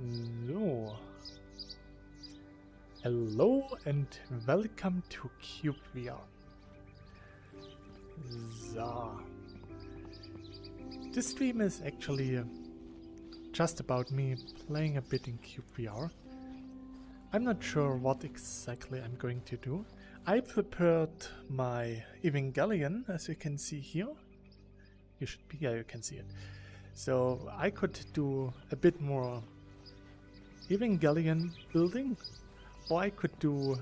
So. Hello and welcome to cyubeVR. So. This stream is actually just about me playing a bit in cyubeVR. I'm not sure what exactly I'm going to do. I prepared my Evangelion, as you can see here. You should be, yeah, you can see it. So I could do a bit more Evangelion building, or I could do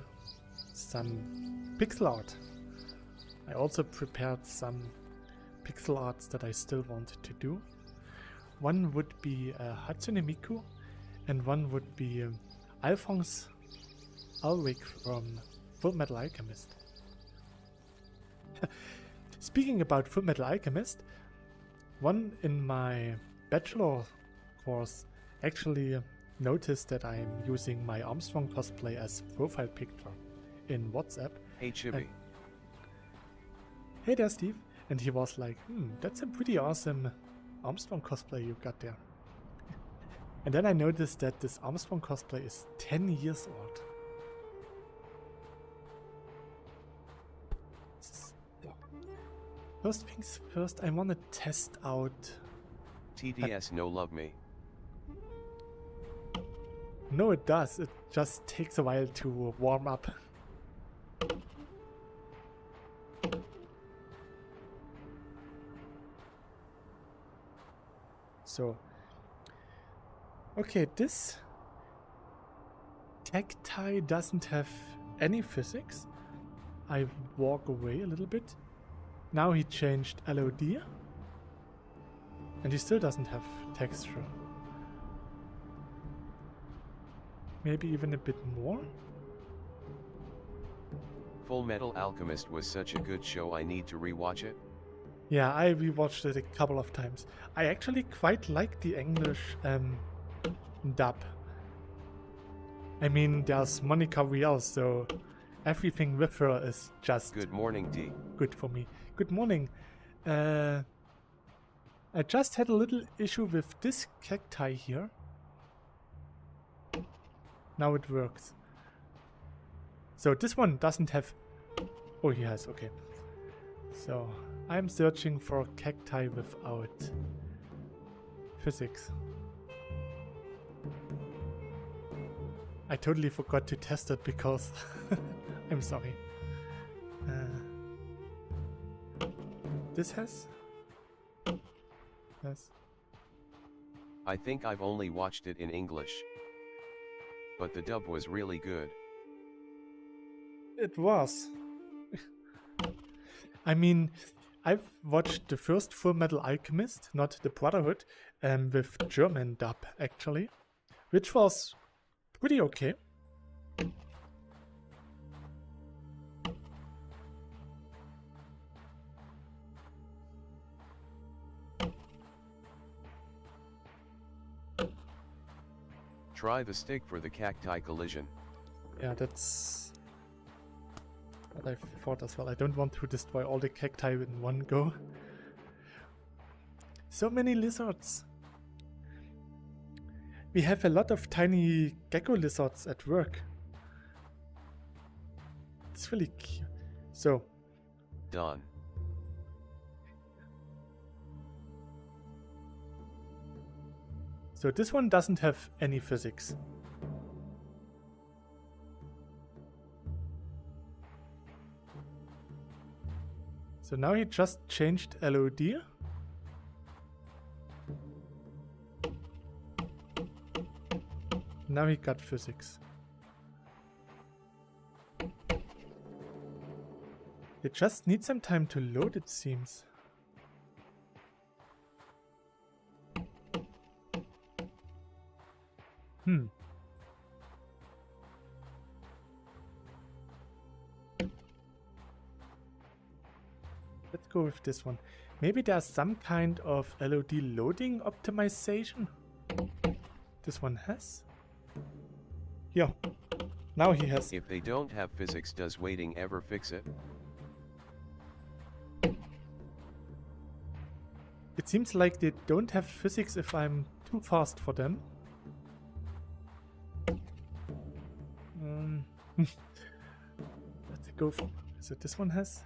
some pixel art. I also prepared some pixel arts that I still want to do. One would be Hatsune Miku, and one would be Alphonse Ulrich from Full Metal Alchemist. Speaking about Full Metal Alchemist, one in my bachelor course actually noticed that I'm using my Armstrong cosplay as profile picture in WhatsApp. Hey Chibi. Hey there, Steve. And he was like, that's a pretty awesome Armstrong cosplay you got there. And then I noticed that this Armstrong cosplay is 10 years old. First things first, I want to test out... TDS no love me. No, it does. It just takes a while to warm up. So, okay, this cacti doesn't have any physics. I walk away a little bit. Now he changed LOD, and he still doesn't have texture. Maybe even a bit more? Full Metal Alchemist was such a good show, I need to rewatch it. Yeah, I rewatched it a couple of times. I actually quite like the English dub. I mean, there's Monica Rial, so everything with her is just Good morning, D. good for me. Good morning. I just had a little issue with this cacti here. Now it works. So this one doesn't have... Oh, he has, okay. So I'm searching for cacti without physics. I totally forgot to test it because... I'm sorry. This has? Yes. I think I've only watched it in English, but the dub was really good. It was. I mean, I've watched the first Full Metal Alchemist, not the Brotherhood, with German dub actually, which was pretty okay. Try the stick for the cacti collision. Yeah, that's what I thought as well. I don't want to destroy all the cacti in one go. So many lizards. We have a lot of tiny gecko lizards at work. It's really cute. So. Done. So this one doesn't have any physics. So now he just changed LOD. Now he got physics. It just needs some time to load, it seems. Let's go with this one. Maybe there's some kind of LOD loading optimization. This one has. Yeah. Now he has. If they don't have physics, does waiting ever fix it? It seems like they don't have physics if I'm too fast for them. Let's go for... So this one has...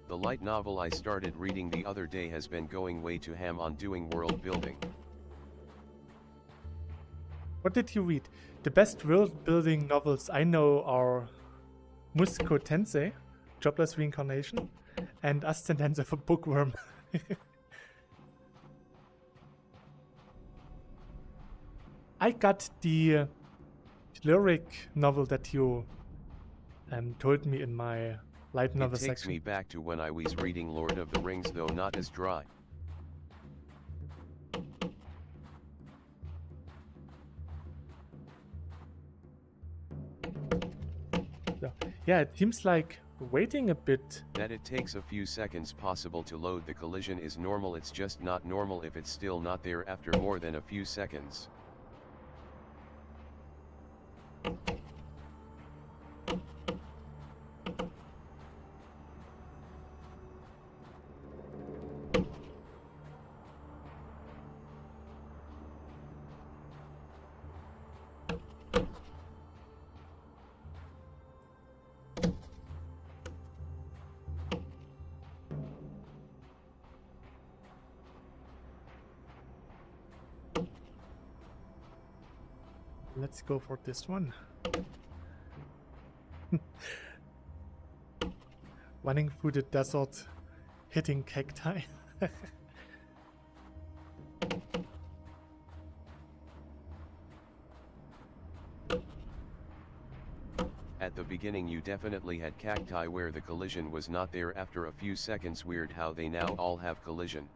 The light novel I started reading the other day has been going way too ham on doing world building. What did you read? The best world building novels I know are Musco Tensei, Jobless Reincarnation, and Ascendance of a Bookworm. I got the lyric novel that you told me in my light novel section. It takes me back to when I was reading Lord of the Rings, though not as dry. Yeah, it seems like waiting a bit. That it takes a few seconds possible to load the collision is normal, it's just not normal if it's still not there after more than a few seconds. Let's go for this one. Running through the desert, hitting cacti. At the beginning you definitely had cacti where the collision was not there after a few seconds. Weird how they now all have collision.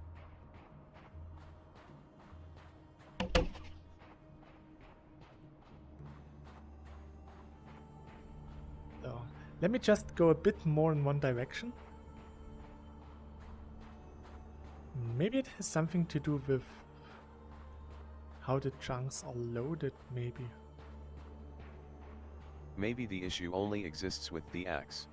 So, let me just go a bit more in one direction. Maybe it has something to do with how the chunks are loaded, maybe. Maybe the issue only exists with the axe.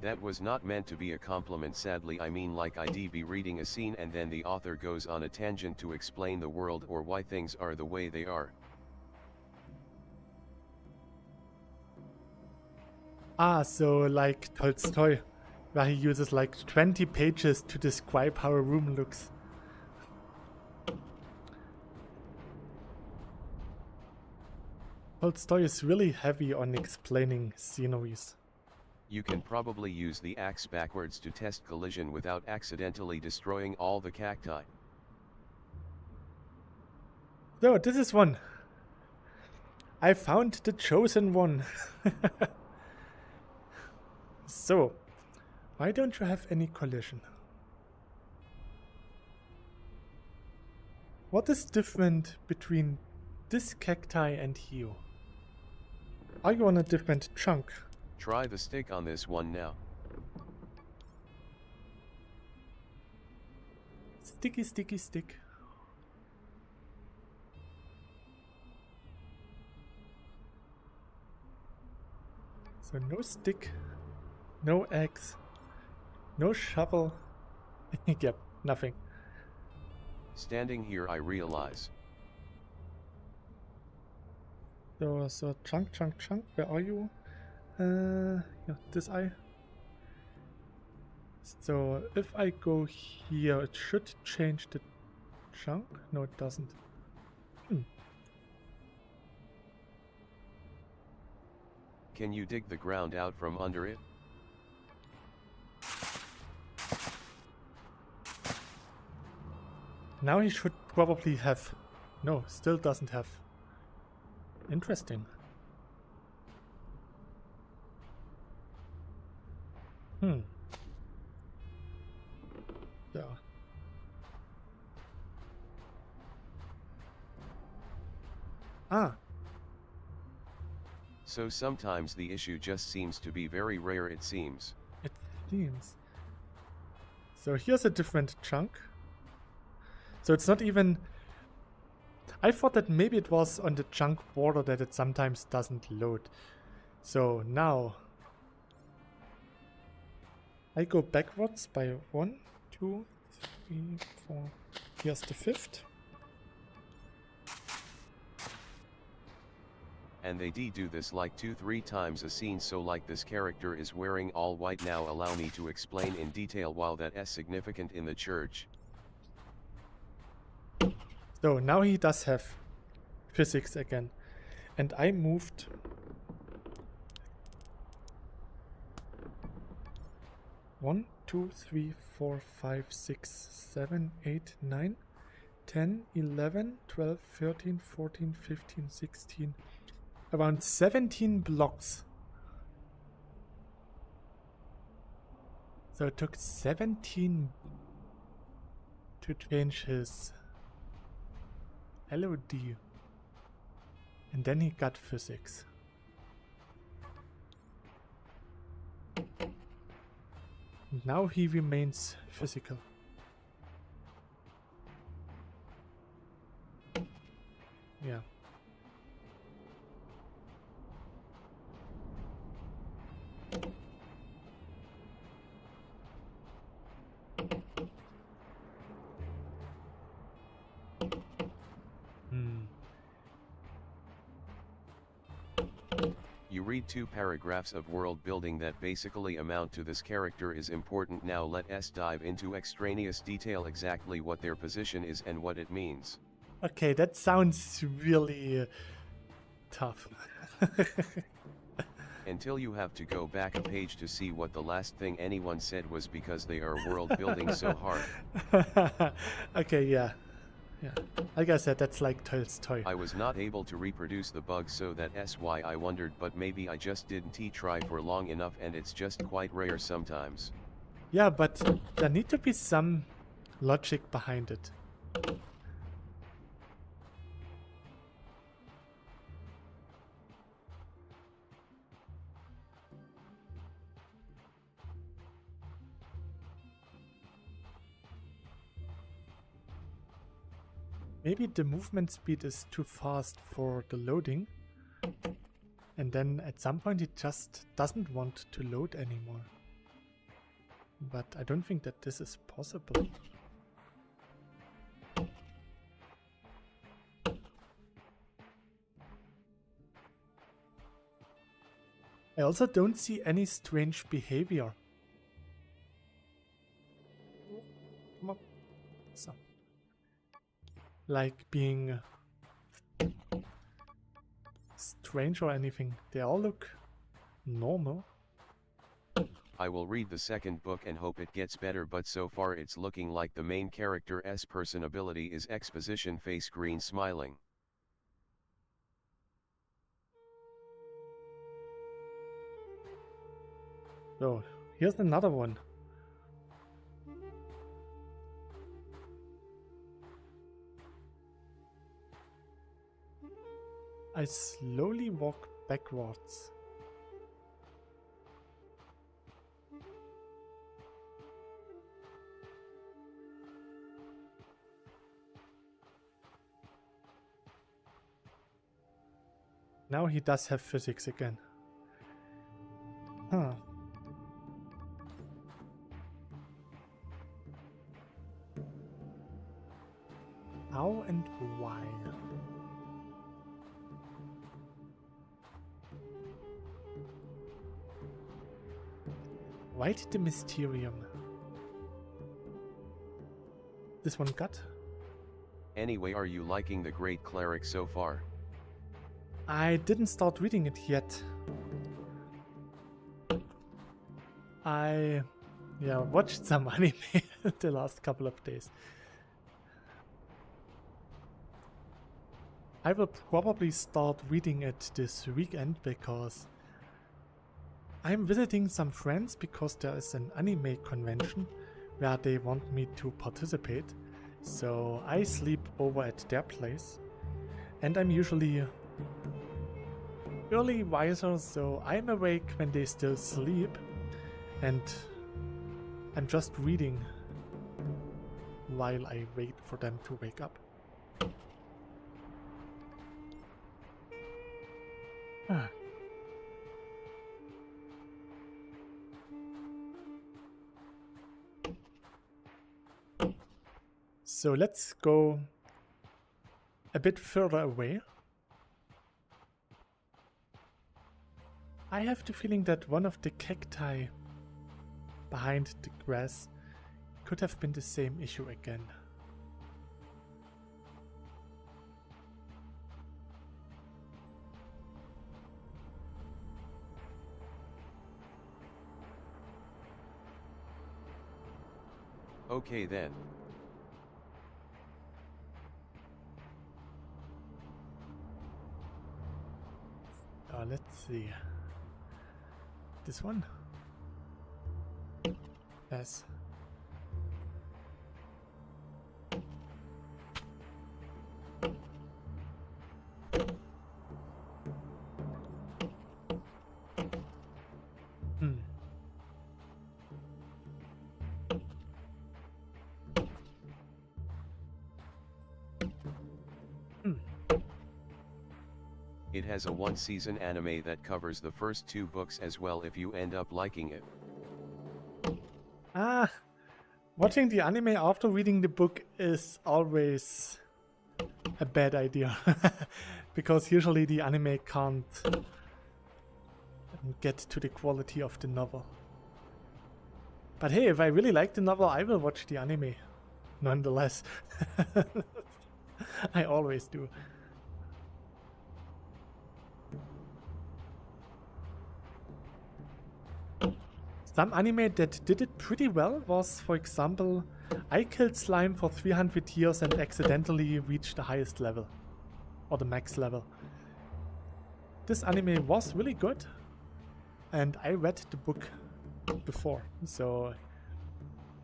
That was not meant to be a compliment, sadly. I mean, like I'd be reading a scene and then the author goes on a tangent to explain the world or why things are the way they are. Ah, so like Tolstoy, where he uses like 20 pages to describe how a room looks. Tolstoy is really heavy on explaining sceneries. You can probably use the axe backwards to test collision without accidentally destroying all the cacti. So, this is one. I found the chosen one. So, why don't you have any collision? What is different between this cacti and you? Are you on a different chunk? Try the stick on this one now. Sticky, sticky, stick. So no stick, no axe, no shovel. Yep, nothing. Standing here I realize. So chunk, where are you? Yeah, this eye. So if I go here, it should change the chunk. No, it doesn't. Can you dig the ground out from under it? Now he should probably have. No, still doesn't have. Interesting. Yeah. Ah, So sometimes the issue just seems to be very rare, it seems. it seems. So here's a different chunk. So it's not even... I thought that maybe it was on the chunk border that it sometimes doesn't load. So now I go backwards by 1, 2, 3, 4. Here's the 5th. And they do this like 2-3 times a scene, so like this character is wearing all white. Now allow me to explain in detail why that is significant in the church. So now he does have physics again. And I moved 1, 2, 3, 4, 5, 6, 7, 8, 9, 10, 11, 12, 13, 14, 15, 16, around 17 blocks. So it took 17 to change his LOD. And then he got physics. Now he remains physical. Yeah. You read 2 paragraphs of world building that basically amount to this character is important. Now let us dive into extraneous detail, exactly what their position is and what it means. Okay, that sounds really tough. Until you have to go back a page to see what the last thing anyone said was, because they are world building so hard. Okay, yeah. Yeah. Like I said, that's like Tolstoy. I was not able to reproduce the bug, so that's why I wondered, but maybe I just didn't try for long enough and it's just quite rare sometimes. Yeah, but there need to be some logic behind it. Maybe the movement speed is too fast for the loading, and then at some point it just doesn't want to load anymore. But I don't think that this is possible. I also don't see any strange behavior. Come on. So. Like being strange or anything. They all look normal. I will read the second book and hope it gets better, but so far it's looking like the main character's person ability is exposition, face green smiling. So, here's another one. I slowly walk backwards. Now he does have physics again. Huh. How and why? Why did the Mysterium? This one got? Anyway, are you liking the Great Cleric so far? I didn't start reading it yet. I watched some anime the last couple of days. I will probably start reading it this weekend because I'm visiting some friends because there is an anime convention where they want me to participate. So I sleep over at their place And I'm usually early riser, so I'm awake when they still sleep, and I'm just reading while I wait for them to wake up. Ah. So let's go a bit further away. I have the feeling that one of the cacti behind the grass could have been the same issue again. Okay then. Let's see. This one? Yes. It has a one-season anime that covers the first 2 books as well if you end up liking it. Ah, watching the anime after reading the book is always a bad idea. Because usually the anime can't get to the quality of the novel. But hey, if I really like the novel, I will watch the anime nonetheless. I always do. Some anime that did it pretty well was, for example, I killed slime for 300 years and accidentally reached the highest level, or the max level. This anime was really good, and I read the book before, so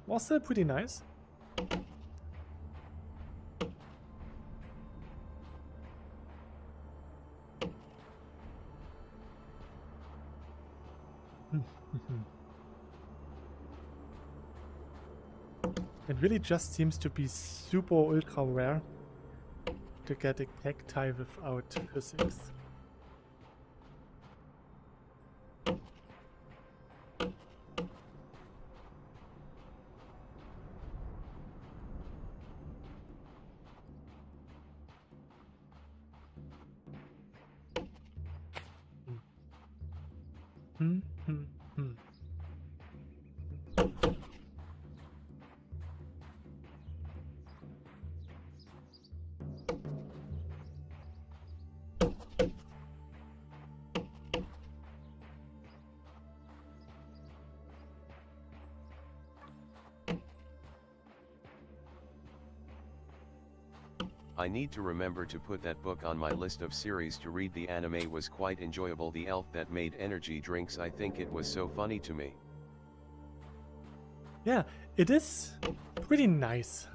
was still pretty nice. It really just seems to be super ultra rare to get a cacti without physics. I need to remember to put that book on my list of series to read. The anime was quite enjoyable. The elf that made energy drinks, I think it was so funny to me. Yeah, it is pretty nice.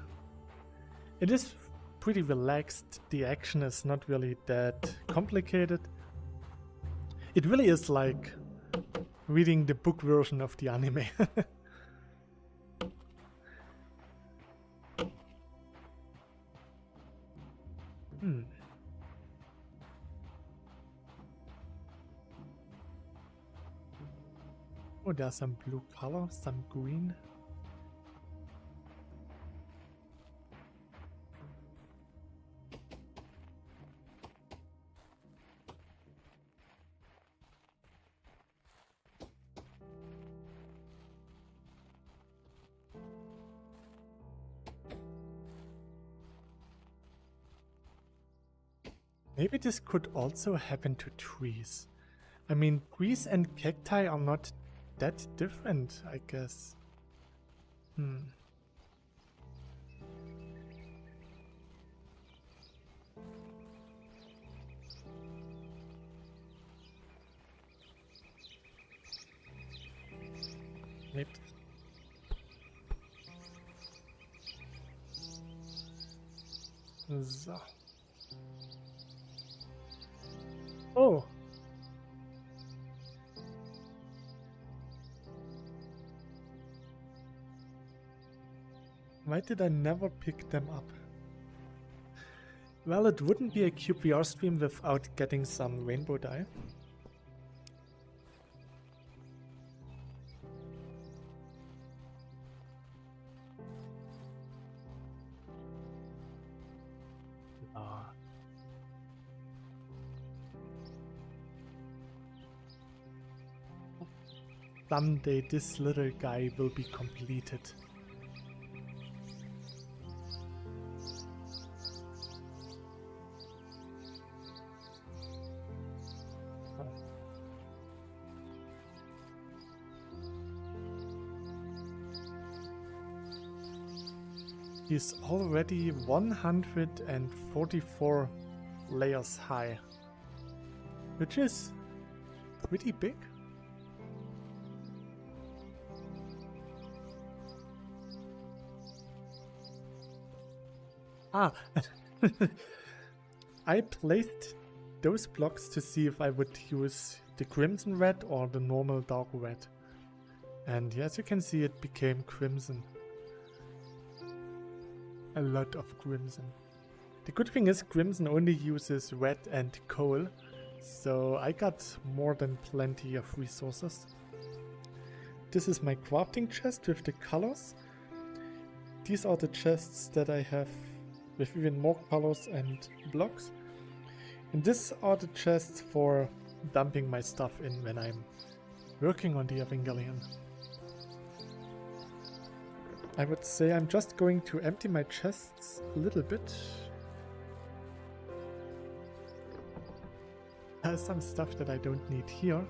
It is pretty relaxed. The action is not really that complicated. It really is like reading the book version of the anime. Oh, there's some blue color, some green. Maybe this could also happen to trees. I mean, trees and cacti are not that different, I guess. Wait. So. Why did I never pick them up? Well, it wouldn't be a cyubeVR stream without getting some rainbow dye. Someday this little guy will be completed. He's already 144 layers high, which is pretty big. Ah, I placed those blocks to see if I would use the crimson red or the normal dark red. And as you can see, it became crimson. A lot of crimson. The good thing is crimson only uses red and coal, so I got more than plenty of resources. This is my crafting chest with the colors. These are the chests that I have with even more colors and blocks. And these are the chests for dumping my stuff in when I'm working on the Evangelion. I would say I'm just going to empty my chests a little bit. There's some stuff that I don't need here.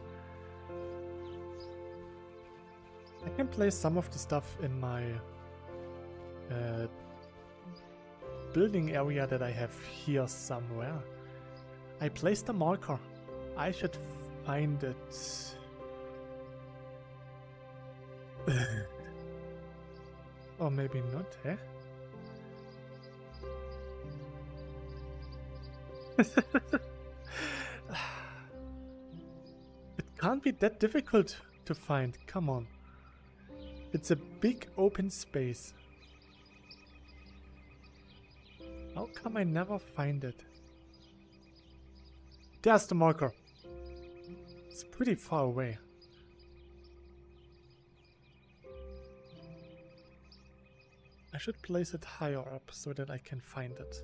I can place some of the stuff in my building area that I have here somewhere. I placed a marker. I should find it. Or maybe not, eh? It can't be that difficult to find, come on. It's a big open space. How come I never find it? There's the marker. It's pretty far away. I should place it higher up so that I can find it.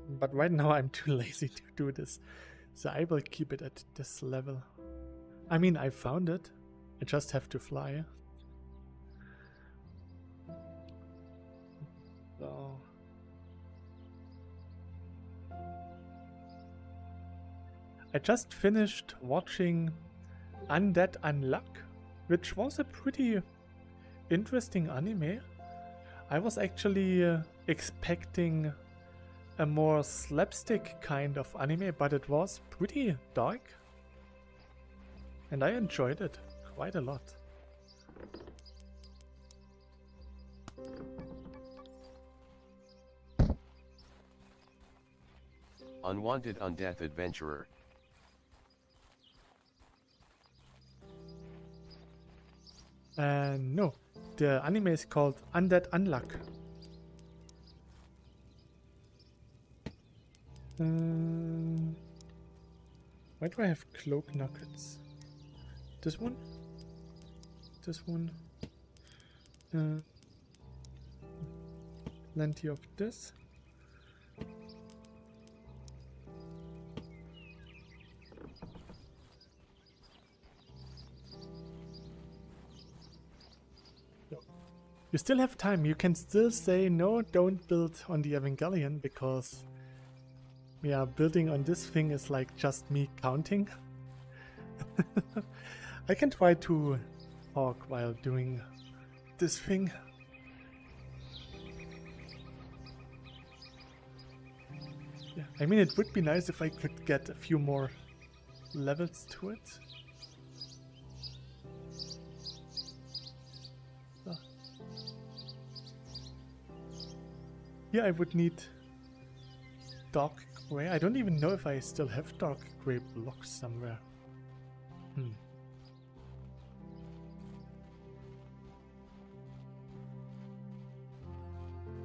But right now I'm too lazy to do this, so I will keep it at this level. I mean, I found it. I just have to fly. So I just finished watching Undead Unluck, which was a pretty interesting anime. I was actually expecting a more slapstick kind of anime, but it was pretty dark. And I enjoyed it quite a lot. Unwanted Undeath Adventurer. No, the anime is called Undead Unluck. Why do I have cloak nuggets? This one? This one? Plenty of this. You still have time. You can still say no, don't build on the Evangelion, because yeah, building on this thing is like just me counting. I can try to talk while doing this thing. Yeah, I mean, it would be nice if I could get a few more levels to it. Yeah, I would need dark gray. I don't even know if I still have dark gray blocks somewhere.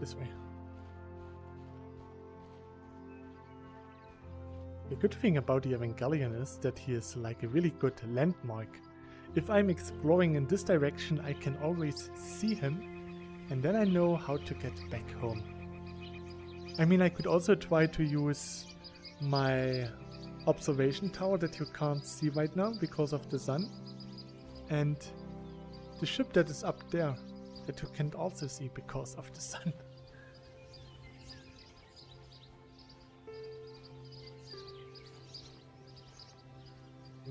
this way. The good thing about the Evangelion is that he is like a really good landmark. If I'm exploring in this direction, I can always see him, and then I know how to get back home. I mean, I could also try to use my observation tower that you can't see right now because of the sun, and the ship that is up there that you can't also see because of the sun.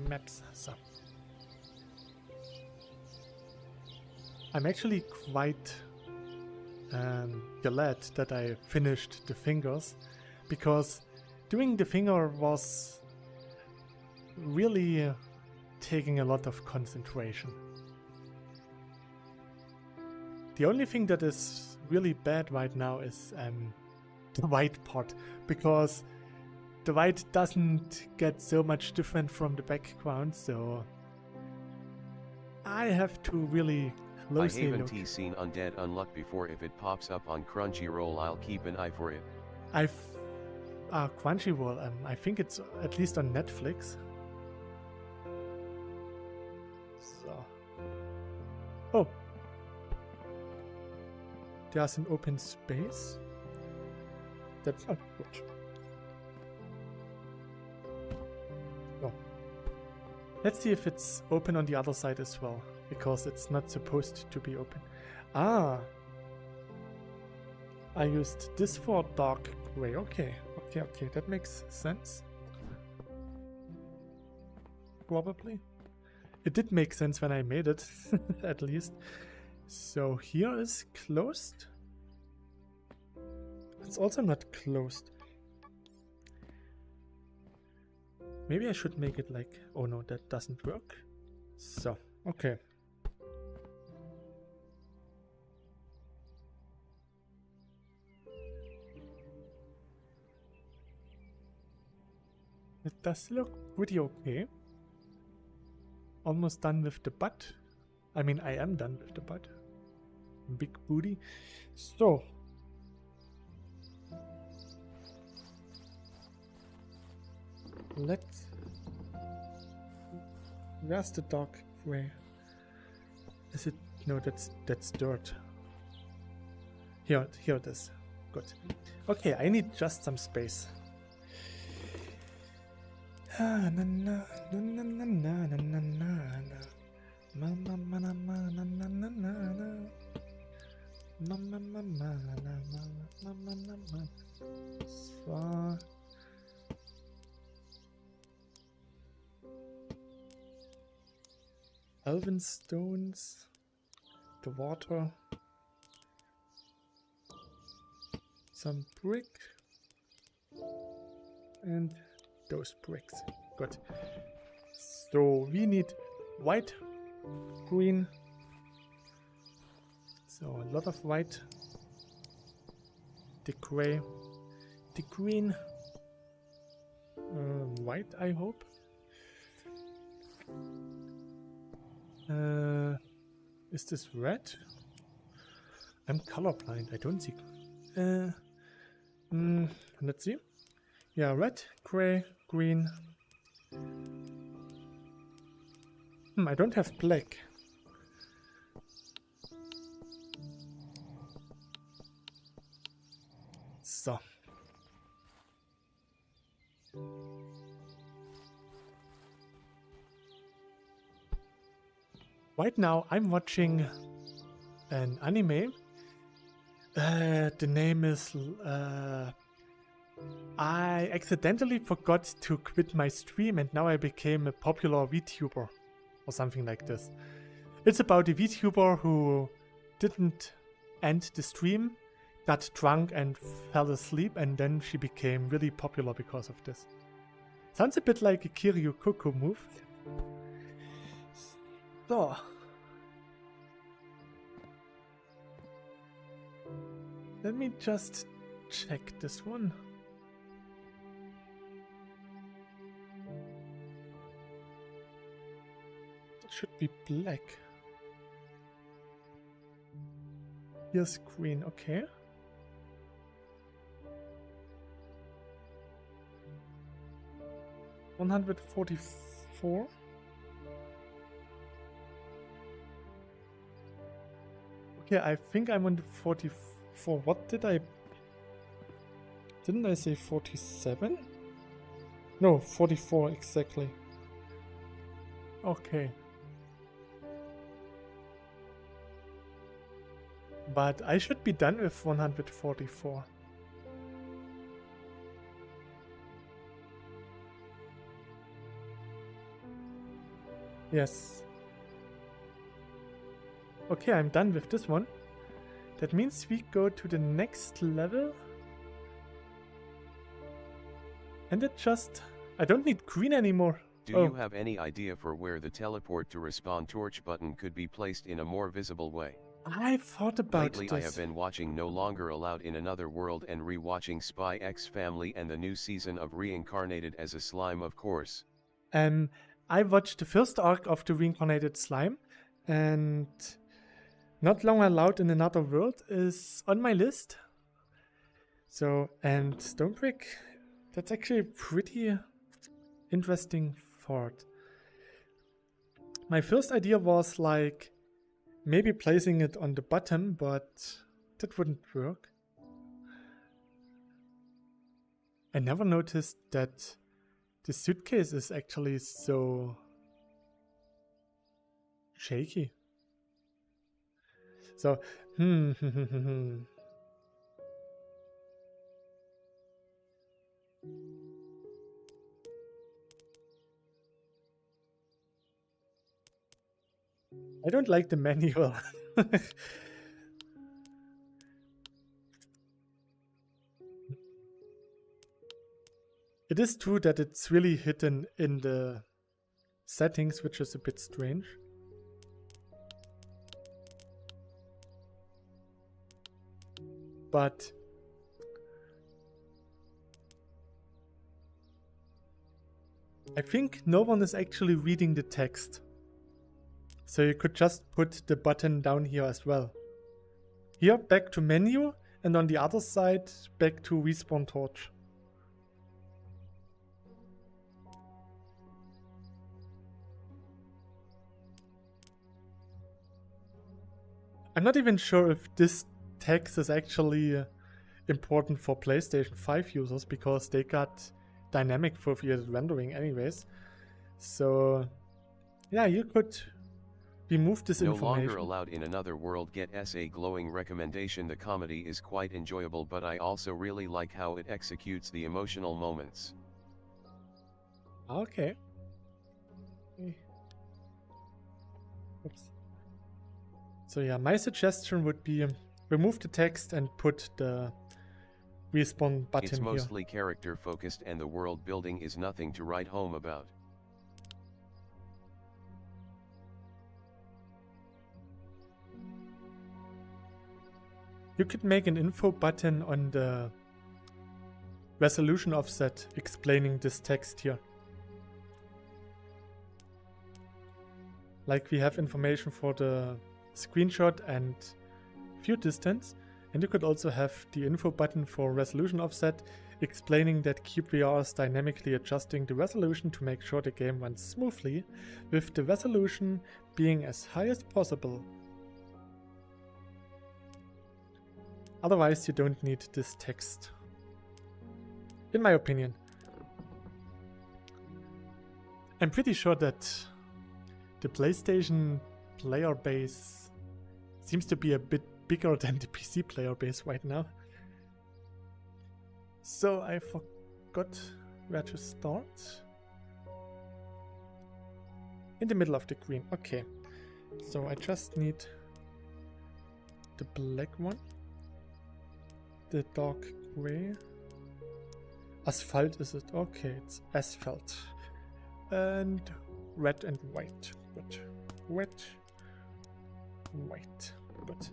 Maps. So I'm actually quite glad that I finished the fingers, because doing the finger was really taking a lot of concentration. The only thing that is really bad right now is the white part, because the white doesn't get so much different from the background, so I have to really closely look. I haven't seen Undead Unluck before. If it pops up on Crunchyroll, I'll keep an eye for it. Crunchyroll, I think it's at least on Netflix. So. Oh. There's an open space. That's not good. No. Let's see if it's open on the other side as well, because it's not supposed to be open. Ah! I used this for dark gray. Okay, that makes sense. Probably. It did make sense when I made it, at least. So here is closed. It's also not closed. Maybe I should make it like... Oh no, that doesn't work. So, okay. It does look pretty okay. Almost done with the butt. I mean, I am done with the butt. Big booty. So. Let's... Where's the dark gray? Is it... No, that's dirt. Here it is. Good. Okay, I need just some space. Na na na na na na na na na na. Mama mana mana na na na na. Mama mama na mama mama. So. Elven stones, the water, some brick, and those bricks. Good. So we need white, green. So a lot of white, the gray, the green, white, I hope. Is this red? I'm colorblind. I don't see. Let's see. Yeah, red, gray, green. I don't have black. So. Right now I'm watching an anime. The name is... I accidentally forgot to quit my stream and now I became a popular VTuber or something like this. It's about a VTuber who didn't end the stream, got drunk and fell asleep, and then she became really popular because of this. Sounds a bit like a Kiryu Koko move. So. Let me just check this one. It should be black. Here's green, okay. 144. Okay, I think I'm on the 44. What did I... Didn't I say 47? No, 44 exactly. Okay. But I should be done with 144. Yes. Okay, I'm done with this one. That means we go to the next level. And it just... I don't need green anymore. Do you have any idea for where the teleport to respawn torch button could be placed in a more visible way? I thought about Lately this. I have been watching No Longer Allowed in Another World and re-watching Spy X Family and the new season of Reincarnated as a Slime, of course. I watched the first arc of the Reincarnated Slime, and Not Long Allowed in Another World is on my list. So, and Stonebrick, that's actually a pretty interesting thought. My first idea was like maybe placing it on the bottom, but that wouldn't work. I never noticed that the suitcase is actually so shaky. So, I don't like the manual. It is true that it's really hidden in the settings, which is a bit strange. But I think no one is actually reading the text. So you could just put the button down here as well. Here, back to menu, and on the other side, back to respawn torch. I'm not even sure if this text is actually important for PlayStation 5 users, because they got dynamic foveated rendering anyways. So yeah, you could remove this information. No Longer Allowed in Another World gets a glowing recommendation. The comedy is quite enjoyable, but I also really like how it executes the emotional moments. Okay. Oops. So yeah, my suggestion would be remove the text and put the respawn button here. It's mostly character focused and the world building is nothing to write home about. You could make an info button on the resolution offset explaining this text here. Like we have information for the screenshot and view distance, and you could also have the info button for resolution offset explaining that cyubeVR is dynamically adjusting the resolution to make sure the game runs smoothly, with the resolution being as high as possible. Otherwise you don't need this text, in my opinion. I'm pretty sure that the PlayStation player base seems to be a bit bigger than the PC player base right now. So I forgot where to start. In the middle of the green. Okay. So I just need the black one. The dark gray. Asphalt is it? Okay, it's asphalt. And red and white. Good. Red. White. Good.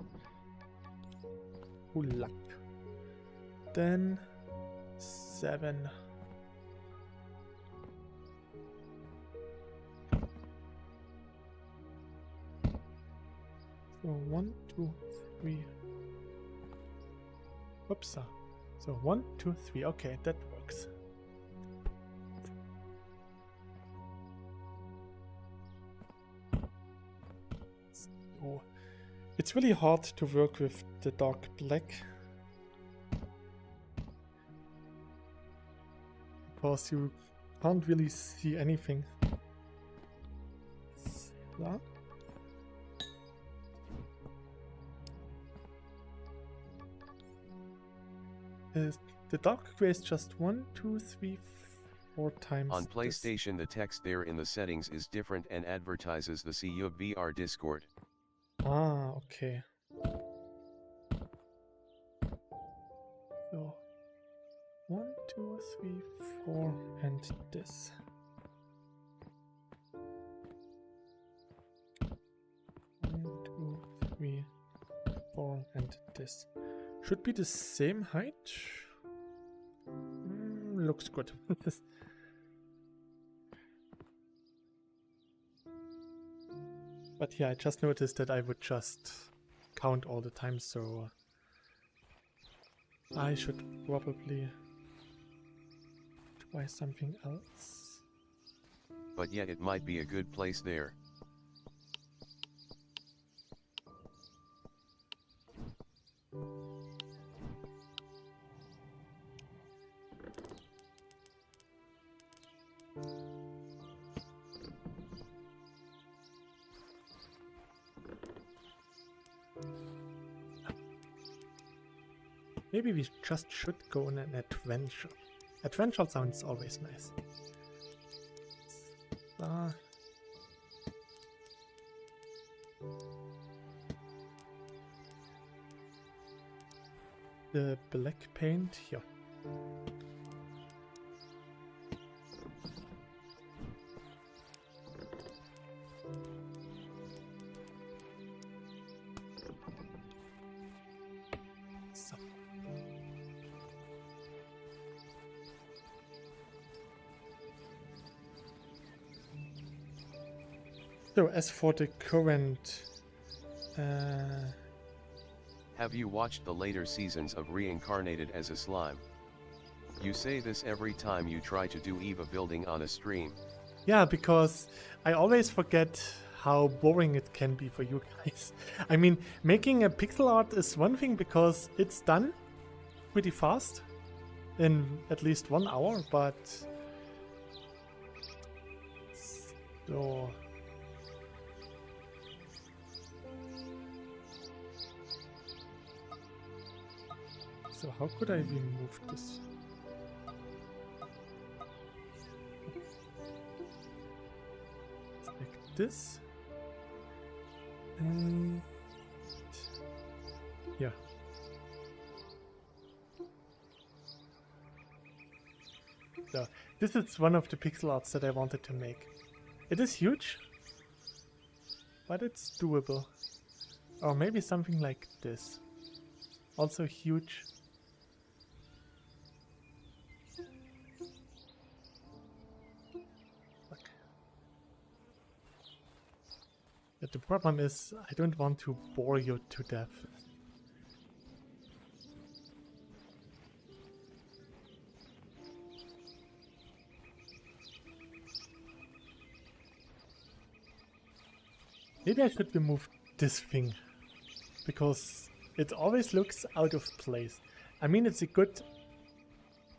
Good luck. Then 7. So 1, 2, 3. Oops. So 1, 2, 3. Okay, that works. So it's really hard to work with the dark black, because you can't really see anything. So. The dark gray is just 1, 2, 3, 4 times. On PlayStation, the text there in the settings is different and advertises the cyubeVR Discord. Ah, okay. So 1, 2, 3, 4, and this. 1, 2, 3, 4, and this. Should be the same height. Looks good. But yeah, I just noticed that I would just count all the time, so I should probably try something else. But yet it might be a good place there. Maybe we just should go on an adventure. Adventure sounds always nice. The black paint here. So. So as for the current Have you watched the later seasons of Reincarnated as a Slime? You say this every time you try to do EVA building on a stream. yeah, because I always forget how boring it can be for you guys. I mean, making a pixel art is one thing because it's done pretty fast, in at least 1 hour, but so how could I remove this? Like this. And yeah. So this is one of the pixel arts that I wanted to make. It is huge, but it's doable. Or maybe something like this. Also huge. But the problem is, I don't want to bore you to death. Maybe I should remove this thing, because it always looks out of place. I mean, it's a good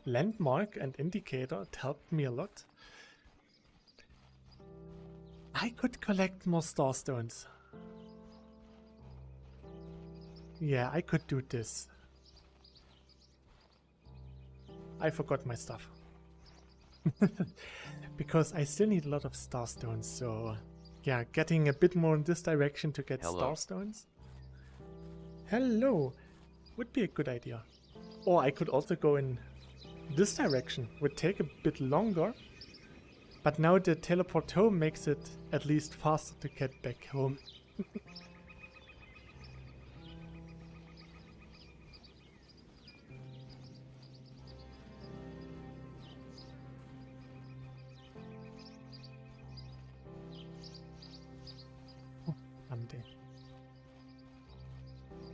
landmark and indicator, it helped me a lot. I could collect more starstones. Yeah, I could do this. I forgot my stuff. Because I still need a lot of starstones, so yeah, getting a bit more in this direction to get starstones. Hello! Would be a good idea. Or I could also go in this direction. Would take a bit longer. But now the teleport home makes it at least faster to get back home.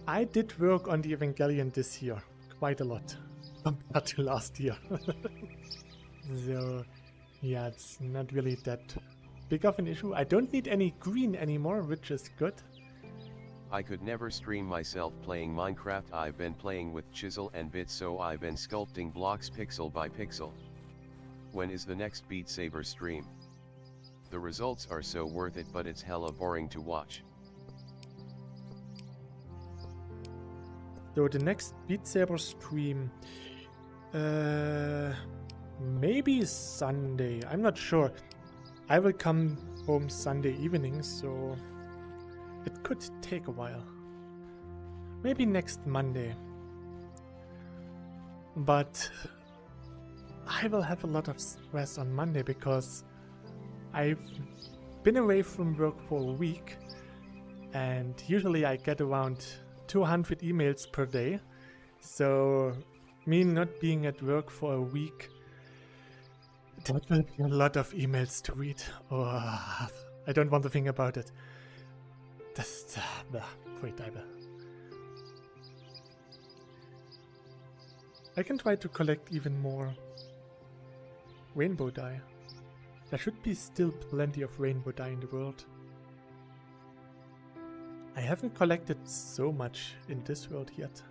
I did work on the Evangelion this year, quite a lot, compared to last year. So yeah, it's not really that big of an issue. I don't need any green anymore, which is good. I could never stream myself playing Minecraft. I've been playing with chisel and bits, so I've been sculpting blocks pixel by pixel. When is the next Beat Saber stream? The results are so worth it, but it's hella boring to watch. So the next Beat Saber stream, maybe Sunday, I'm not sure. I will come home Sunday evening, so it could take a while. Maybe next Monday. But I will have a lot of stress on Monday because I've been away from work for a week, and usually I get around 200 emails per day. So me not being at work for a week, that will be a lot of emails to read. Oh, I don't want to think about it. Das furchtbar. I can try to collect even more rainbow dye. There should be still plenty of rainbow dye in the world. I haven't collected so much in this world yet.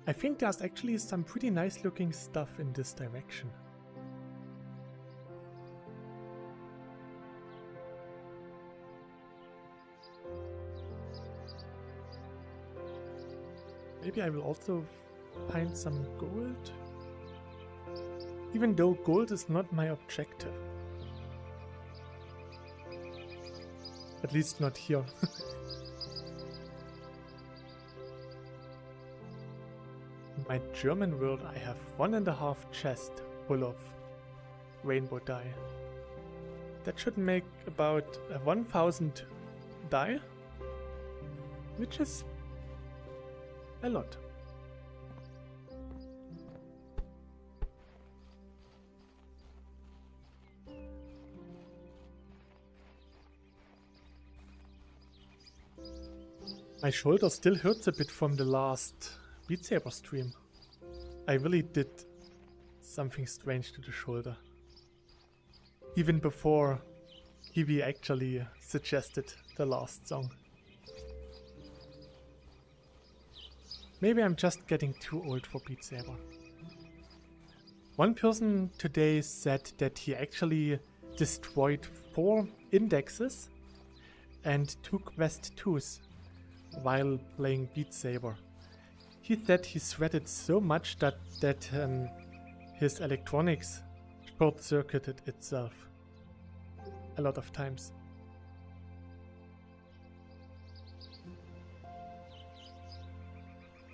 I think there's actually some pretty nice looking stuff in this direction. Maybe I will also find some gold, even though gold is not my objective. At least not here. In my German world I have 1.5 chests full of rainbow dye. That should make about 1000 dye, which is a lot. My shoulder still hurts a bit from the last Beat Saber stream. I really did something strange to the shoulder. Even before Kiwi actually suggested the last song. Maybe I'm just getting too old for Beat Saber. One person today said that he actually destroyed 4 indexes and 2 quest 2s while playing Beat Saber. He said he sweated so much that his electronics short-circuited itself a lot of times.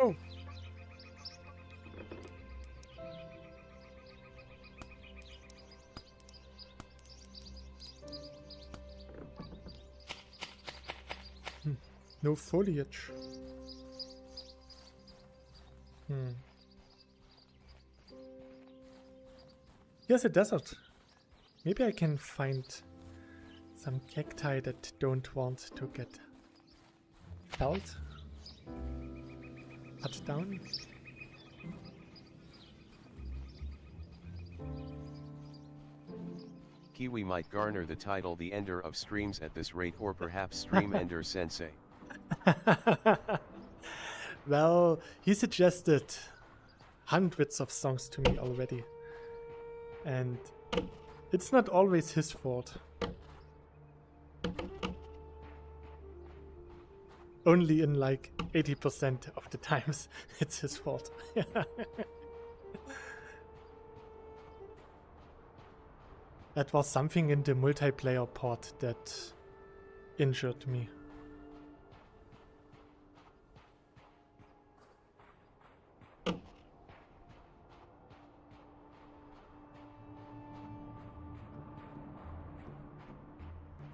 Oh. No foliage. Here's a desert. Maybe I can find some cacti that don't want to get felled, cut down. Kiwi might garner the title the Ender of Streams at this rate, or perhaps Stream Ender Sensei. Well, he suggested hundreds of songs to me already. And it's not always his fault. Only in like 80% of the times it's his fault. That was something in the multiplayer part that injured me.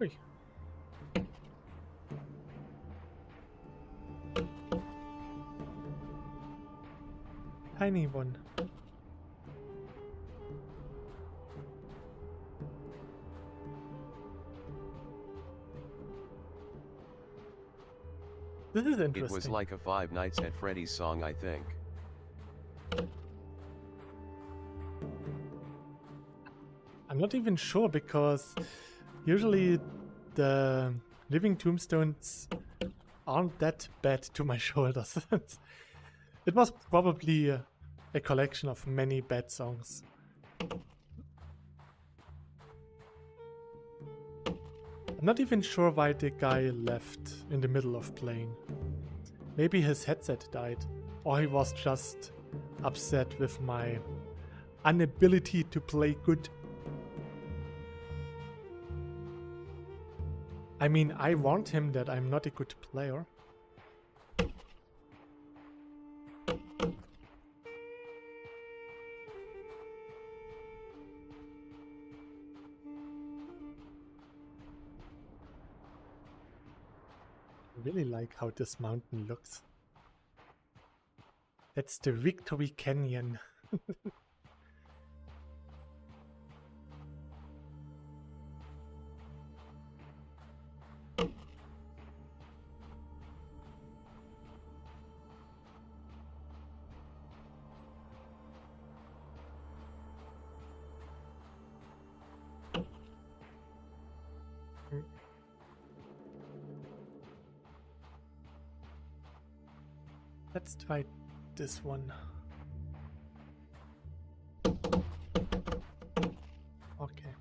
Ui. Tiny one. This is interesting. It was like a Five Nights at Freddy's song, I think. I'm not even sure, because usually the living tombstones aren't that bad to my shoulders. It was probably a collection of many bad songs. I'm not even sure why the guy left in the middle of playing. Maybe his headset died, or he was just upset with my inability to play good. I mean, I warned him that I'm not a good player. I really like how this mountain looks. That's the Victory Canyon. Let's try this one. Okay.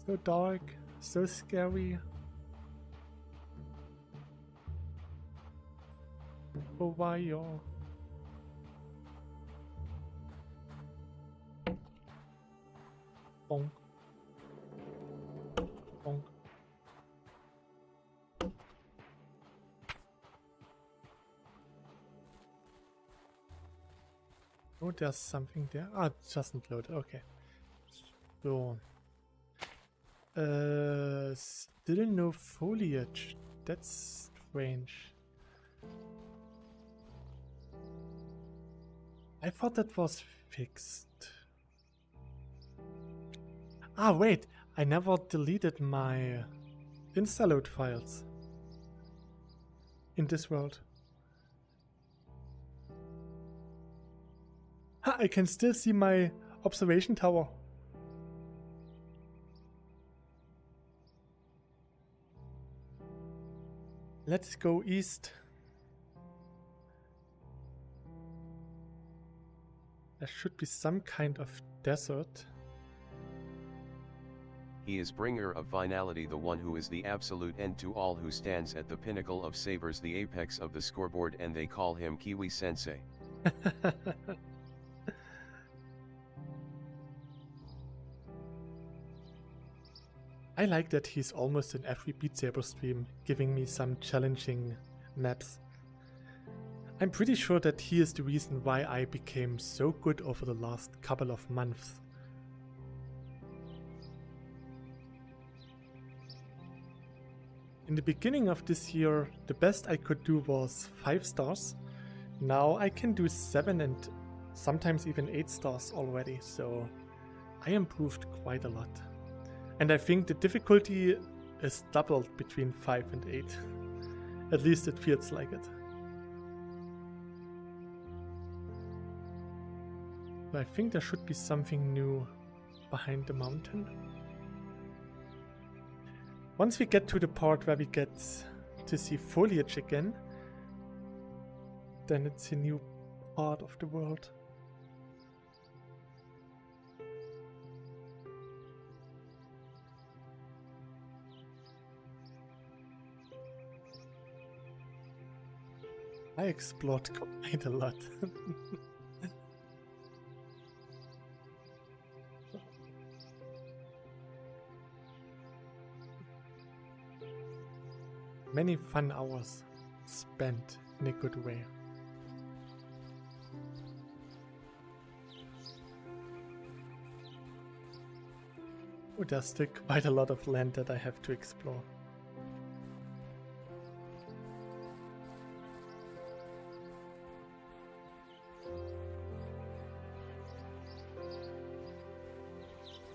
So dark, so scary. Oh, why y'all? Bonk. Bonk. Oh, there's something there. Ah, it doesn't load. Okay. So. Still no foliage. That's strange. I thought that was fixed. Ah, wait. I never deleted my installed files in this world. Ha, I can still see my observation tower. Let's go east. There should be some kind of desert. He is bringer of finality, the one who is the absolute end to all, who stands at the pinnacle of sabers, the apex of the scoreboard, and they call him Kiwi Sensei. I like that he's almost in every Beat Saber stream, giving me some challenging maps. I'm pretty sure that he is the reason why I became so good over the last couple of months. In the beginning of this year, the best I could do was 5 stars. Now I can do 7 and sometimes even 8 stars already, so I improved quite a lot. And I think the difficulty is doubled between 5 and 8. At least it feels like it. I think there should be something new behind the mountain. Once we get to the part where we get to see foliage again, then it's a new part of the world. I explored quite a lot. Many fun hours spent in a good way. Oh, there's still quite a lot of land that I have to explore.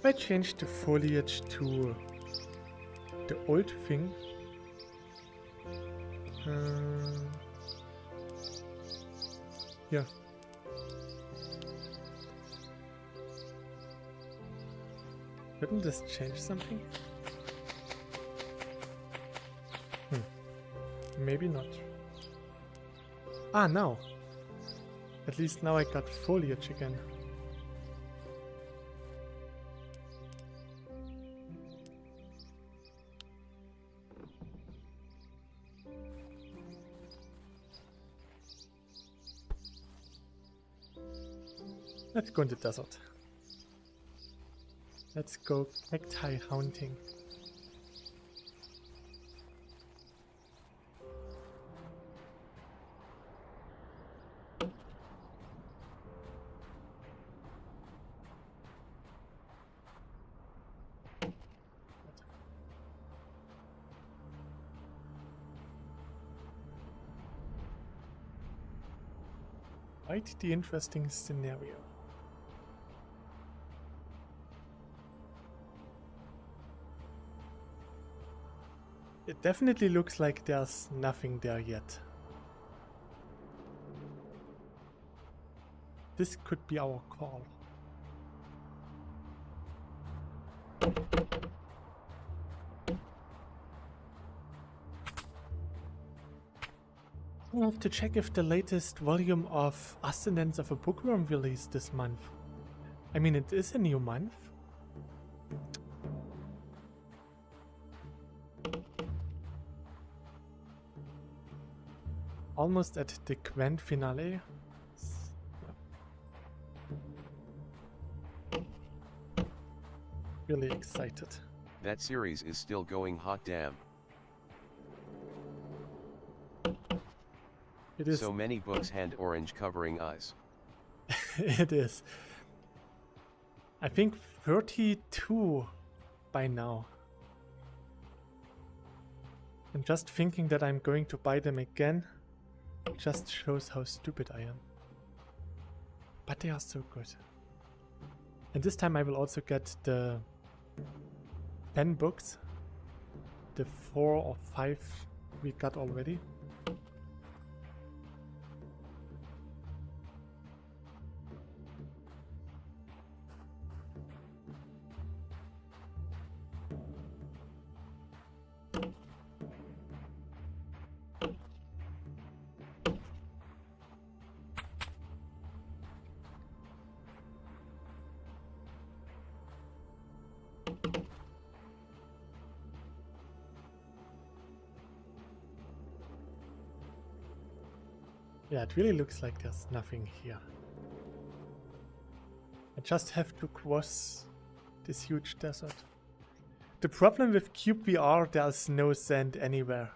I changed the foliage to the old thing. Yeah. Wouldn't this change something? Maybe not. Ah, now. At least now I got foliage again. Let's go in the desert. Let's go cacti hunting. Quite the interesting scenario. It definitely looks like there's nothing there yet. This could be our call. I have to check if the latest volume of Ascendance of a Bookworm released this month. I mean, it is a new month. Almost at the grand finale. Really excited. That series is still going hot damn. It is. So many books and orange covering eyes. It is. I think 32 by now. And just thinking that I'm going to buy them again just shows how stupid I am. But they are so good. And this time I will also get the 10 books. The 4 or 5 we got already. Yeah, it really looks like there's nothing here. I just have to cross this huge desert. The problem with cyubeVR, there's no sand anywhere.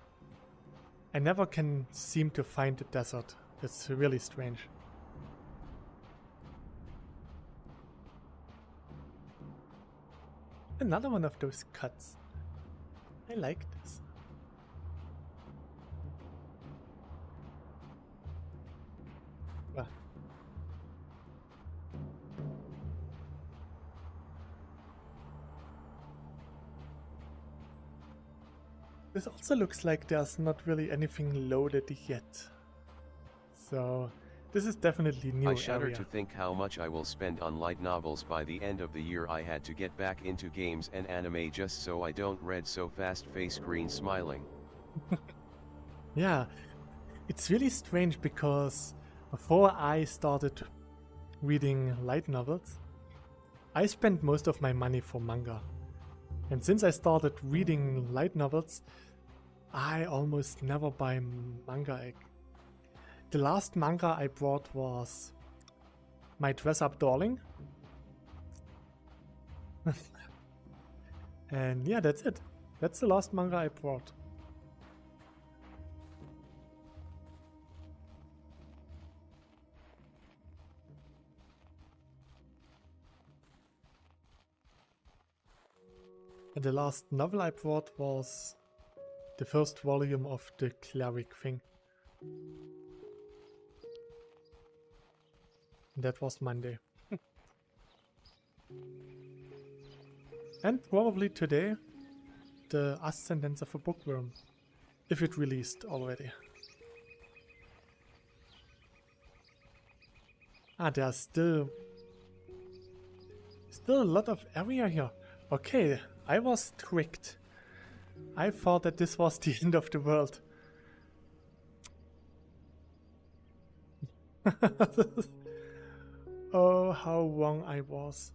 I never can seem to find the desert. It's really strange. Another one of those cuts. I like this. Ah. This also looks like there's not really anything loaded yet. So this is definitely new I shudder area. to think how much I will spend on light novels by the end of the year. I had to get back into games and anime just so I don't read so fast, face green smiling. Yeah, it's really strange because before I started reading light novels, I spent most of my money for manga. And since I started reading light novels, I almost never buy manga. The last manga I bought was My Dress Up Darling. And yeah, that's it. That's the last manga I bought. And the last novel I bought was the first volume of the Cleric thing. That was Monday. And probably today the Ascendance of a Bookworm, if it released already. Ah, there's still a lot of area here. Okay, I was tricked. I thought that this was the end of the world. Oh, how wrong I was.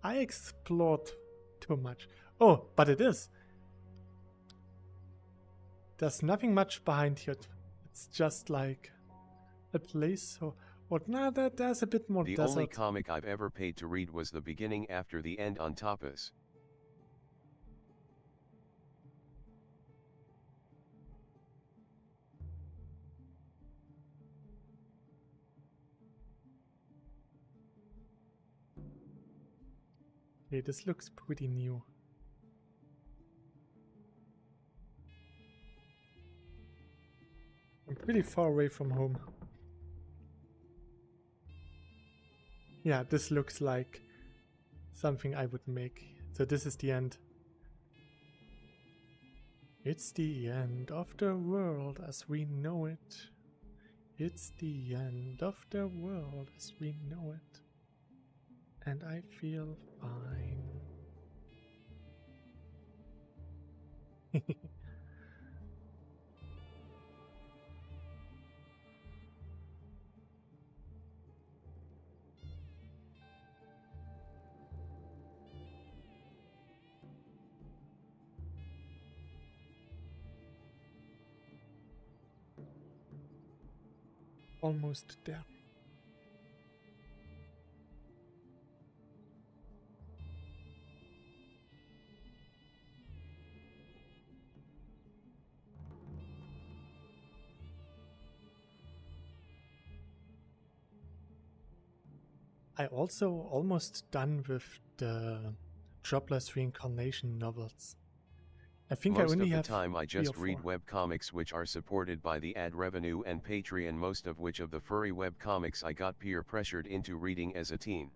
I explored too much. Oh, but it is. There's nothing much behind here. It's just like a place. So, what? Nah, there's a bit more The desert. only comic I've ever paid to read was The Beginning After the End on Tapas. Okay, this looks pretty new. I'm pretty far away from home. Yeah, this looks like something I would make. So this is the end. It's the end of the world as we know it. It's the end of the world as we know it. And I feel fine. Almost there. I also almost done with the Jobless Reincarnation novels. I think Most I only of have the time I 3 or just read 4. webcomics which are supported by the ad revenue and Patreon, most of which of the furry webcomics I got peer pressured into reading as a teen.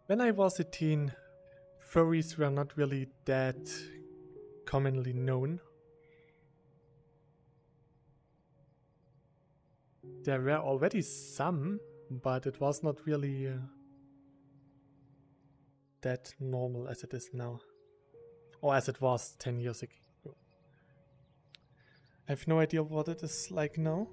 When I was a teen, furries were not really that commonly known. There were already some, but it was not really that normal as it is now. Or as it was 10 years ago. I have no idea what it is like now.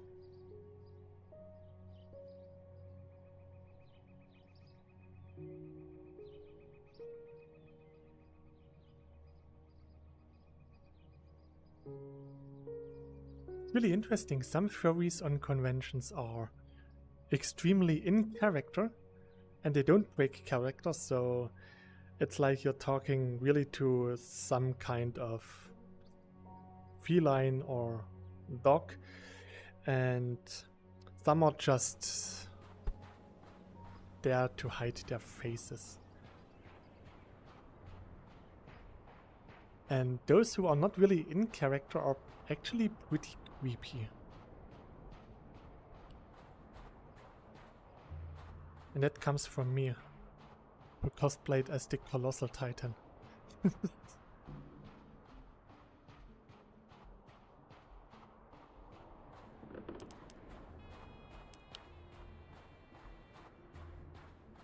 Really interesting. Some furries on conventions are extremely in character and they don't break character, so it's like you're talking really to some kind of feline or dog, and some are just there to hide their faces. And those who are not really in character are actually pretty creepy. And that comes from me, who cosplayed as the Colossal Titan.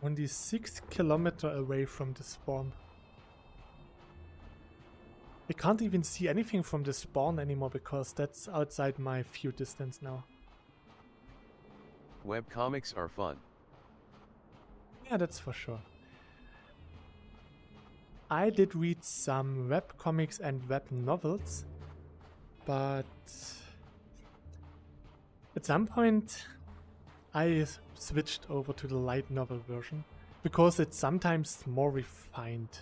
Only 6 kilometers away from the spawn. I can't even see anything from the spawn anymore because that's outside my view distance now. Webcomics are fun. Yeah, that's for sure. I did read some webcomics and web novels, but at some point I switched over to the light novel version because it's sometimes more refined.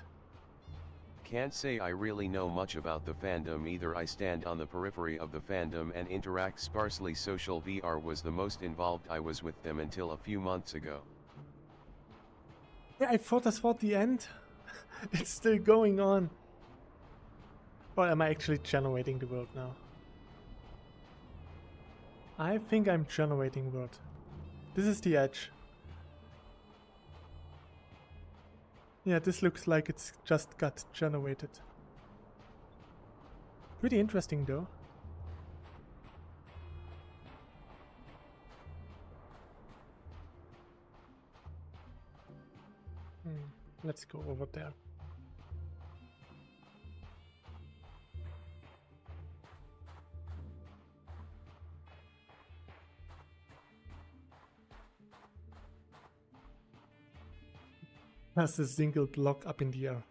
Can't say I really know much about the fandom either. I stand on the periphery of the fandom and interact sparsely. cyubeVR was the most involved I was with them until a few months ago. Yeah, I thought that's what the end. It's still going on. Or am I actually generating the world now? I think I'm generating world. This is the edge. Yeah, this looks like it's just got generated. Pretty interesting though. Let's go over there. There's a single block up in the air.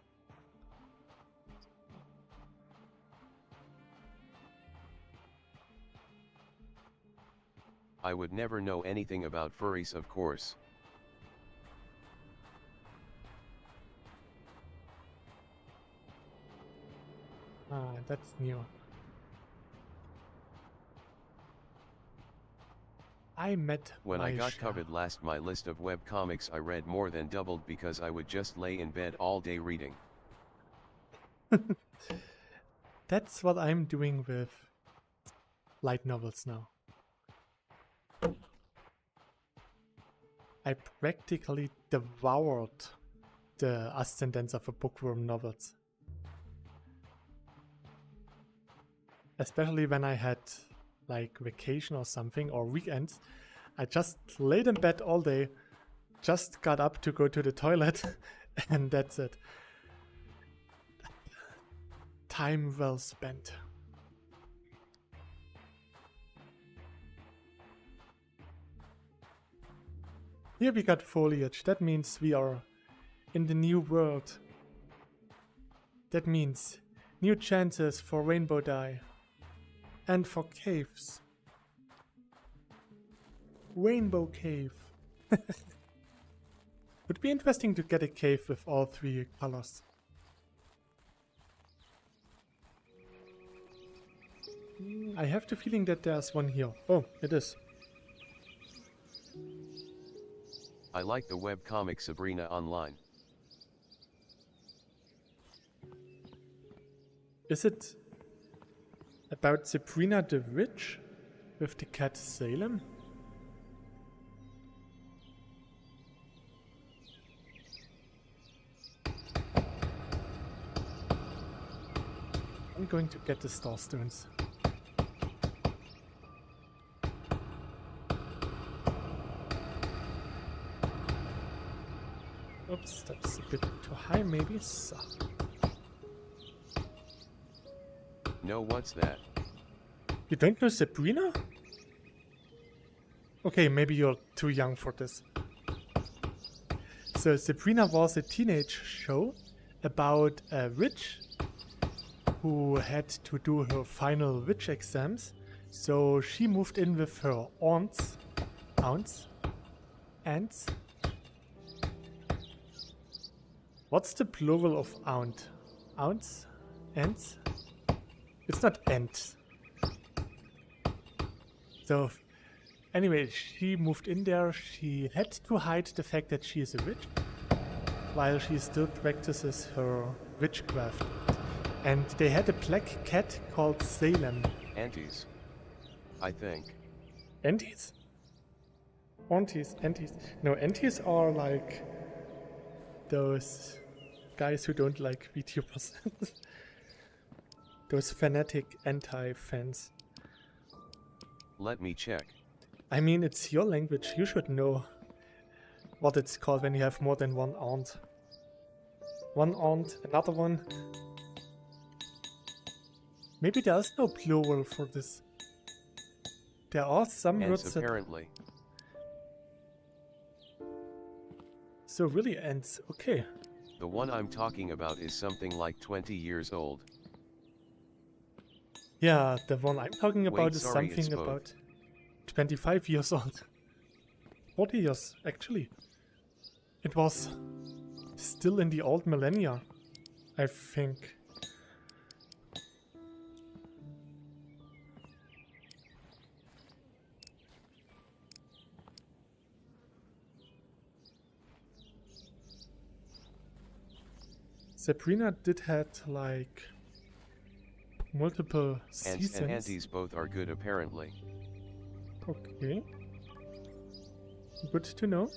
I would never know anything about furries, of course. Ah, that's new. I met When I got share. COVID last, my list of webcomics I read more than doubled because I would just lay in bed all day reading. That's what I'm doing with light novels now. I practically devoured the Ascendance of a Bookworm novels. Especially when I had like vacation or something, or weekends. I just laid in bed all day, just got up to go to the toilet, and that's it. Time well spent. Here we got foliage. That means we are in the new world. That means new chances for rainbow dye. And for caves. Rainbow cave. Would be interesting to get a cave with all three colors. I have the feeling that there's one here. Oh, it is. I like the webcomic Sabrina Online. Is it about Sabrina the Witch with the cat Salem? I'm going to get the Starstones. Oops, that's a bit too high maybe. So. No, what's that? You don't know Sabrina? Okay, maybe you're too young for this. So Sabrina was a teenage show about a witch who had to do her final witch exams. So she moved in with her aunts. What's the plural of aunt? Aunts? Aunts? It's not ants. So, anyway, she moved in there. She had to hide the fact that she is a witch, while she still practices her witchcraft. And they had a black cat called Salem. Aunties, I think. Aunties? Aunties. No, aunties are like those guys who don't like VTubers. Those fanatic anti-fans. Let me check. I mean, it's your language. You should know what it's called when you have more than one aunt. One aunt, another one. Maybe there's no plural for this. There are some Ants words that... apparently. So really ants, okay. The one I'm talking about is something like 20 years old. Yeah, the one I'm talking about Wait, is sorry, something it's both. about 25 years old. 40 years, actually. It was still in the old millennia, I think. Sabrina did had like multiple Ants seasons. and aunties both are good apparently. Okay. Good to know.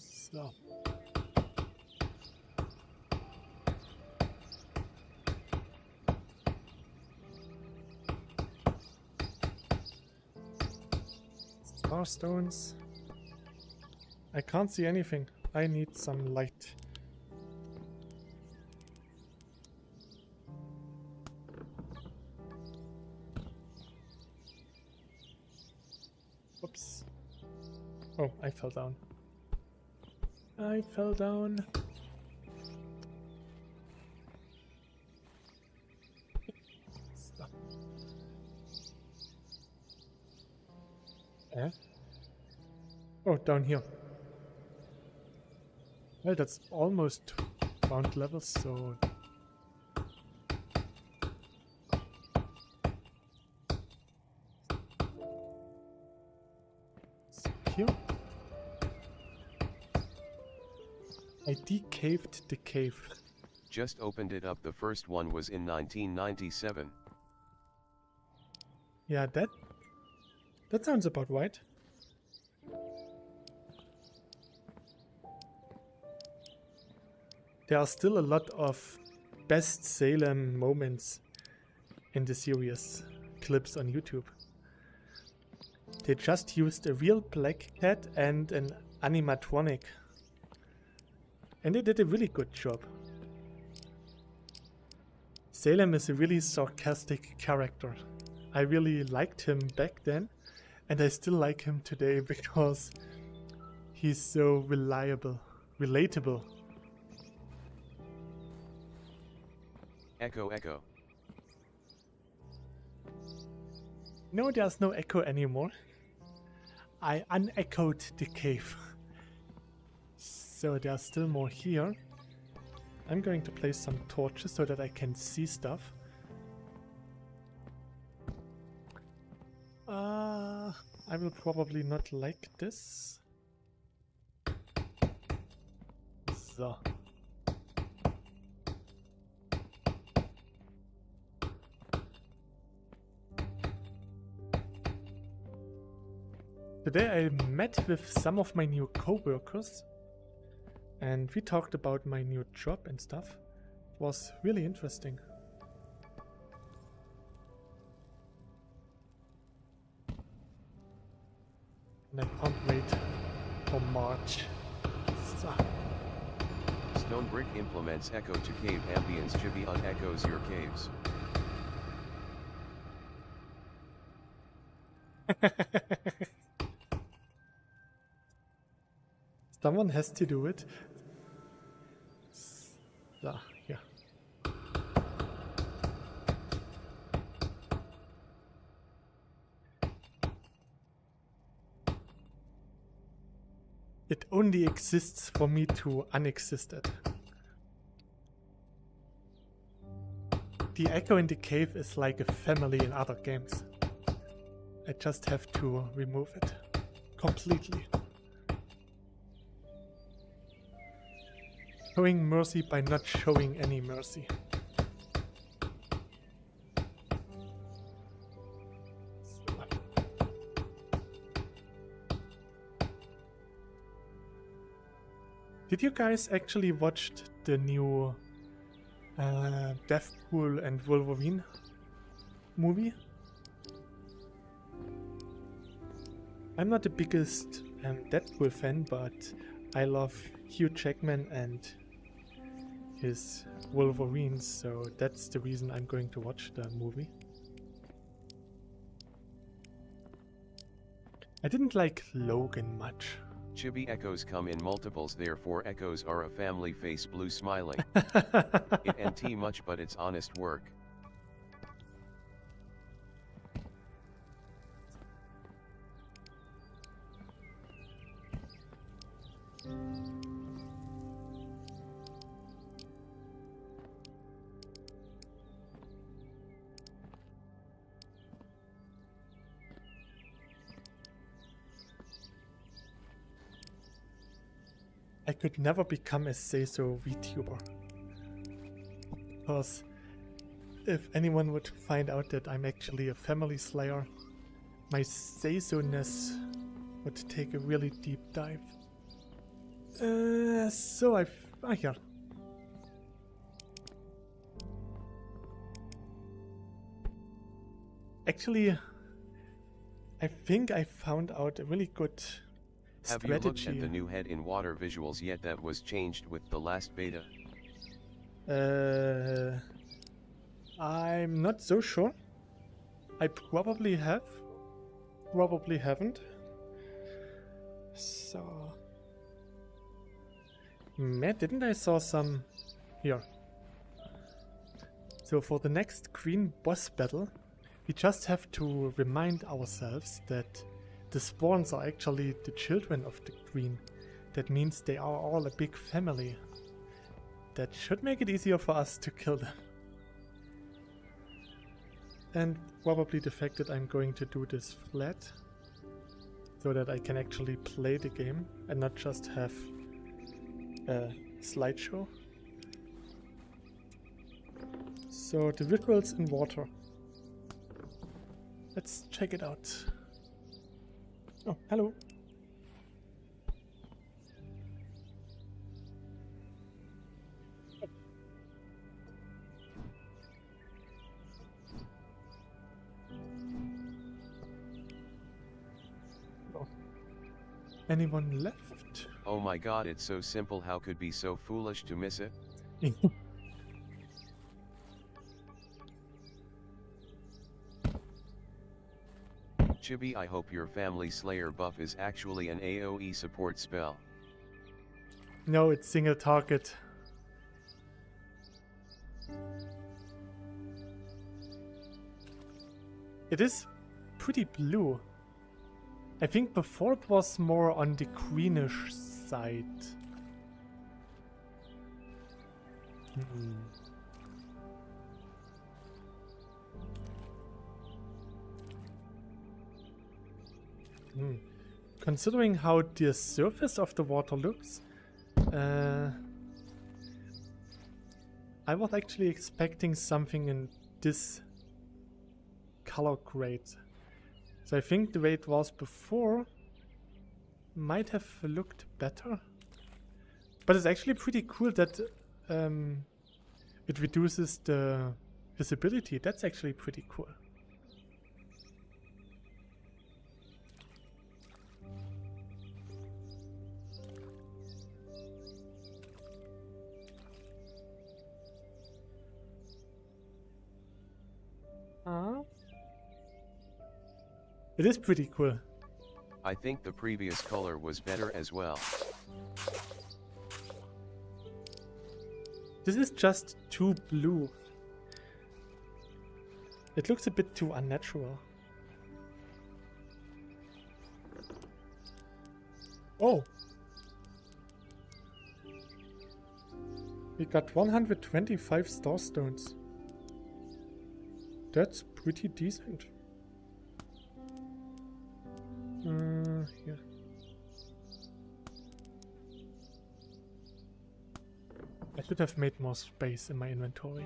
So. Star stones. I can't see anything. I need some light. Oops. Oh, I fell down. I fell down. Stop. Oh, down here. Well, that's almost ground level, so... Here? I decaved the cave. Just opened it up. The first one was in 1997. Yeah, that sounds about right. There are still a lot of best Salem moments in the series clips on YouTube. They just used a real black cat and an animatronic. And they did a really good job. Salem is a really sarcastic character. I really liked him back then, and I still like him today because he's so relatable. Echo, echo. No, there's no echo anymore. I unechoed the cave. So there's still more here. I'm going to place some torches so that I can see stuff. I will probably not like this. So. Today I met with some of my new co-workers and we talked about my new job and stuff. It was really interesting. And I can't wait for March. So. Stone brick implements echo to cave ambience. Chibi unechoes your caves. Someone has to do it. So, yeah. It only exists for me to unexist it. The echo in the cave is like a family in other games. I just have to remove it completely. Showing mercy by not showing any mercy. Did you guys actually watch the new Deathpool and Wolverine movie? I'm not the biggest Deadpool fan, but I love Hugh Jackman and his Wolverine, so that's the reason I'm going to watch the movie. I didn't like Logan much. Chibi echoes come in multiples, therefore echoes are a family. Face blue smiling. It ain't much, but it's honest work. I could never become a say-so VTuber. Because if anyone would find out that I'm actually a family slayer, my say-so-ness would take a really deep dive. So I've... Ah, here. Actually, I think I found out a really good Have strategy. you looked at the new head in water visuals yet that was changed with the last beta? I'm not so sure. I probably have. Probably haven't. So... Man, didn't I saw some... Here. So for the next Queen boss battle, we just have to remind ourselves that the spawns are actually the children of the Queen. That means they are all a big family. That should make it easier for us to kill them. And probably the fact that I'm going to do this flat, so that I can actually play the game and not just have a slideshow. So the visuals in water. Let's check it out. Oh, hello. Oh. Anyone left? Oh my god, it's so simple, how could be so foolish to miss it? Chibi, I hope your family slayer buff is actually an AoE support spell. No, it's single target. It is pretty blue. I think before it was more on the greenish side. Considering how the surface of the water looks, I was actually expecting something in this color grade. So I think the way it was before might have looked better. But it's actually pretty cool that it reduces the visibility. That's actually pretty cool. It is pretty cool. I think the previous color was better as well. This is just too blue. It looks a bit too unnatural. Oh! We got 125 star stones. That's pretty decent. Here. I should have made more space in my inventory.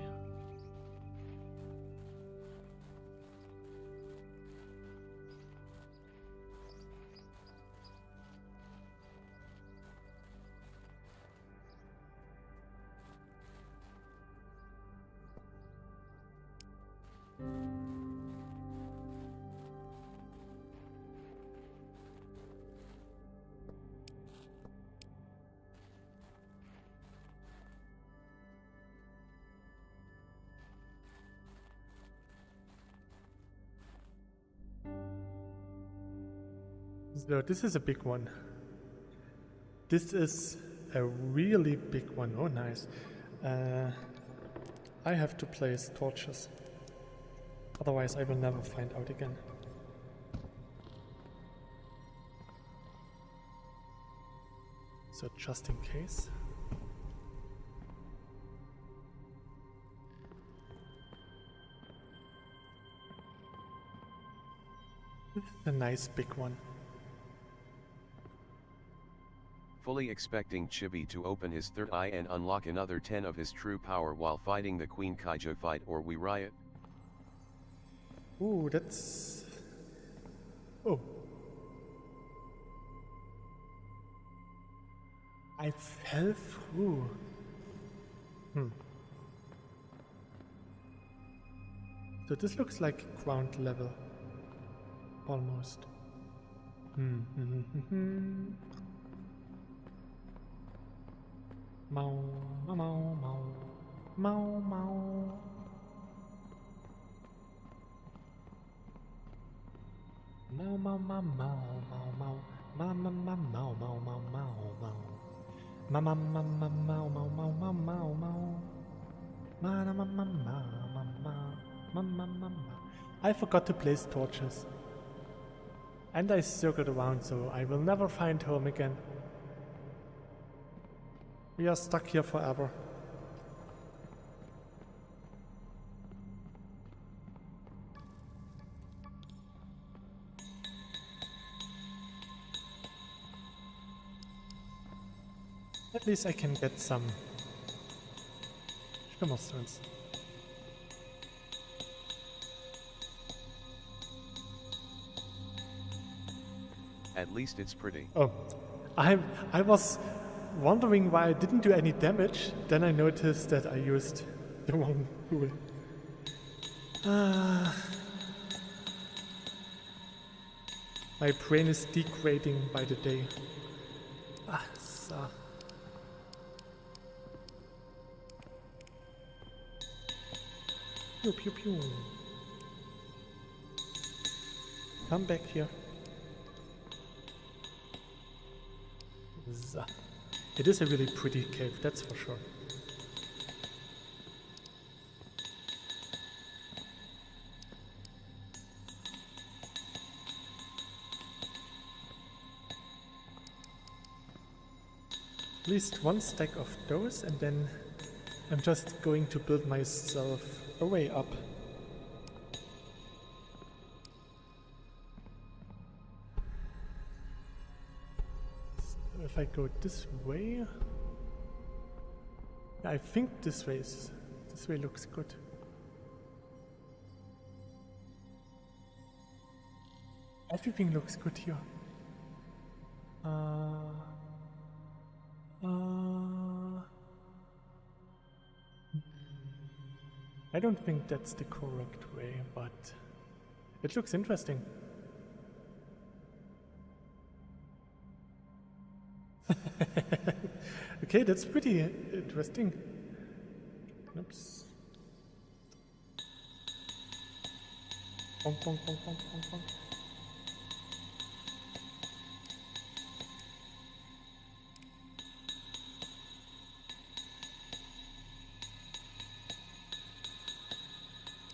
So this is a big one. This is a really big one. Oh, nice. I have to place torches. Otherwise I will never find out again. So just in case. This is a nice big one. fully expecting Chibi to open his third eye and unlock another 10 of his true power while fighting the Queen Kaijo fight, or we riot. Ooh, that's... Oh. I fell through. So this looks like ground level. Almost. Mau, mau, mau, mau, mau. Mau, mau, mau, mau, mau, mau. Mau, mau, mau, mau, mau, mau, mau, mau. Mau, mau, mau, mau, mau, mau, mau, mau, mau, mau. Ma, ma, ma, ma, ma, ma, ma, ma, ma, ma. I forgot to place torches. And I circled around, so I will never find home again. We are stuck here forever. At least I can get some shimmer stones. At least it's pretty. Oh, I was wondering why I didn't do any damage. Then I noticed that I used the wrong tool. My brain is degrading by the day. So. Pew pew pew. Come back here. So. It is a really pretty cave, that's for sure. At least one stack of those, and then I'm just going to build myself a way up. So if I go this way, I think this way looks good. Everything looks good here. I don't think that's the correct way, but it looks interesting. Okay, that's pretty interesting. Oops. Bonk, bonk, bonk, bonk, bonk, bonk.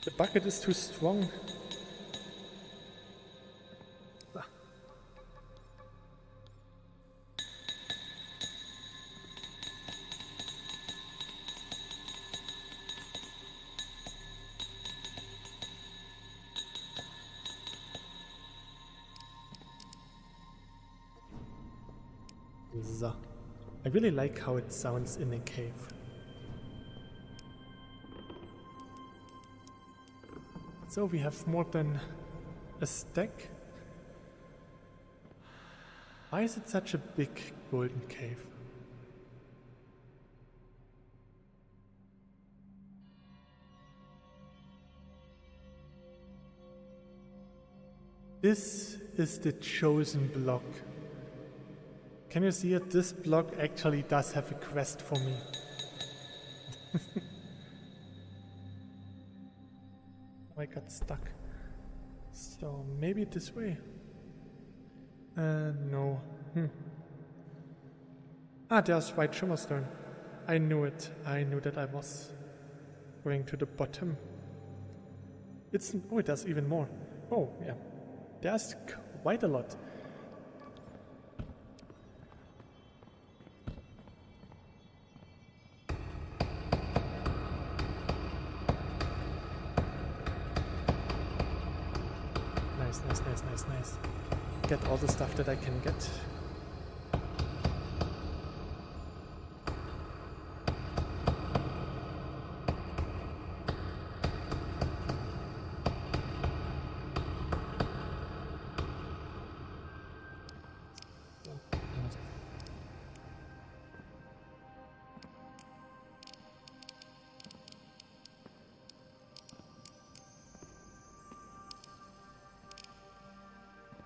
The bucket is too strong. Ah. So. I really like how it sounds in a cave. So we have more than a stack. Why is it such a big golden cave? This is the chosen block. Can you see it? This block actually does have a quest for me. I got stuck. So maybe this way. No. There's white shimmerstone. I knew it. I knew that I was going to the bottom. It does even more. Oh, yeah. There's quite a lot. Nice. Get all the stuff that I can get.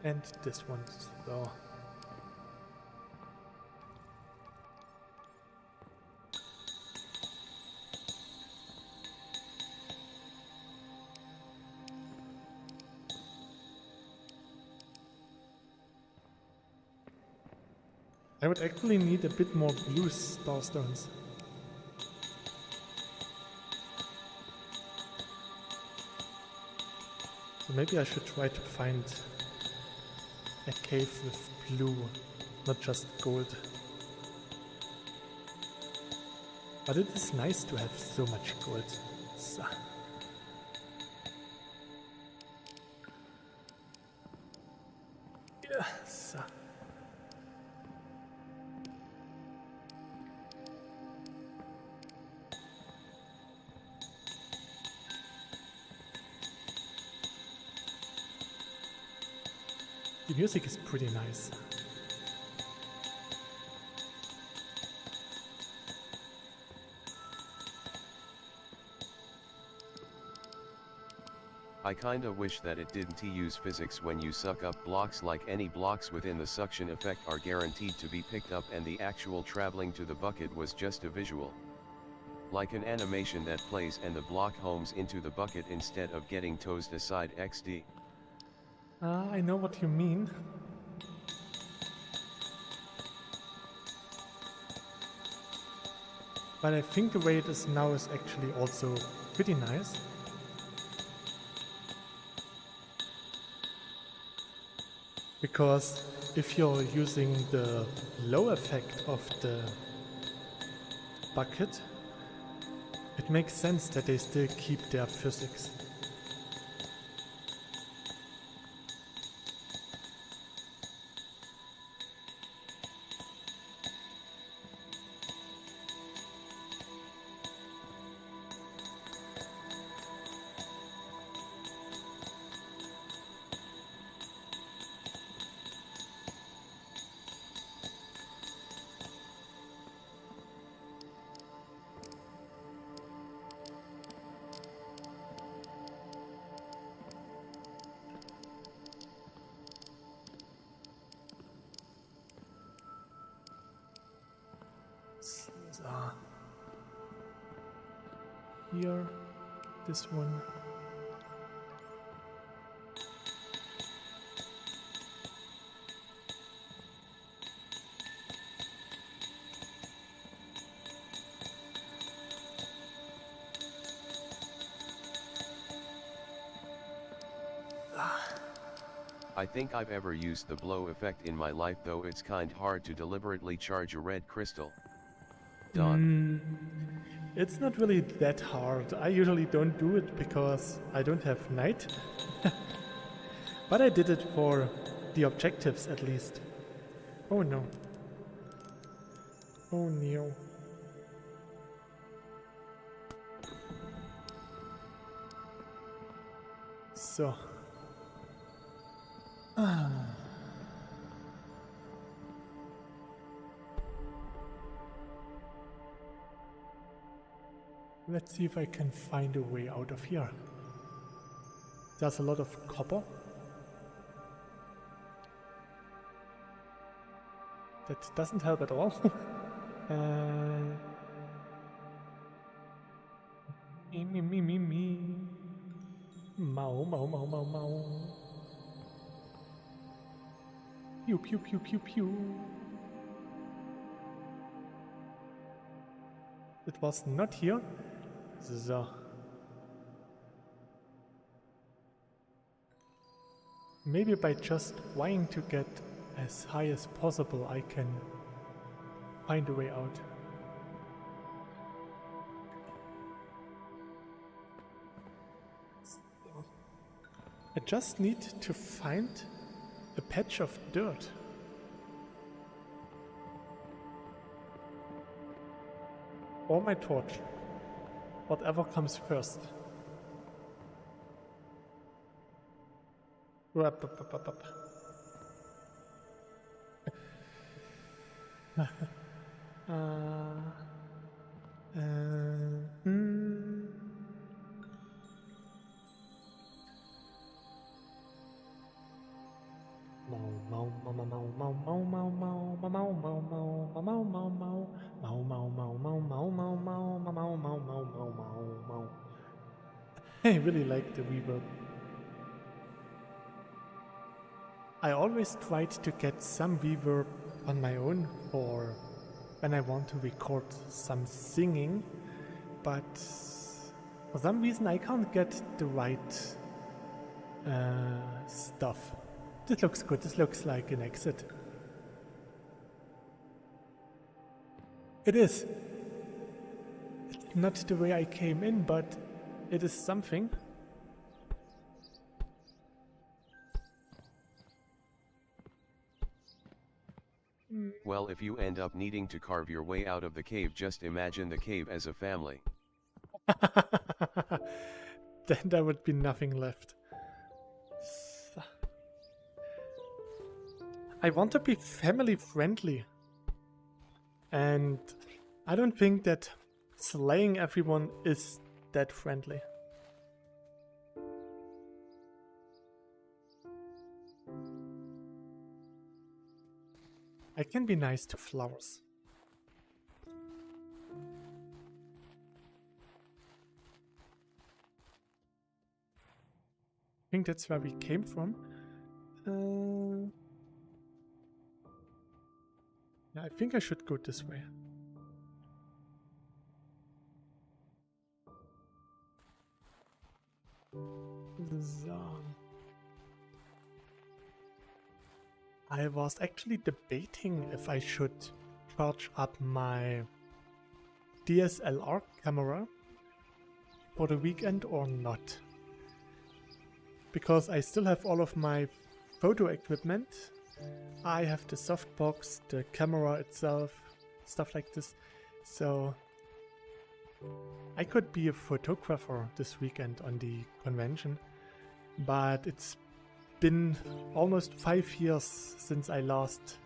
And this one. So. I would actually need a bit more blue starstones. So maybe I should try to find a cave with blue, not just gold. But it is nice to have so much gold. So. Yeah, so. The music is pretty nice. I kinda wish that it didn't use physics when you suck up blocks, like any blocks within the suction effect are guaranteed to be picked up and the actual traveling to the bucket was just a visual. Like an animation that plays and the block homes into the bucket instead of getting tossed aside XD. I know what you mean. But I think the way it is now is actually also pretty nice. Because if you're using the low effect of the bucket, it makes sense that they still keep their physics. Here, this one. I think I've ever used the blow effect in my life, though it's kind hard to deliberately charge a red crystal. Done. It's not really that hard. I usually don't do it because I don't have night. But I did it for the objectives at least. Oh no. Oh no. So. Let's see if I can find a way out of here. There's a lot of copper. That doesn't help at all. Me. Mau. Pew. It was not here. So. Maybe by just trying to get as high as possible, I can find a way out. I just need to find a patch of dirt. Or my torch. Whatever comes first. Up. mau mau mau mau mau mau mau mau mau mau mau mau mau mau mau mau. I really like the reverb. I always tried to get some reverb on my own or when I want to record some singing, but for some reason I can't get the right stuff. This looks good, this looks like an exit. It is. It's not the way I came in, but it is something. Well, if you end up needing to carve your way out of the cave, just imagine the cave as a family. Then there would be nothing left. I want to be family friendly. And I don't think that slaying everyone is that friendly. I can be nice to flowers. I think that's where we came from. Yeah, I think I should go this way. So. I was actually debating if I should charge up my DSLR camera for the weekend or not. Because I still have all of my photo equipment. I have the softbox, the camera itself, stuff like this. So I could be a photographer this weekend on the convention, but it's been almost 5 years since I last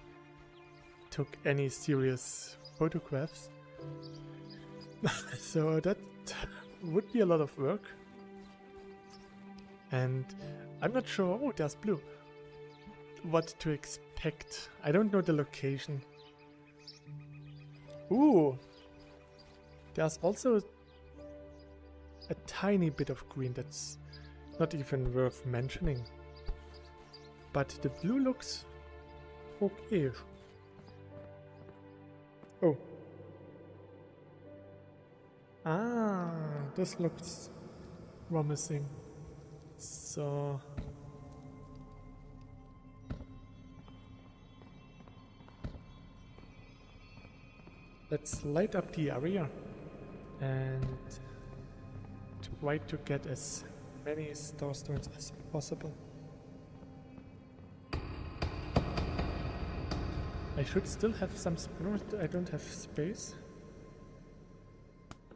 took any serious photographs. So that would be a lot of work. And I'm not sure, oh, there's blue, what to expect. I don't know the location. Ooh, there's also a tiny bit of green that's not even worth mentioning. But the blue looks okay. Oh. Ah, this looks promising. So let's light up the area and try to get as many star stones as possible. I should still have some space. I don't have space.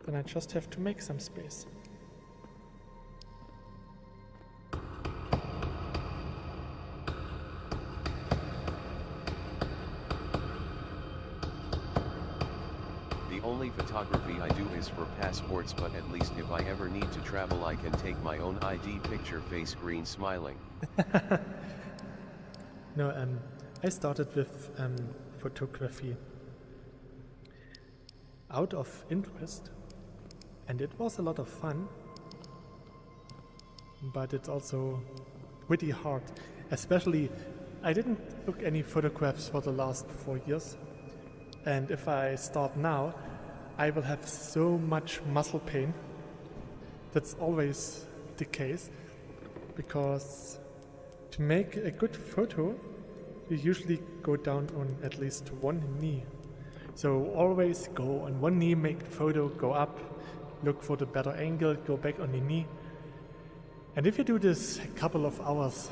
Then I just have to make some space. The only photography I do is for passports, but at least if I ever need to travel I can take my own ID picture, face green smiling. No, I started with photography out of interest, and it was a lot of fun, but it's also pretty hard. Especially, I didn't took any photographs for the last 4 years, and if I start now, I will have so much muscle pain. That's always the case, because to make a good photo, you usually go down on at least one knee. So always go on one knee, make the photo, go up, look for the better angle, go back on the knee. And if you do this a couple of hours,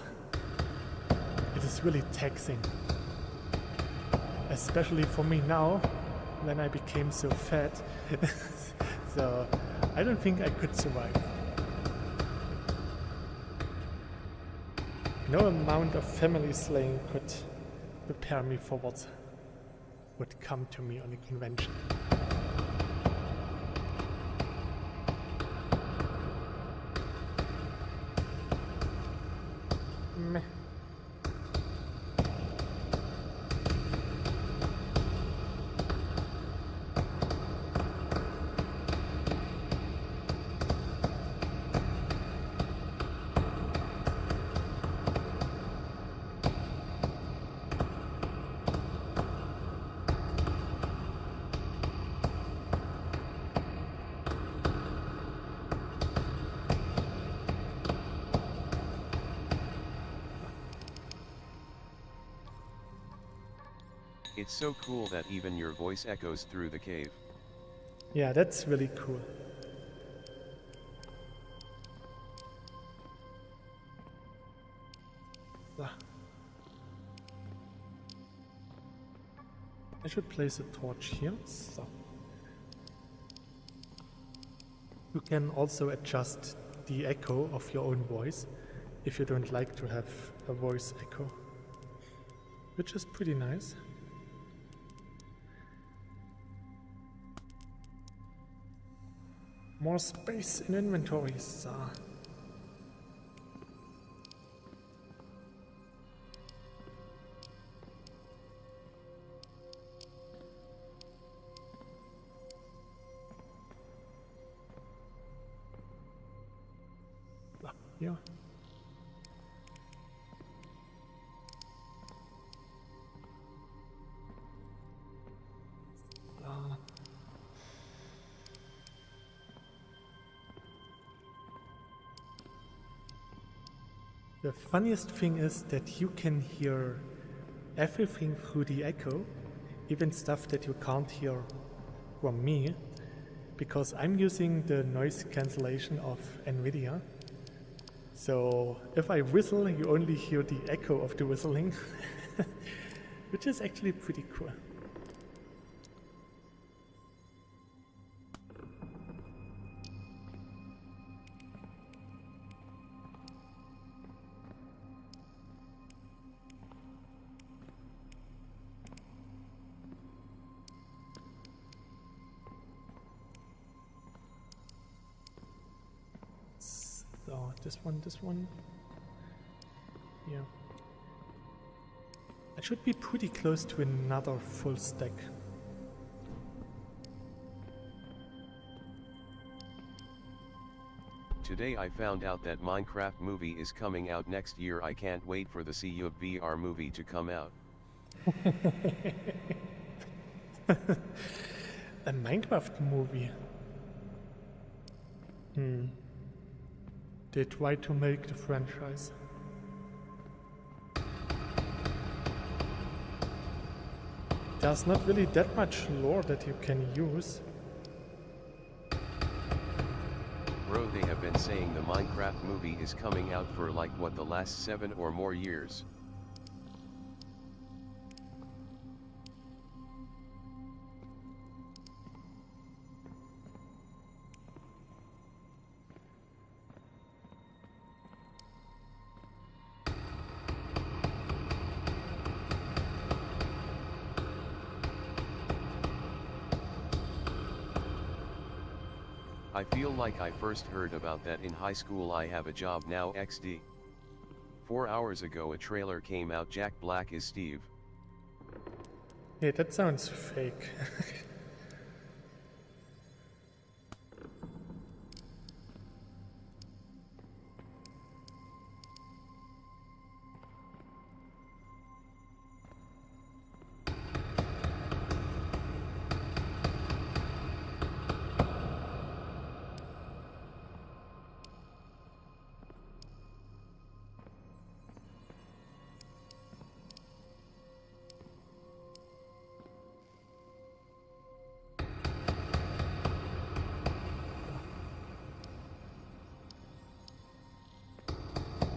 it is really taxing. Especially for me now, when I became so fat. So I don't think I could survive. No amount of family slaying could prepare me for what would come to me on a convention. Meh. It's so cool that even your voice echoes through the cave. Yeah, that's really cool. Ah. I should place a torch here. So. You can also adjust the echo of your own voice if you don't like to have a voice echo, which is pretty nice. More space in inventories. Here. The funniest thing is that you can hear everything through the echo, even stuff that you can't hear from me, because I'm using the noise cancellation of NVIDIA. So if I whistle, you only hear the echo of the whistling, which is actually pretty cool. So this one. Yeah. I should be pretty close to another full stack. Today I found out that Minecraft movie is coming out next year. I can't wait for the cyubeVR movie to come out. A Minecraft movie. They try to make the franchise. There's not really that much lore that you can use. Bro, they have been saying the Minecraft movie is coming out for like what, the last 7 or more years. I feel like I first heard about that in high school. I have a job now XD. 4 hours ago a trailer came out. Jack Black is Steve. Hey, that sounds fake.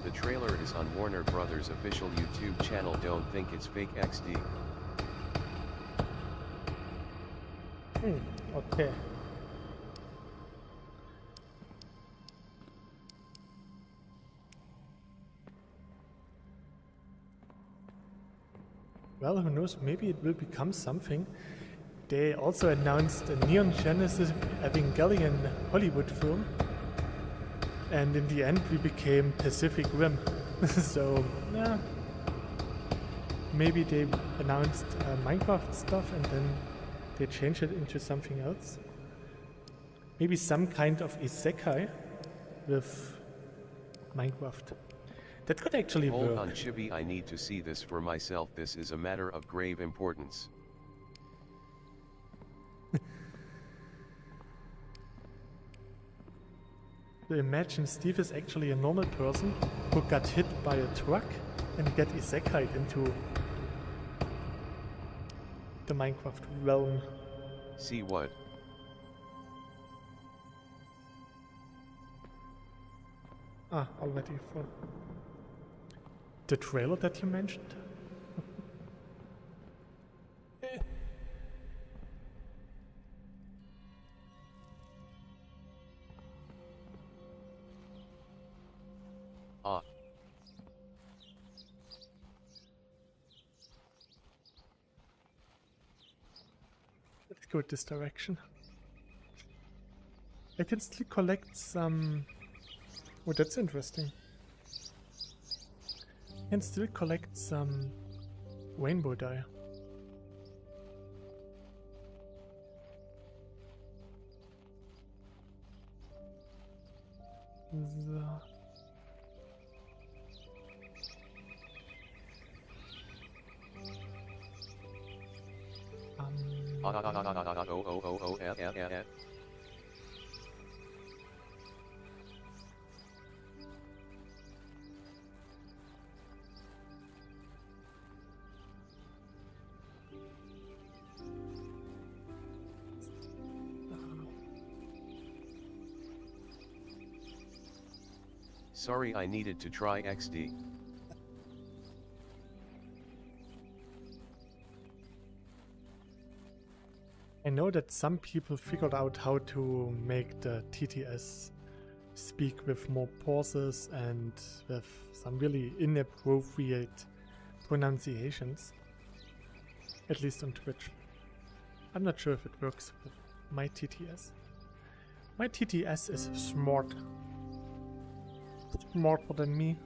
The trailer is on Warner Brothers official YouTube channel. Don't think it's fake XD. Okay. Well, who knows, maybe it will become something. They also announced a Neon Genesis Evangelion Hollywood film. And in the end we became Pacific Rim. So, yeah. Maybe they announced Minecraft stuff and then they changed it into something else. Maybe some kind of isekai with Minecraft. That could actually work. Hold on, Chibi, I need to see this for myself. This is a matter of grave importance. Imagine Steve is actually a normal person who got hit by a truck and get isekai'd into the Minecraft realm. See what? Ah, already for the trailer that you mentioned. Ah. Let's go this direction. I can still collect some... Oh, that's interesting. I can still collect some rainbow dye. So. Sorry, I needed to try XD. I know that some people figured out how to make the TTS speak with more pauses and with some really inappropriate pronunciations. At least on Twitch. I'm not sure if it works with my TTS. My TTS is smart. Smarter than me.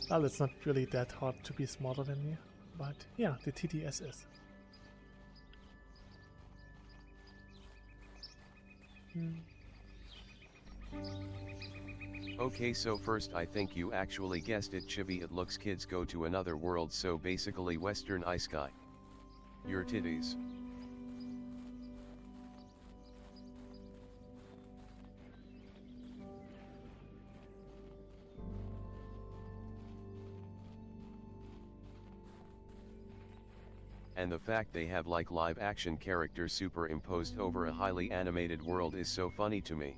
Well, it's not really that hard to be smarter than me. But yeah, the TTS is. Okay, so first I think you actually guessed it, Chibi. It looks kids go to another world, so basically Western Ice Sky. Your titties. And the fact they have like live action characters superimposed over a highly animated world is so funny to me.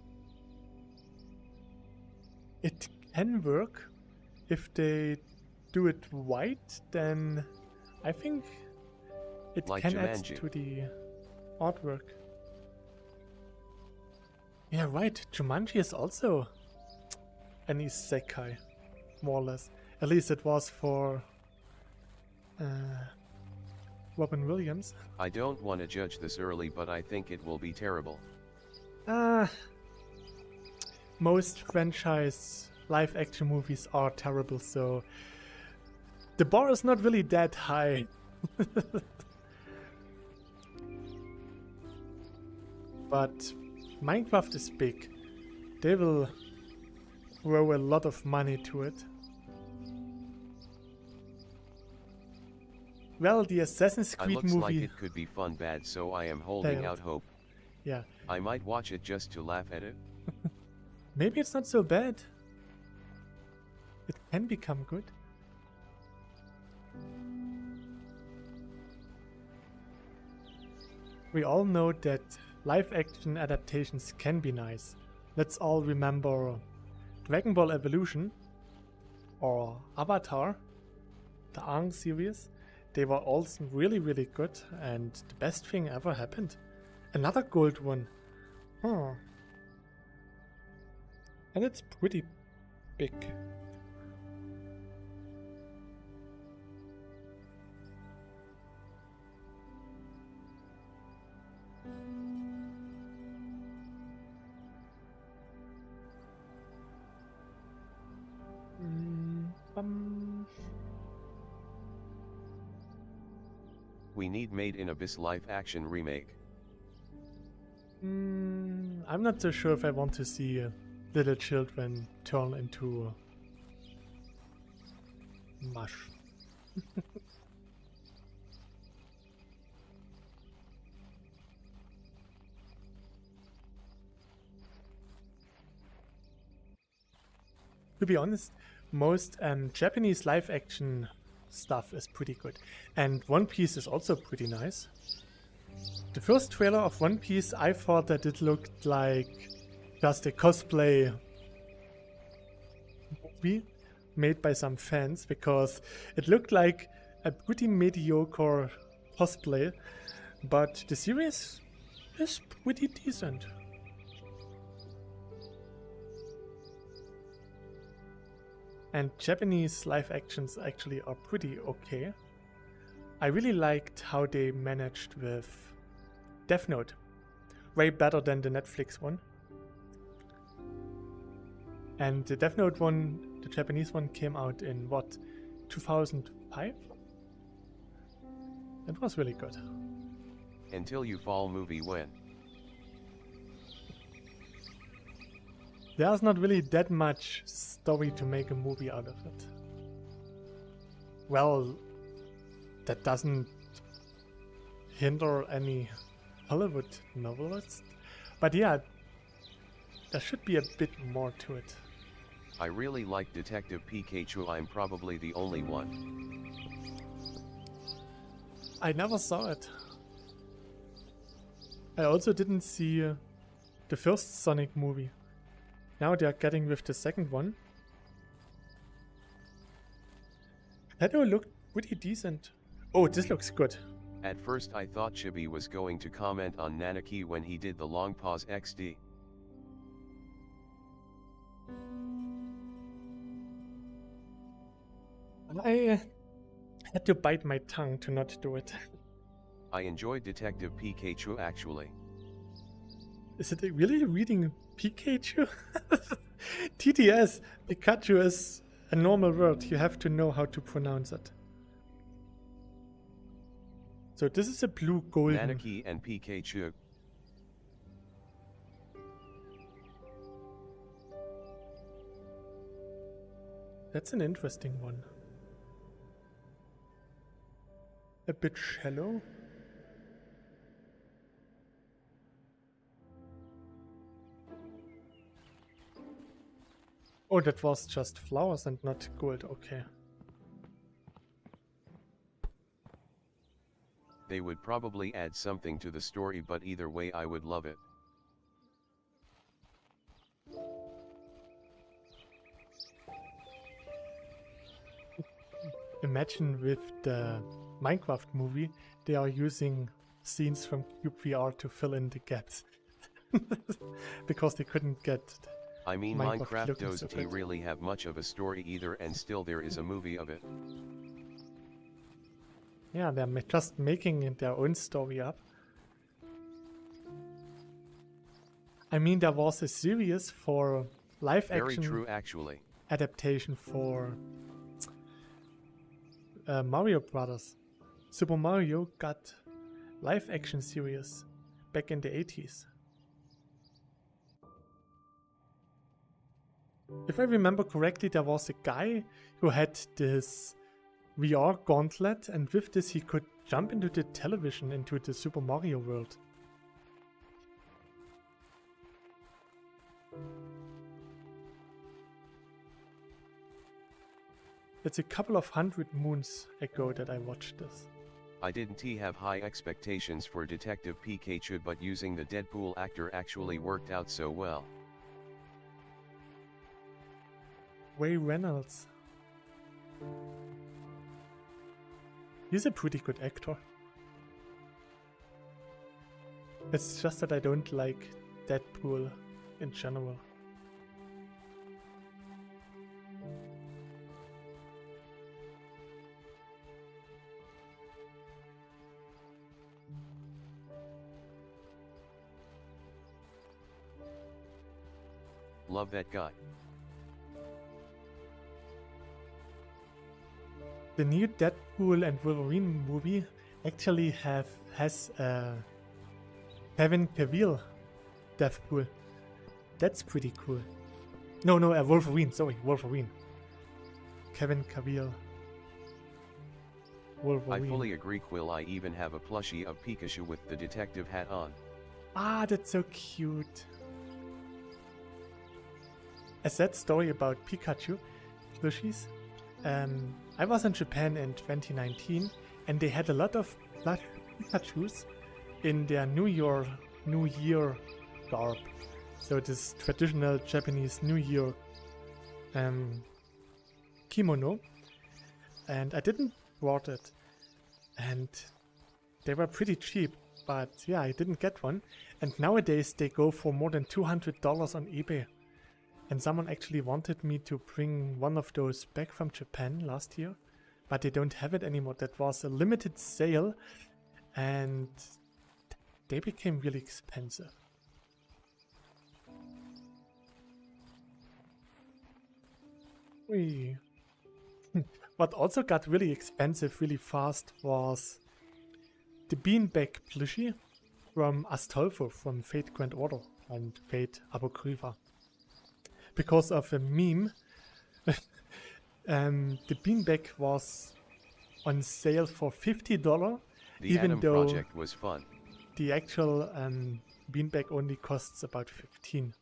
It can work if they do it right, then I think it Like can add Jumanji. to the artwork. Yeah, right. Jumanji is also an isekai, more or less. At least it was for Robin Williams. I don't want to judge this early, but I think it will be terrible. Most franchise live action movies are terrible, so the bar is not really that high. But Minecraft is big. They will throw a lot of money to it. Well, the Assassin's It Creed looks movie... like it could be fun bad, so I am holding failed. out hope. Yeah. I might watch it just to laugh at it. Maybe it's not so bad. It can become good. We all know that live action adaptations can be nice. Let's all remember Dragon Ball Evolution or Avatar, the Aang series. They were also really, really good, and the best thing ever happened. Another gold one. Huh. And it's pretty big. We need Made in Abyss live action remake. I'm not so sure if I want to see little children turn into mush. To be honest, most Japanese live action stuff is pretty good. And One Piece is also pretty nice. The first trailer of One Piece, I thought that it looked like just a cosplay movie made by some fans, because it looked like a pretty mediocre cosplay, but the series is pretty decent. And Japanese live actions actually are pretty okay. I really liked how they managed with Death Note. Way better than the Netflix one. And the Death Note one, the Japanese one, came out in what, 2005? It was really good. Until You Fall movie when? There's not really that much story to make a movie out of it. Well, that doesn't hinder any Hollywood novelist. But yeah, there should be a bit more to it. I really like Detective Pikachu. I'm probably the only one. I never saw it. I also didn't see the first Sonic movie. Now they are getting with the second one. That all looked pretty decent. Oh, this looks good. At first I thought Chibi was going to comment on Nanaki when he did the long pause XD. I had to bite my tongue to not do it. I enjoyed Detective Pikachu actually. Is it really reading Pikachu? TTS, Pikachu is a normal word. You have to know how to pronounce it. So this is a blue golden. Nanaki and Pikachu. That's an interesting one. A bit shallow. Oh, that was just flowers and not gold, okay. They would probably add something to the story, but either way I would love it. Imagine with the Minecraft movie, they are using scenes from cyubeVR to fill in the gaps. Because they couldn't get I mean, Minecraft doesn't so really have much of a story either, and still there is a movie of it. Yeah, they're just making their own story up. I mean, there was a series for live Very action true actually. adaptation for Mario Brothers. Super Mario got live action series back in the 80s. If I remember correctly, there was a guy who had this VR gauntlet, and with this he could jump into the television, into the Super Mario world. It's a couple of 100 moons ago that I watched this. I didn't have high expectations for Detective Pikachu, but using the Deadpool actor actually worked out so well. Ray Reynolds. He's a pretty good actor. It's just that I don't like Deadpool in general. Love that guy. The new Deadpool and Wolverine movie actually has Kevin Cavill Deadpool. That's pretty cool. No, Wolverine. Sorry, Wolverine. Kevin Cavill. Wolverine. I fully agree, Quill. I even have a plushie of Pikachu with the detective hat on. Ah, that's so cute. A sad story about Pikachu plushies. I was in Japan in 2019 and they had a lot of Pikachus in their New Year garb. So this traditional Japanese New Year kimono, and I didn't bought it, and they were pretty cheap, but yeah, I didn't get one. And nowadays they go for more than $200 on eBay, and someone actually wanted me to bring one of those back from Japan last year, but they don't have it anymore. That was a limited sale and they became really expensive. What also got really expensive really fast was the beanbag plushie from Astolfo from Fate Grand Order and Fate Apocrypha. Because of a meme, the beanbag was on sale for $50, even though project was fun. The actual beanbag only costs about 15.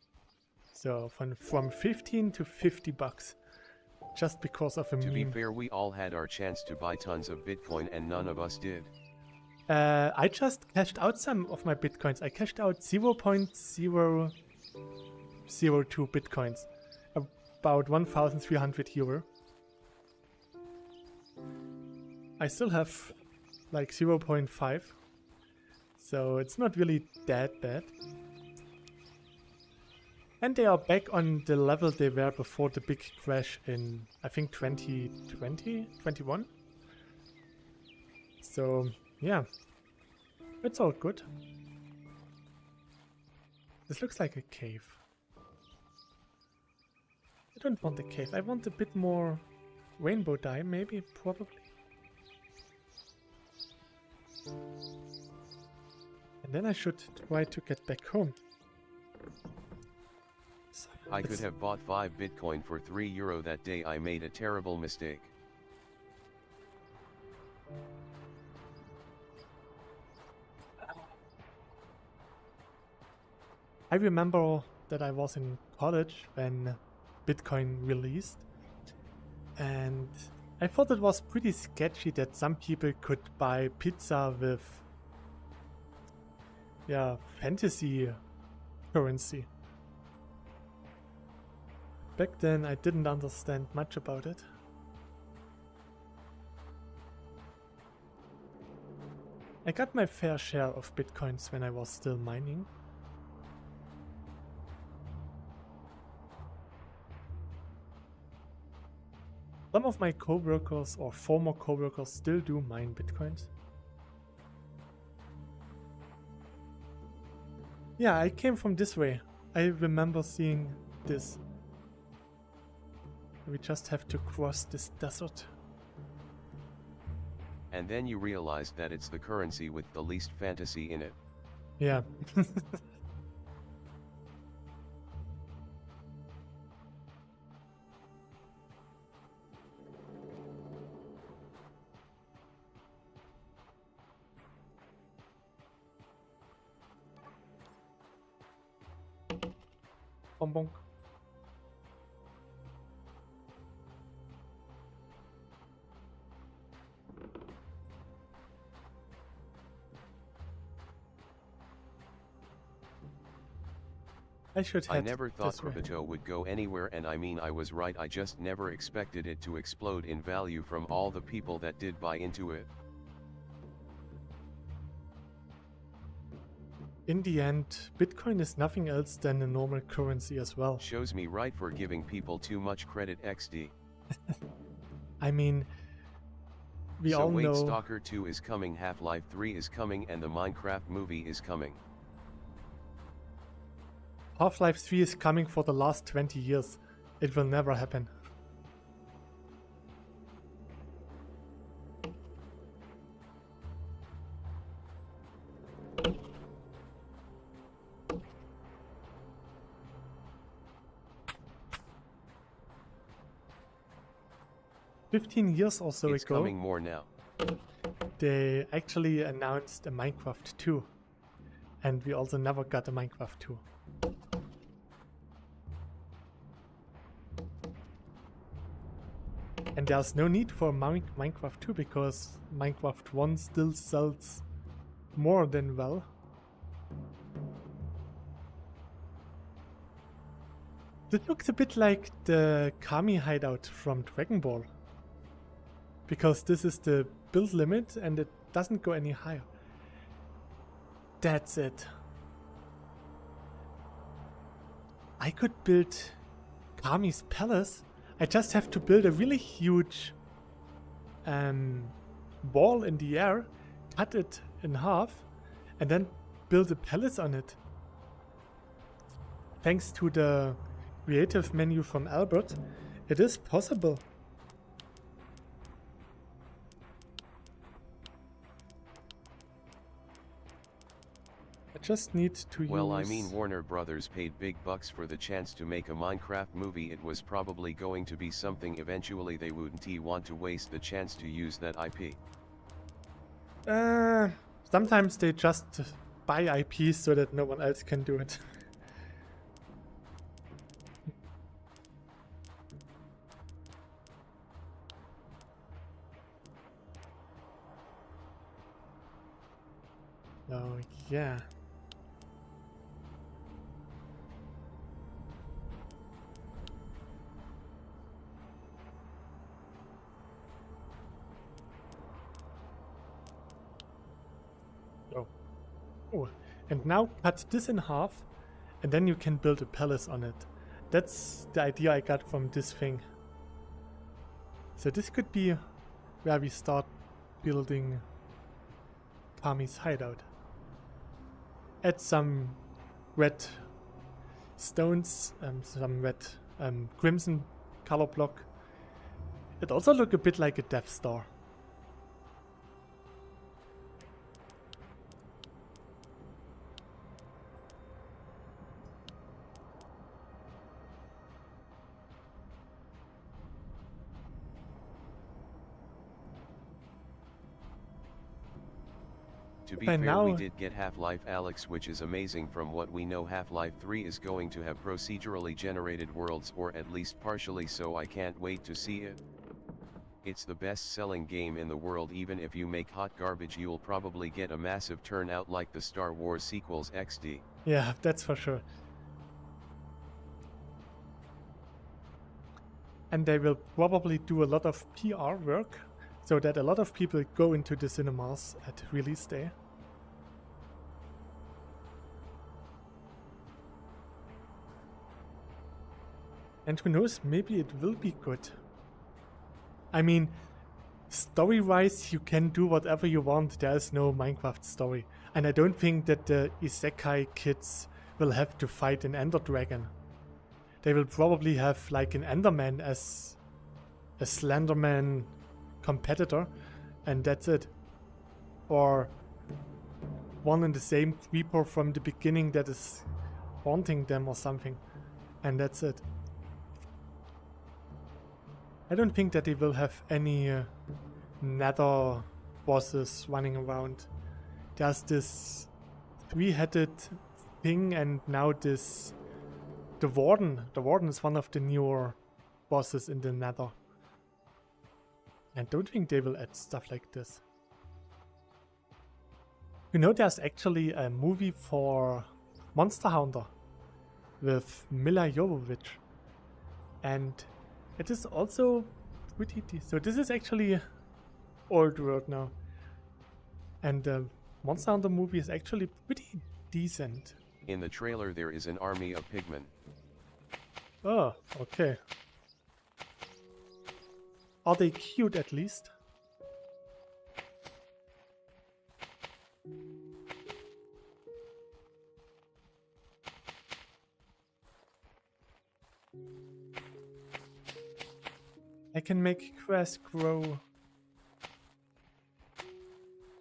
So from 15 to $50. Just because of a meme. To be fair, we all had our chance to buy tons of Bitcoin and none of us did. I just cashed out some of my Bitcoins. I cashed out 0.002 Bitcoins. About 1,300 euro. I still have like 0.5. So it's not really that bad. And they are back on the level they were before the big crash in, I think, 2020, 21. So, yeah. It's all good. This looks like a cave. I don't want a cave. I want a bit more rainbow dye, maybe, probably. And then I should try to get back home. I could have bought 5 Bitcoin for €3 that day. I made a terrible mistake. I remember that I was in college when Bitcoin released, and I thought it was pretty sketchy that some people could buy pizza with, yeah, fantasy currency. Back then I didn't understand much about it. I got my fair share of Bitcoins when I was still mining. Some of my co-workers or former co-workers still do mine Bitcoins. Yeah, I came from this way. I remember seeing this. We just have to cross this desert. And then you realized that it's the currency with the least fantasy in it. Yeah. Bonbon. I never thought crypto would go anywhere, and I mean I was right. I just never expected it to explode in value from all the people that did buy into it. In the end, Bitcoin is nothing else than a normal currency as well. Shows me right for giving people too much credit XD. I mean, we all know... Stalker 2 is coming, Half-Life 3 is coming, and the Minecraft movie is coming. Half-Life 3 is coming for the last 20 years. It will never happen. "15 years or so it's ago, coming more now. They actually announced a Minecraft 2. And we also never got a Minecraft 2. And there's no need for Minecraft 2 because Minecraft 1 still sells more than well. This looks a bit like the Kami hideout from Dragon Ball. Because this is the build limit and it doesn't go any higher. That's it. I could build Kami's palace. I just have to build a really huge wall in the air, cut it in half, and then build a palace on it. Thanks to the creative menu from Albert, it is possible. I just need to use... Well, I mean, Warner Brothers paid big bucks for the chance to make a Minecraft movie. It was probably going to be something eventually. They wouldn't want to waste the chance to use that IP. Sometimes they just buy IPs so that no one else can do it. Oh, yeah. Oh, and now cut this in half, and then you can build a palace on it. That's the idea I got from this thing. So this could be where we start building Kami's hideout. Add some red stones, some red crimson color block. It also looks a bit like a Death Star. To be fair, we did get Half-Life Alyx, which is amazing. From what we know, Half-Life 3 is going to have procedurally generated worlds, or at least partially, so I can't wait to see it. It's the best-selling game in the world. Even if you make hot garbage, you'll probably get a massive turnout like the Star Wars sequels XD. Yeah, that's for sure. And they will probably do a lot of PR work, so that a lot of people go into the cinemas at release day. And who knows, maybe it will be good. I mean, story-wise, you can do whatever you want. There is no Minecraft story. And I don't think that the Isekai kids will have to fight an Ender Dragon. They will probably have like an Enderman as a Slenderman competitor, and that's it. Or one and the same creeper from the beginning that is haunting them or something, and that's it. I don't think that they will have any nether bosses running around. There's this three-headed thing, and now this... The Warden. The Warden is one of the newer bosses in the nether. I don't think they will add stuff like this. You know, there's actually a movie for Monster Hunter with Mila Jovovich. And it is also pretty decent. So this is actually old world now. And the Monster Hunter movie is actually pretty decent. In the trailer there is an army of pigmen. Oh, okay. Are they cute at least? I can make grass grow.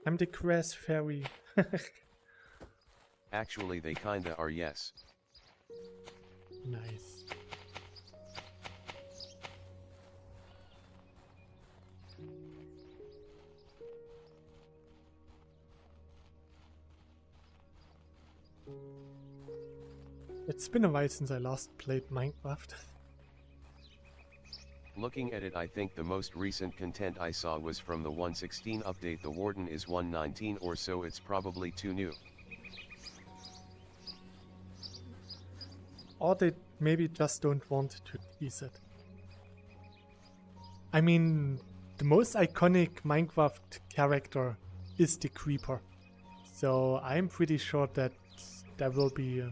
I'm the grass fairy. Actually, they kinda are, yes. Nice. It's been a while since I last played Minecraft. Looking at it, I think the most recent content I saw was from the 1.16 update. The Warden is 1.19 or so, it's probably too new. Or they maybe just don't want to tease it. I mean, the most iconic Minecraft character is the Creeper. So I'm pretty sure that there will be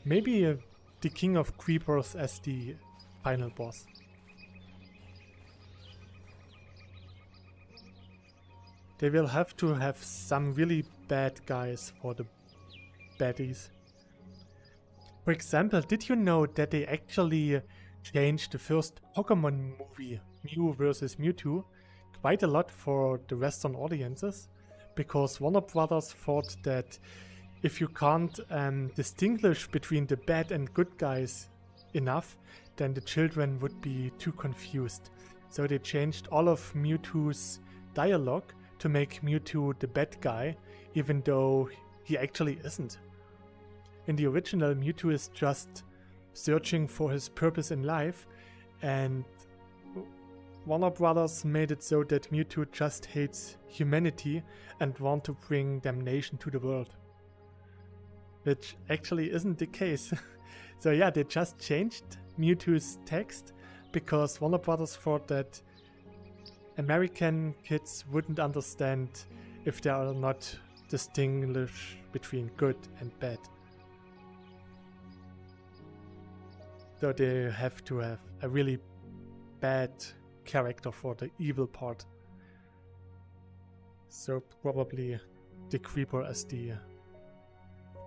maybe the King of Creepers as the final boss. They will have to have some really bad guys for the baddies. For example, did you know that they actually changed the first Pokemon movie, Mew vs. Mewtwo, quite a lot for the Western audiences? Because Warner Brothers thought that if you can't distinguish between the bad and good guys enough, then the children would be too confused. So they changed all of Mewtwo's dialogue to make Mewtwo the bad guy, even though he actually isn't. In the original, Mewtwo is just searching for his purpose in life, and Warner Brothers made it so that Mewtwo just hates humanity and wants to bring damnation to the world. Which actually isn't the case. So yeah, they just changed Mewtwo's text because Warner Brothers thought that American kids wouldn't understand if they are not distinguish between good and bad. So they have to have a really bad character for the evil part. So probably the Creeper as the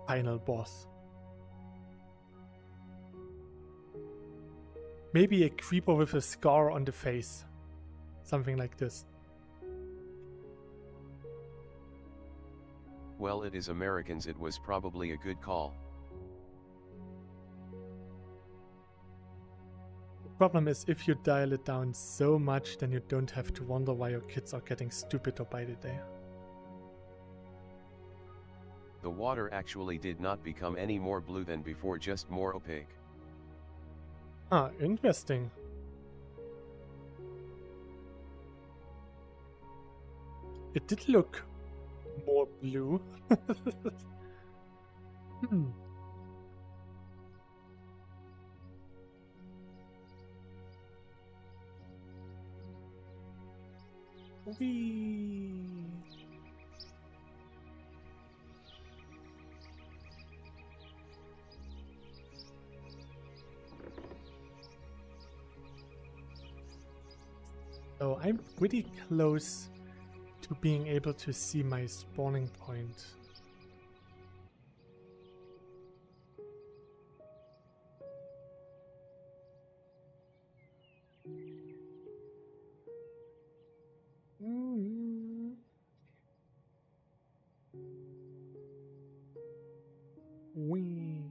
final boss. Maybe a Creeper with a scar on the face. Something like this. Well, it is Americans, it was probably a good call. The problem is if you dial it down so much, then you don't have to wonder why your kids are getting stupider by the day. The water actually did not become any more blue than before, just more opaque. Ah, interesting. It did look more blue. Whee! So I'm pretty close to being able to see my spawning point. Wee.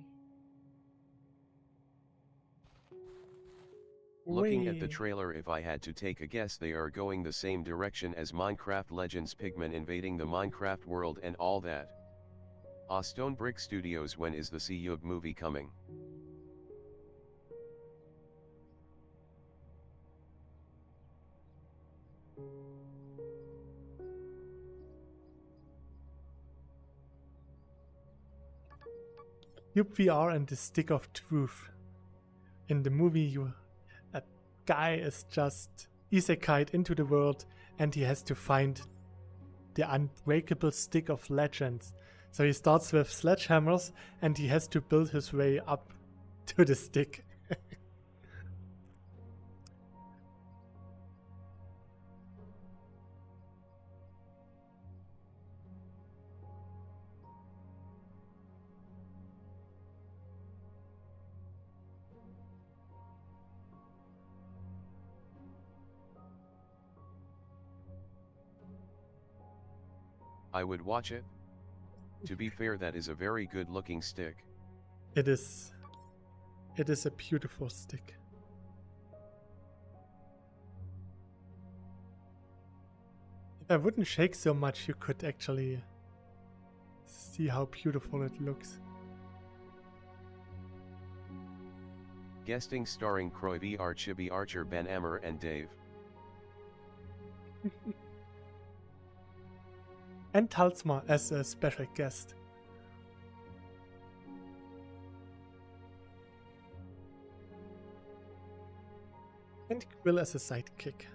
Looking at the trailer, if I had to take a guess, they are going the same direction as Minecraft Legends, pigmen invading the Minecraft world and all that. Stone Brick Studios, when is the cyubeVR movie coming? cyubeVR and the Stick of Truth. In the movie, a guy is just isekai'd into the world and he has to find the unbreakable stick of legends. So he starts with sledgehammers and he has to build his way up to the stick. I would watch it. To be fair, that is a very good looking stick. It is a beautiful stick. If I wouldn't shake so much, you could actually see how beautiful it looks. Guesting starring cyubeVR, Chibi Archer, Ben Emmer and Dave. And Talsma as a special guest. And Quill as a sidekick.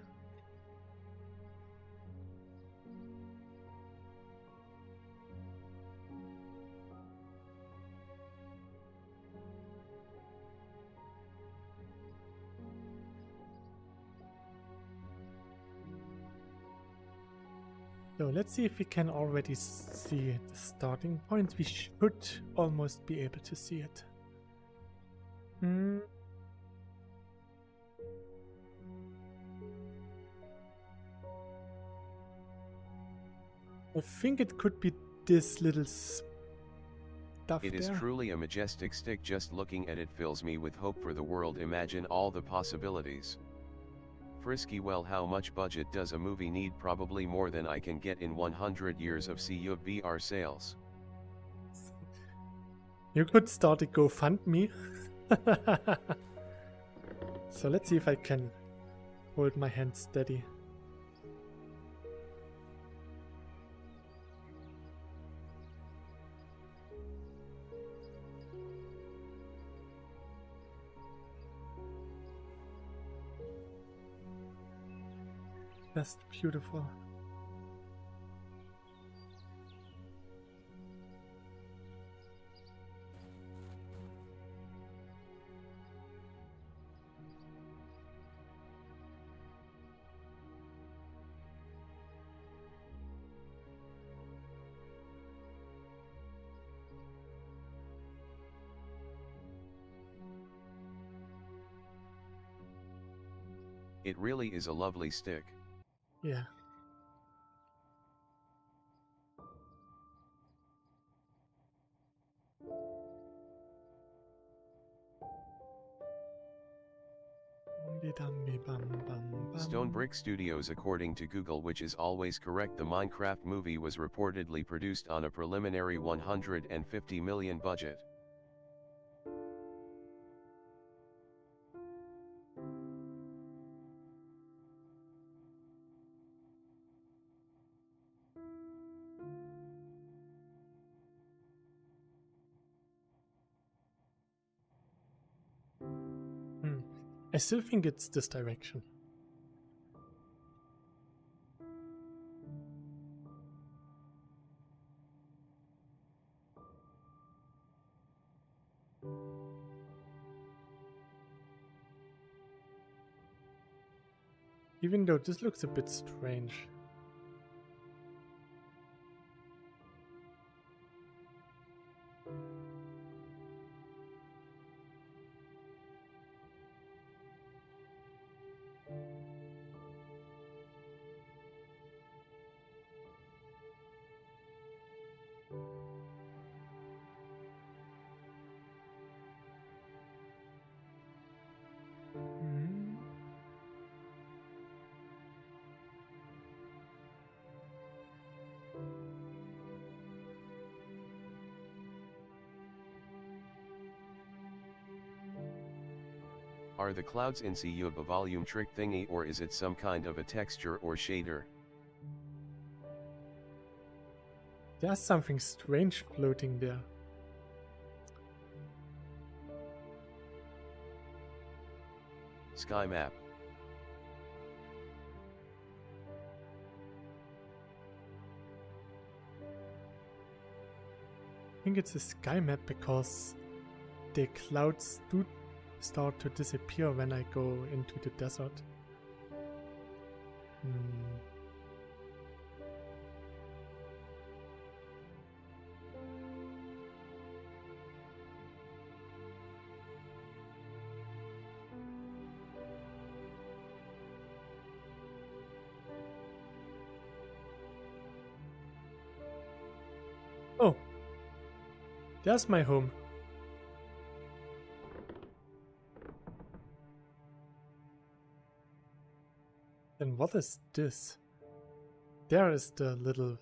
So let's see if we can already see the starting point. We should almost be able to see it. I think it could be this little stuff It is there. truly a majestic stick. Just looking at it fills me with hope for the world. Imagine all the possibilities. Frisky. Well, how much budget does a movie need? Probably more than I can get in 100 years of cyubeVR sales. You could start a GoFundMe. So let's see if I can hold my hand steady. Just beautiful. It really is a lovely stick. Yeah. Stone Brick Studios. According to Google, which is always correct, the Minecraft movie was reportedly produced on a preliminary $150 million budget. I still think it's this direction. Even though this looks a bit strange. Are the clouds in Cyube a volume trick thingy, or is it some kind of a texture or shader? There's something strange floating there. Sky map. I think it's a sky map because the clouds do start to disappear when I go into the desert. Oh, there's my home. Then what is this? There is the little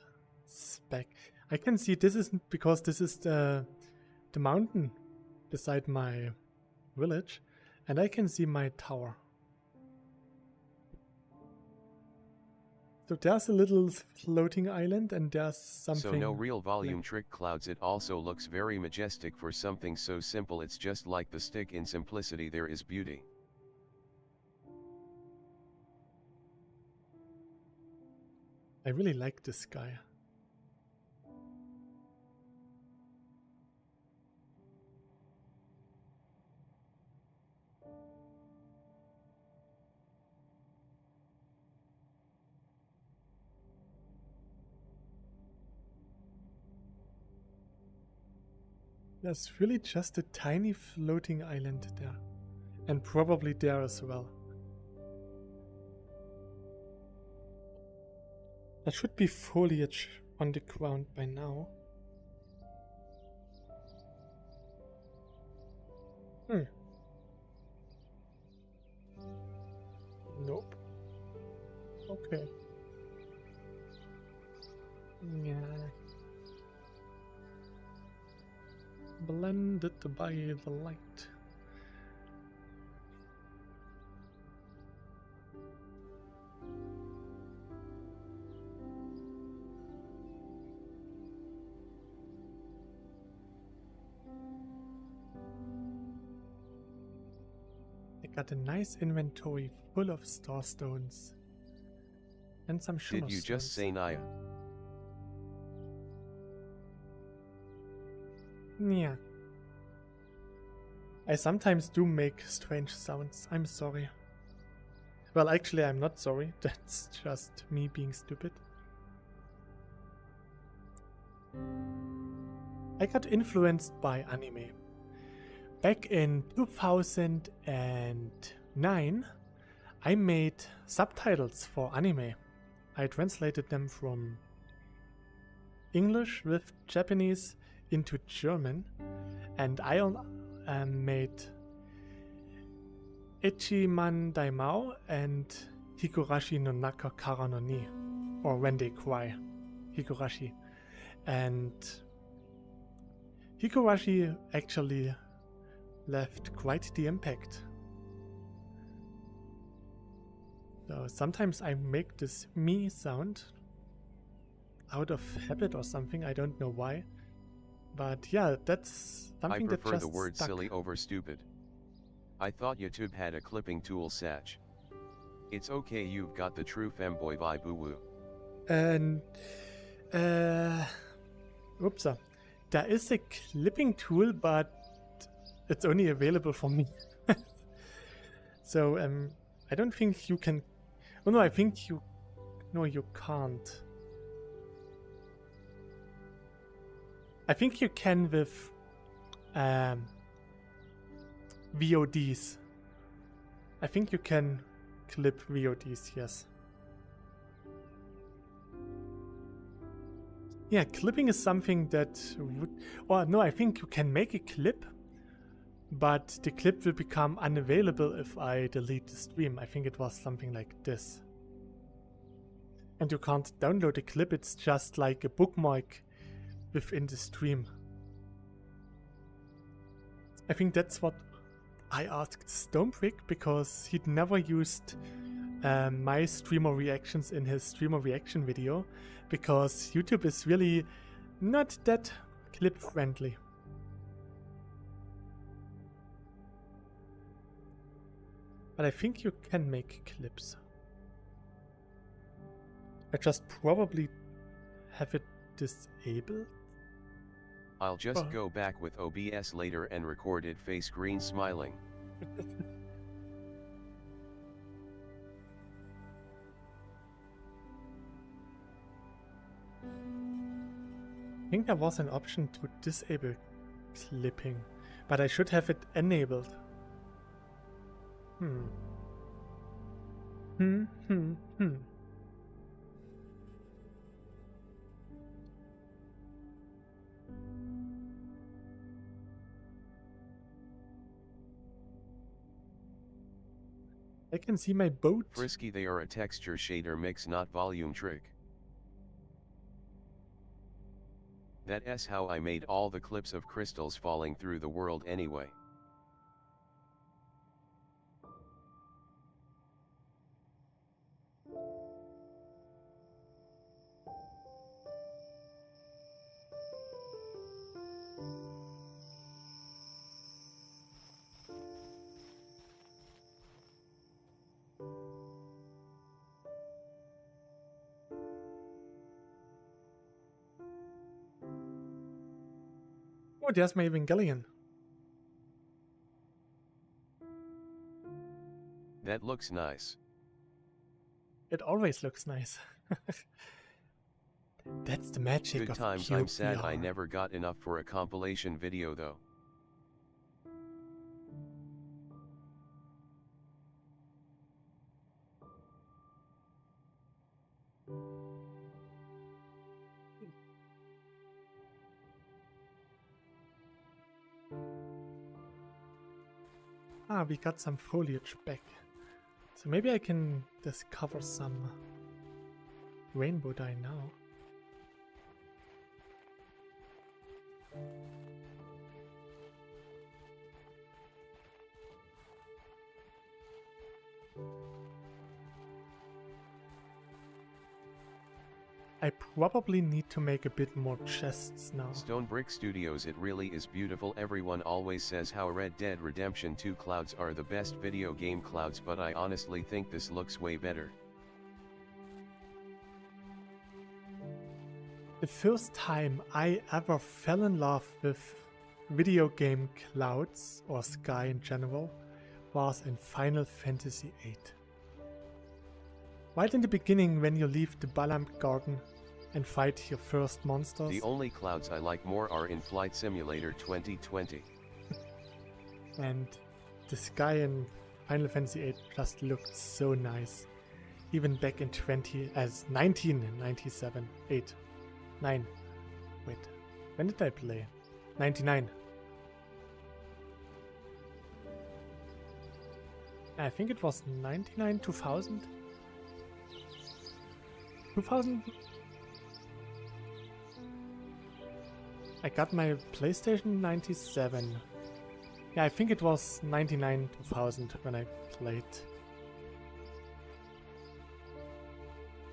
speck. I can see this isn't because this is the mountain beside my village. And I can see my tower. So there's a little floating island and there's something. So no real volume trick clouds. It also looks very majestic for something so simple. It's just like the stick. In simplicity there is beauty. I really like this guy. There's really just a tiny floating island there. And probably there as well. There should be foliage on the ground by now. Nope. Okay. Yeah. Blended by the light. I got a nice inventory full of starstones and some shimmer Did you stones. just say Naya? Yeah. I sometimes do make strange sounds. I'm sorry. Well, actually, I'm not sorry. That's just me being stupid. I got influenced by anime. Back in 2009, I made subtitles for anime. I translated them from English with Japanese into German, and I made Ichiman Daimao and Higurashi no Naka Kara no Ni, or When They Cry, Higurashi. And Higurashi actually left quite the impact. So sometimes I make this me sound out of habit or something, I don't know why. But yeah, that's something that just I prefer the word stuck. silly over stupid. I thought YouTube had a clipping tool, Satch. It's okay, you've got the true femboy vibe, boo-woo. And oops, there is a clipping tool, but it's only available for me. So I don't think you can. Oh no, I think you. No, you can't. I think you can with VODs. I think you can clip VODs, yes. Yeah, clipping is something that would... Or no, I think you can make a clip, but the clip will become unavailable if I delete the stream. I think it was something like this. And you can't download a clip, it's just like a bookmark within the stream. I think that's what I asked Stonebrick, because he'd never used my streamer reactions in his streamer reaction video, because YouTube is really not that clip friendly. But I think you can make clips. I just probably have it disabled. I'll just go back with OBS later and record it face green smiling. I think there was an option to disable clipping, but I should have it enabled. I can see my boat. Frisky, they are a texture shader mix, not volume trick. That's how I made all the clips of crystals falling through the world anyway. Oh, there's my Evangelion. That looks nice. It always looks nice. That's the magic Good of times. I'm sad cyubeVR. I never got enough for a compilation video though. Ah, we got some foliage back. So maybe I can discover some rainbow dye now. I probably need to make a bit more chests now. Stone Brick Studios, it really is beautiful. Everyone always says how Red Dead Redemption 2 clouds are the best video game clouds, but I honestly think this looks way better. The first time I ever fell in love with video game clouds or sky in general was in Final Fantasy VIII. Right in the beginning, when you leave the Balamb Garden and fight your first monsters. The only clouds I like more are in Flight Simulator 2020. And the sky in Final Fantasy VIII just looked so nice. Even back in 1997, 8, 9. Wait, when did I play? 99. I think it was 99, 2000? 2000? I got my PlayStation 97. Yeah, I think it was 99, 2000 when I played.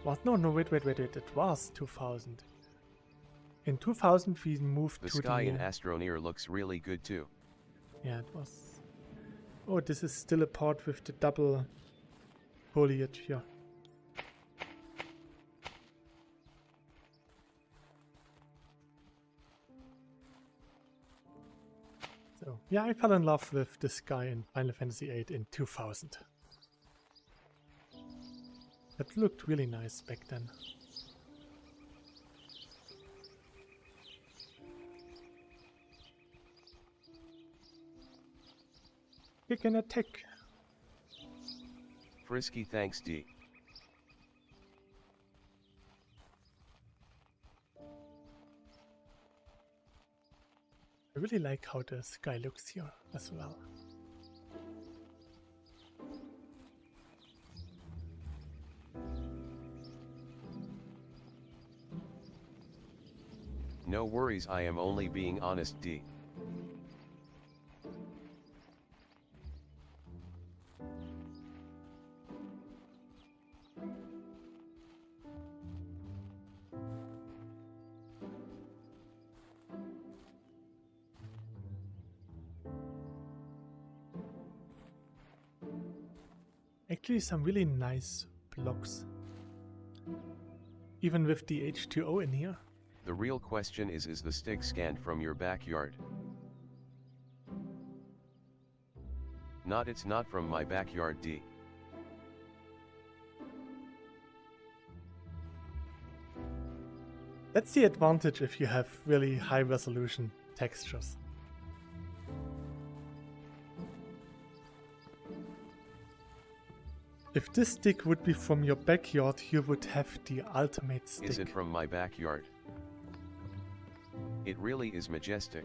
What? No, wait, it was 2000. In 2000 we moved The to sky in Astroneer looks really good too. Yeah, it was. Oh, this is still a part with the double foliage here. So, yeah, I fell in love with this guy in Final Fantasy VIII in 2000. That looked really nice back then. You can attack. Frisky, thanks D. I really like how the sky looks here as well. No worries, I am only being honest D. Actually some really nice blocks. Even with the H2O in here. The real question is the stick scanned from your backyard? It's not from my backyard D. That's the advantage if you have really high resolution textures. If this stick would be from your backyard, you would have the ultimate stick. Is it from my backyard? It really is majestic.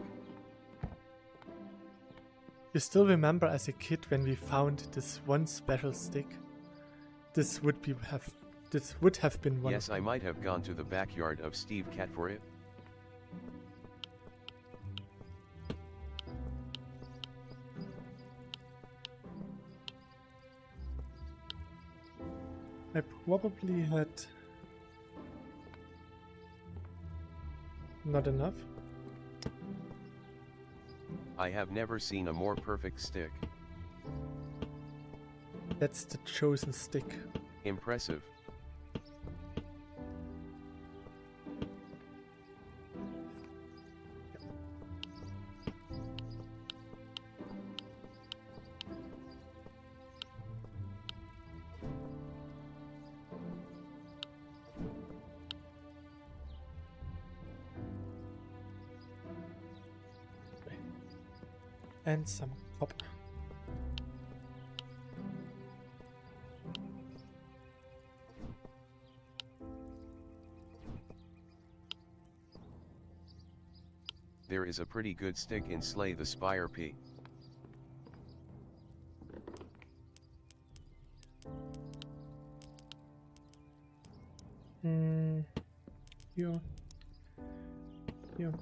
You still remember as a kid when we found this one special stick? This would have been one. Yes, I might have gone to the backyard of Steve Cat for it. I probably had not enough. I have never seen a more perfect stick. That's the chosen stick. Impressive. and some copper. There is a pretty good stick in Slay the Spire P. Here. Here.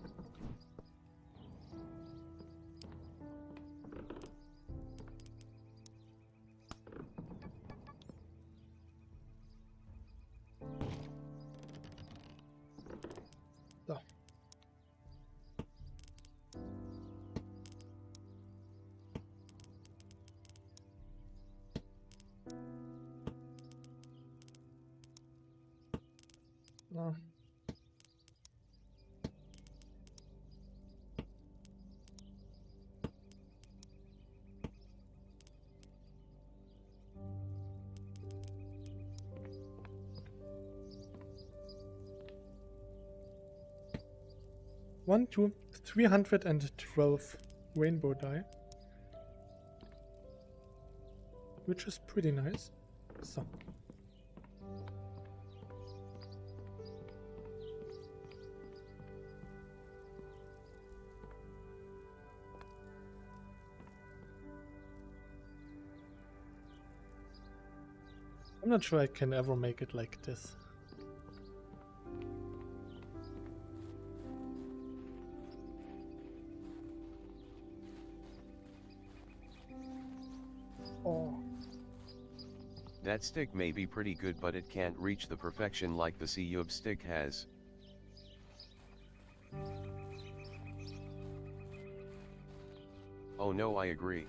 So. No. One, two, 312 rainbow dye, which is pretty nice. So. I'm not sure I can ever make it like this. Oh. That stick may be pretty good, but it can't reach the perfection like the cyube stick has. Oh no, I agree.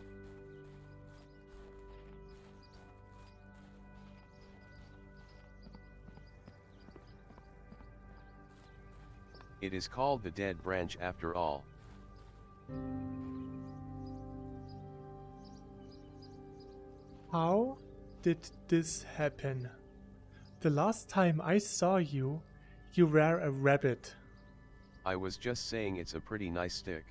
It is called the dead branch after all. How did this happen? The last time I saw you, you were a rabbit. I was just saying it's a pretty nice stick.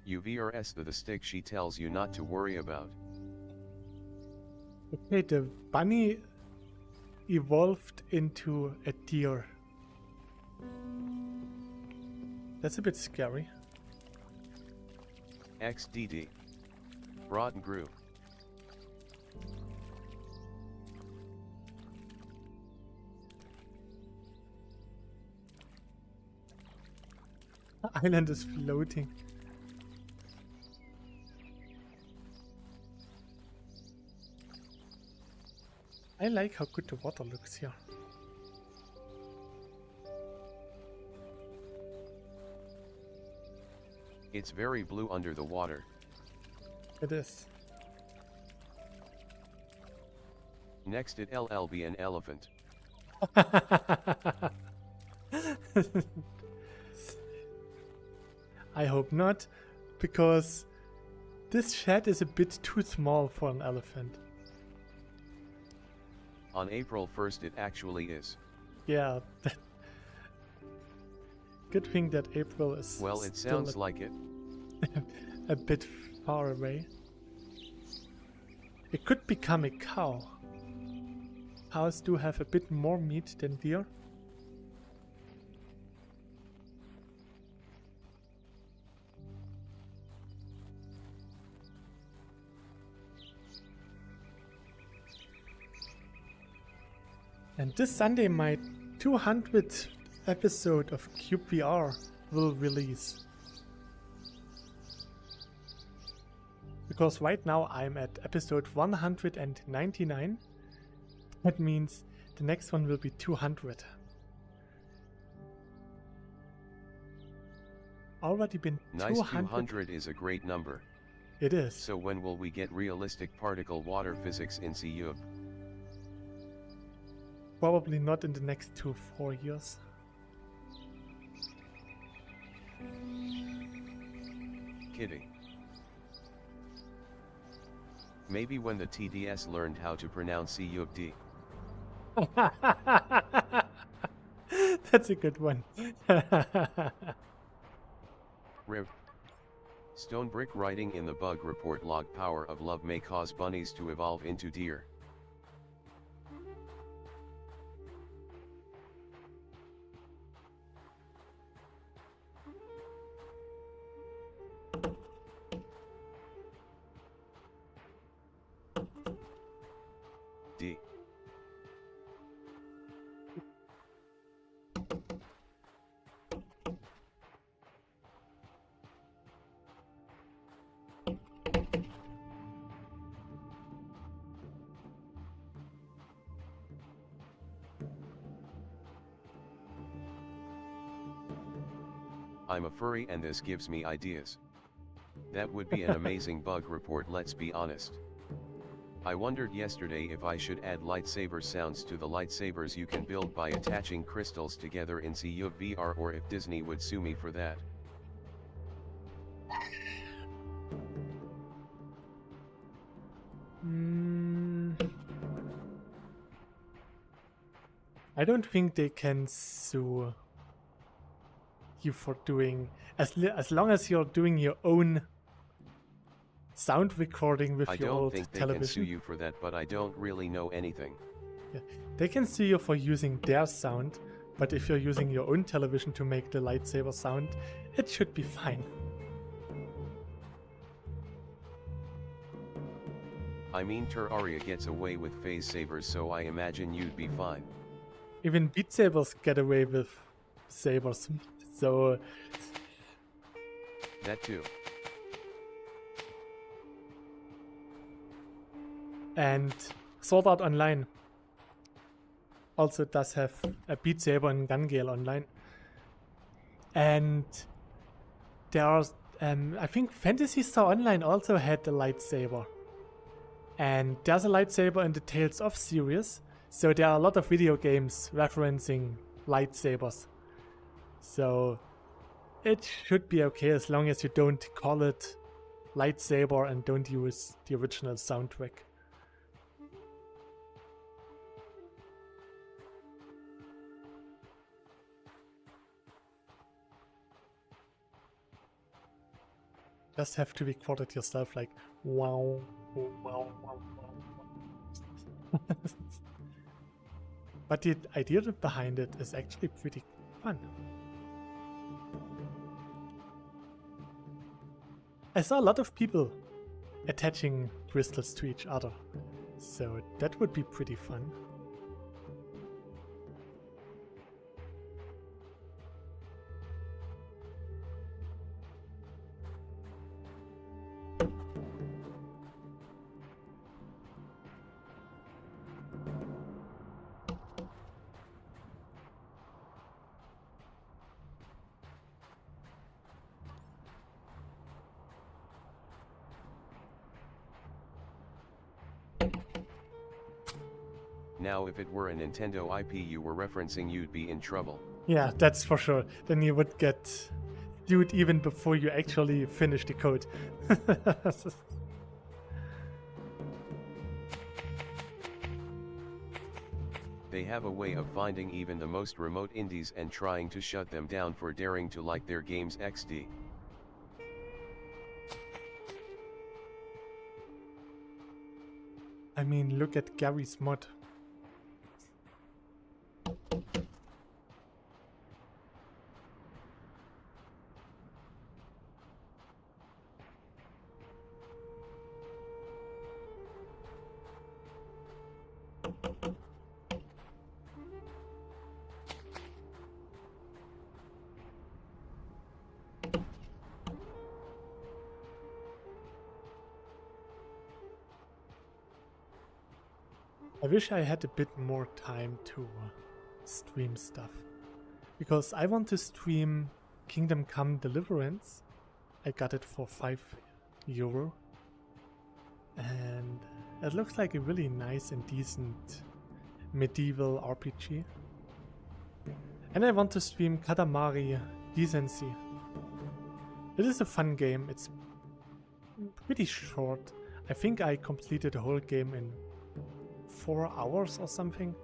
cyubeVR the stick she tells you not to worry about. Okay, the bunny evolved into a deer. That's a bit scary. XDD. Broad and grew. Island is floating. I like how good the water looks here. It's very blue under the water. It is. Next it'll be an elephant. I hope not, because this shed is a bit too small for an elephant. On April 1st it actually is. Yeah. Good thing that April is Well, it sounds like it. a bit far away. It could become a cow. Cows do have a bit more meat than deer. And this Sunday my 200th episode of cyubeVR will release. Because right now I'm at episode 199. That means the next one will be 200. Already been 200. Nice, 200 is a great number. It is. So when will we get realistic particle water physics in cyube? Probably not in the next 2-4 years. Kidding. Maybe when the TDS learned how to pronounce cyubeD. That's a good one. Rev. Stonebrick writing in the bug report log, power of love may cause bunnies to evolve into deer. D. I'm a furry and this gives me ideas. That would be an amazing bug report, let's be honest. I wondered yesterday if I should add lightsaber sounds to the lightsabers you can build by attaching crystals together in cyubeVR, or if Disney would sue me for that. I don't think they can sue you for doing, as long as you're doing your own sound recording with your old television. I don't think they can sue you for that, but I don't really know anything. Yeah. They can sue you for using their sound, but if you're using your own television to make the lightsaber sound, it should be fine. I mean, Terraria gets away with phase sabers, so I imagine you'd be fine. Even Beat Sabers get away with sabers, so... That too. And Sword Art Online also does have a Beat Saber and Gun Gale Online. And there are, I think Phantasy Star Online also had a lightsaber. And there's a lightsaber in the Tales of series. So there are a lot of video games referencing lightsabers. So it should be okay as long as you don't call it lightsaber and don't use the original soundtrack. Just have to record it yourself, like wow, wow, wow, wow. But the idea behind it is actually pretty fun. I saw a lot of people attaching crystals to each other, so that would be pretty fun. Now if it were a Nintendo IP you were referencing, you'd be in trouble. Yeah, that's for sure. Then you would get sued even before you actually finish the code. They have a way of finding even the most remote indies and trying to shut them down for daring to like their games XD. I mean, look at Gary's mod. I wish I had a bit more time to stream stuff, because I want to stream Kingdom Come Deliverance. I got it for €5 and it looks like a really nice and decent medieval RPG. And I want to stream Katamari Decency. It is a fun game. It's pretty short. I think I completed the whole game in 4 hours or something,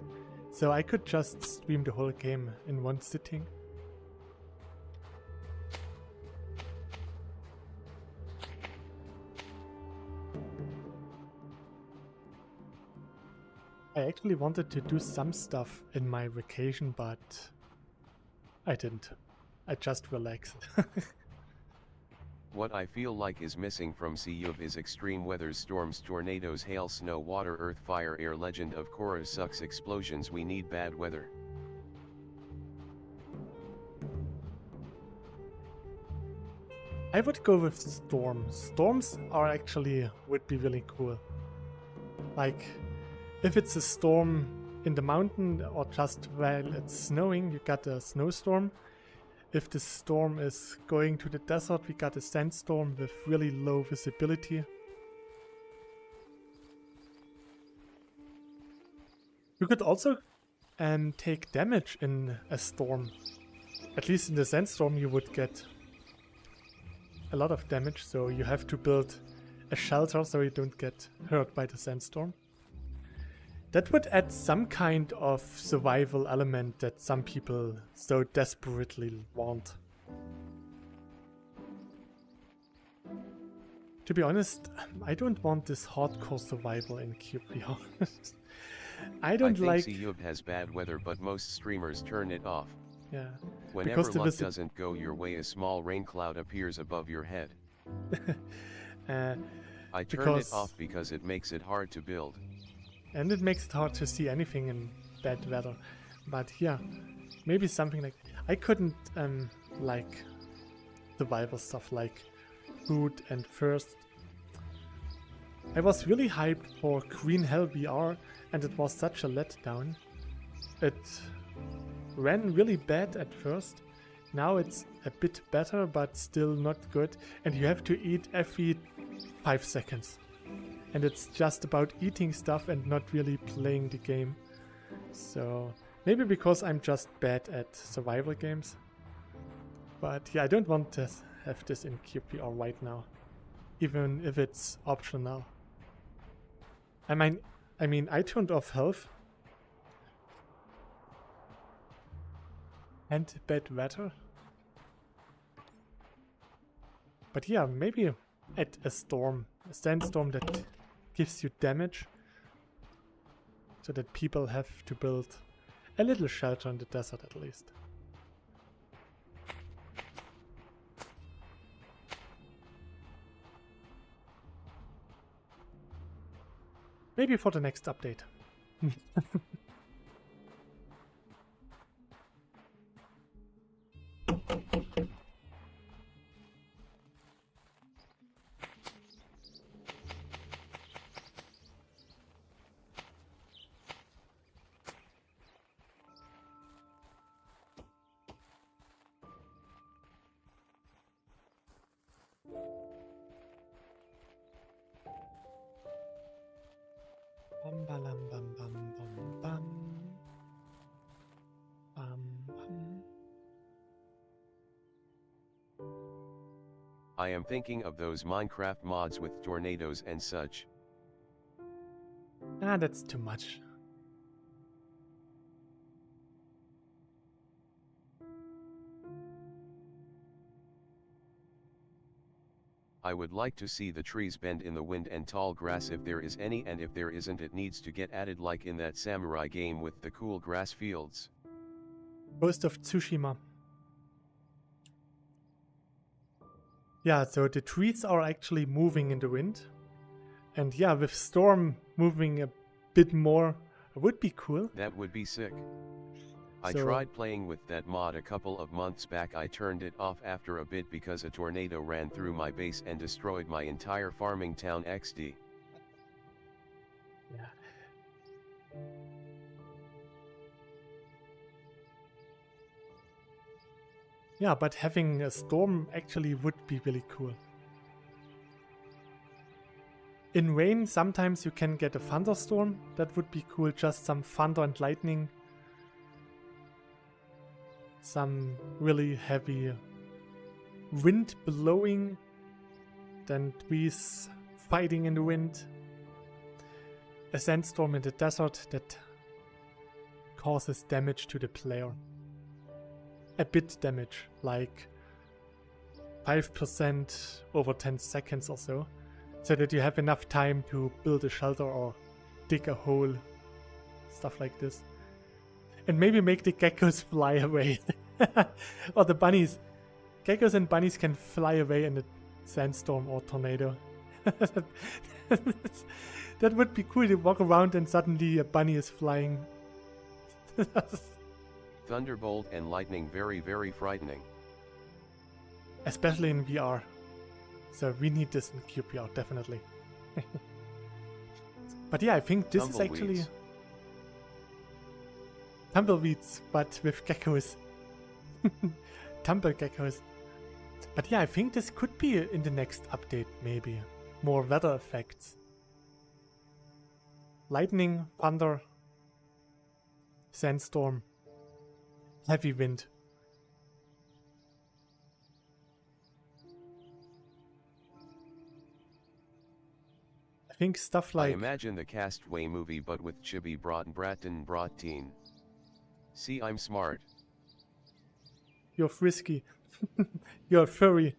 so I could just stream the whole game in one sitting. I actually wanted to do some stuff in my vacation, but I didn't. I just relaxed. What I feel like is missing from cyubeVR is extreme weather, storms, tornadoes, hail, snow, water, earth, fire, air. Legend of Korra sucks. Explosions. We need bad weather. I would go with storms. Storms are actually would be really cool. Like, if it's a storm in the mountain or just while it's snowing, you got a snowstorm. If the storm is going to the desert, we got a sandstorm with really low visibility. You could also take damage in a storm. At least in the sandstorm you would get a lot of damage, so you have to build a shelter so you don't get hurt by the sandstorm. That would add some kind of survival element that some people so desperately want. To be honest, I don't want this hardcore survival in cyubeVR. I think cyubeVR has bad weather, but most streamers turn it off. Yeah. Whenever luck doesn't go your way, a small rain cloud appears above your head. I turn it off because it makes it hard to build. And it makes it hard to see anything in bad weather. But yeah, maybe something like... I couldn't like survival stuff like food and thirst. I was really hyped for Green Hell VR and it was such a letdown. It ran really bad at first. Now it's a bit better, but still not good. And you have to eat every 5 seconds. And it's just about eating stuff and not really playing the game. So maybe because I'm just bad at survival games. But yeah, I don't want to have this in cyubeVR right now. Even if it's optional. I mean, I turned off health. And bad weather. But yeah, maybe add a storm. A sandstorm that gives you damage. So that people have to build a little shelter in the desert at least. Maybe for the next update. Bam, bam, bam, bam, bam, bam. Bam, bam. I am thinking of those Minecraft mods with tornadoes and such. Ah, that's too much. I would like to see the trees bend in the wind and tall grass if there is any, and if there isn't it needs to get added like in that samurai game with the cool grass fields. Ghost of Tsushima. Yeah, so the trees are actually moving in the wind. And yeah, with Storm moving a bit more, it would be cool. That would be sick. I tried playing with that mod a couple of months back. I turned it off after a bit because a tornado ran through my base and destroyed my entire farming town XD. Yeah. Yeah, but having a storm actually would be really cool. In rain, sometimes you can get a thunderstorm. That would be cool, just some thunder and lightning. Some really heavy wind blowing, then trees fighting in the wind. A sandstorm in the desert that causes damage to the player. A bit damage, like 5% over 10 seconds or so, so that you have enough time to build a shelter or dig a hole stuff like this. And maybe make the geckos fly away. Or the bunnies. Geckos and bunnies can fly away in a sandstorm or tornado. That would be cool to walk around and suddenly a bunny is flying. Thunderbolt and lightning, very, very frightening. Especially in VR. So we need this in cyubeVR, definitely. But yeah, I think this is actually... Tumbleweeds, but with geckos. Tumble geckos. But yeah, I think this could be in the next update, maybe. More weather effects. Lightning, thunder, sandstorm, heavy wind. I think stuff like... I imagine the Castaway movie but with chibi brought teen. See, I'm smart. You're frisky. You're furry.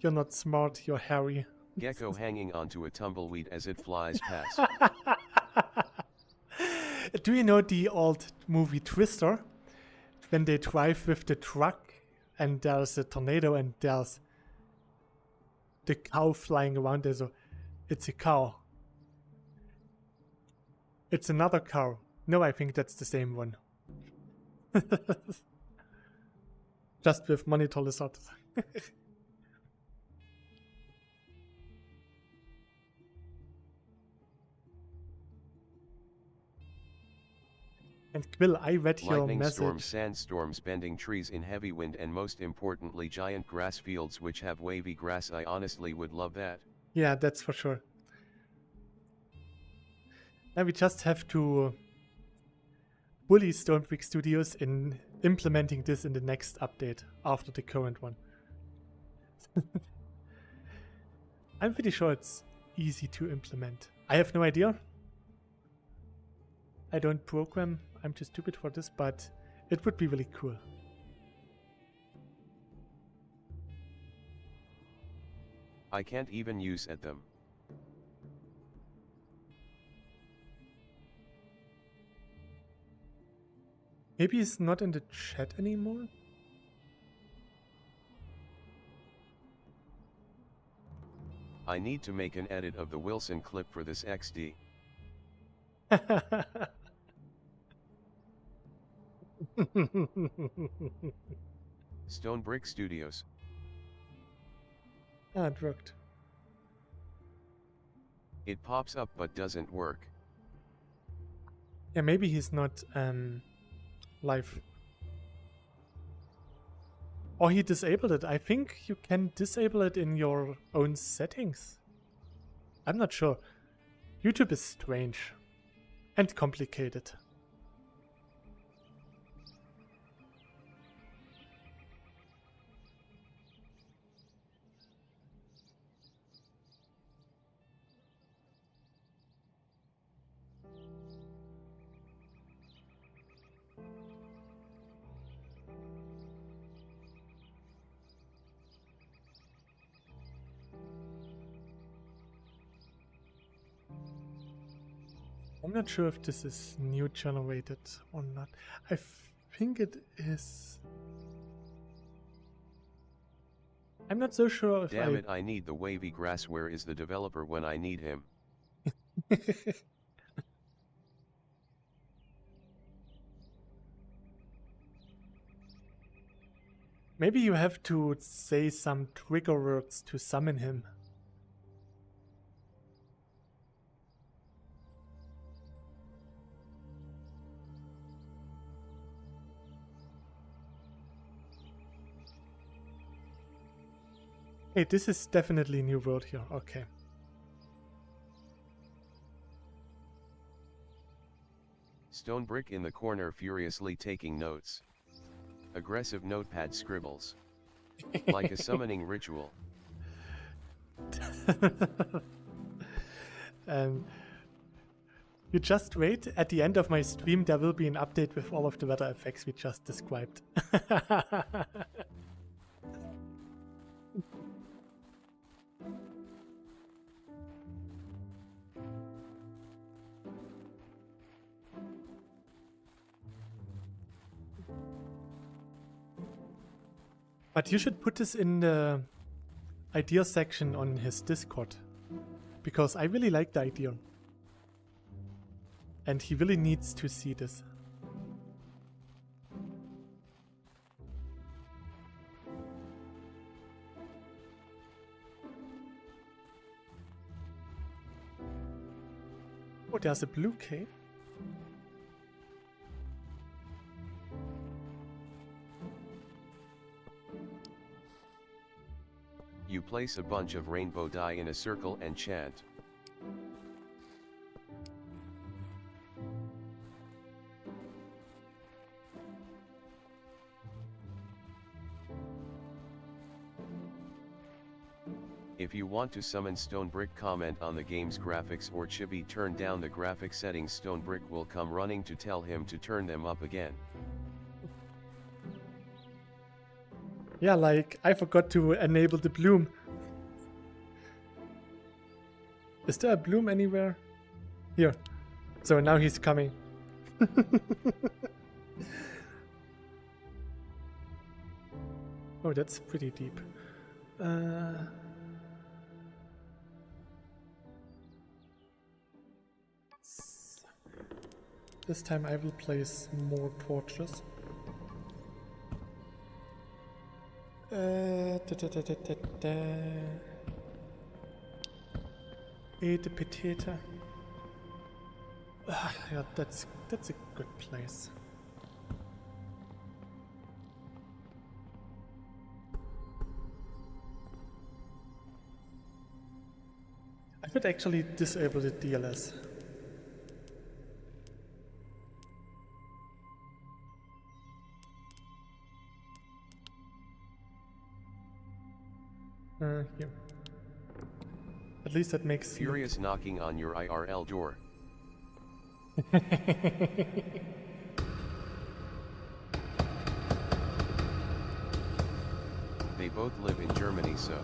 You're not smart, you're hairy. Gecko hanging onto a tumbleweed as it flies past. Do you know the old movie Twister? When they drive with the truck and there's a tornado and there's the cow flying around there. So it's a cow. It's another cow. No, I think that's the same one. Just with monitor lizard. And Quill, I read your Lightning message. storms, sandstorms, bending trees in heavy wind, and most importantly giant grass fields which have wavy grass. I honestly would love that. Yeah, that's for sure. Now we just have to bully Stonebrick Studios in implementing this in the next update after the current one. I'm pretty sure it's easy to implement. I have no idea. I don't program. I'm too stupid for this, but it would be really cool. I can't even use at them. Maybe he's not in the chat anymore? I need to make an edit of the Wilson clip for this XD. Stonebrick Studios. Ah, it worked. It pops up but doesn't work. Yeah, maybe he's not live. Or he disabled it. I think you can disable it in your own settings. I'm not sure. YouTube is strange and complicated. I'm not sure if this is new generated or not. I think it is. I'm not so sure if Damn it, I need the wavy grass. Where is the developer when I need him? Maybe you have to say some trigger words to summon him. Hey, this is definitely a new word here. Okay. Stonebrick in the corner furiously taking notes. Aggressive notepad scribbles. Like a summoning ritual. You just wait. At the end of my stream, there will be an update with all of the weather effects we just described. But you should put this in the idea section on his Discord. Because I really like the idea. And he really needs to see this. Oh, there's a blue cape. You place a bunch of rainbow dye in a circle and chant. If you want to summon Stone Brick, comment on the game's graphics, or Chibi turn down the graphic settings. Stone Brick will come running to tell him to turn them up again. Yeah, like, I forgot to enable the bloom. Is there a bloom anywhere? Here. So now he's coming. Oh, that's pretty deep. This time I will place more torches. Eat the potato. Yeah, that's a good place. I could actually disable the DLS. Here. At least that makes Furious knocking on your IRL door. They both live in Germany, so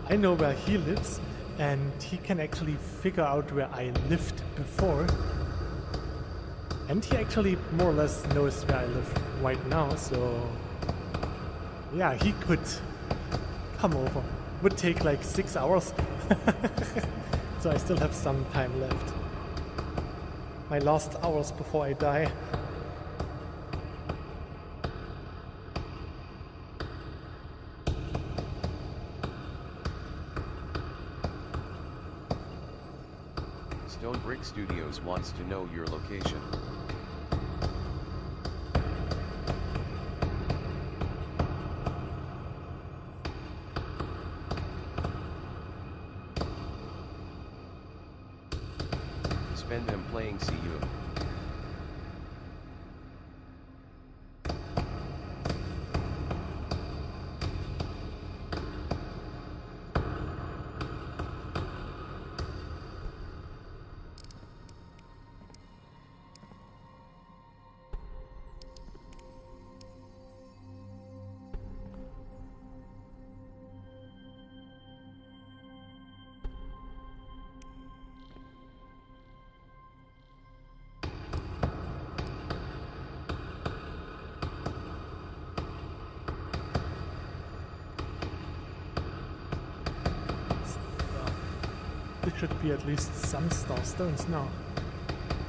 I know where he lives, and he can actually figure out where I lived before. And he actually more or less knows where I live right now, so yeah, he could come over. Would take like 6 hours. So I still have some time left. My last hours before I die. Stone Brick Studios wants to know your location. Spend them playing CU. There should be at least some star stones now.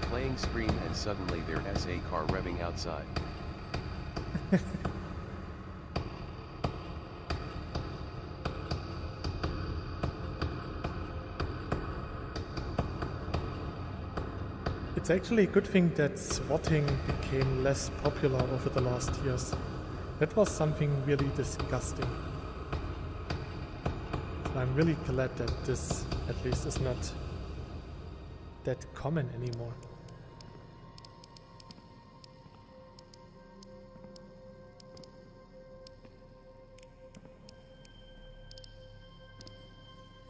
Playing screen and suddenly there's a car revving outside. It's actually a good thing that swatting became less popular over the last years. That was something really disgusting. So I'm really glad that this at least is not that common anymore.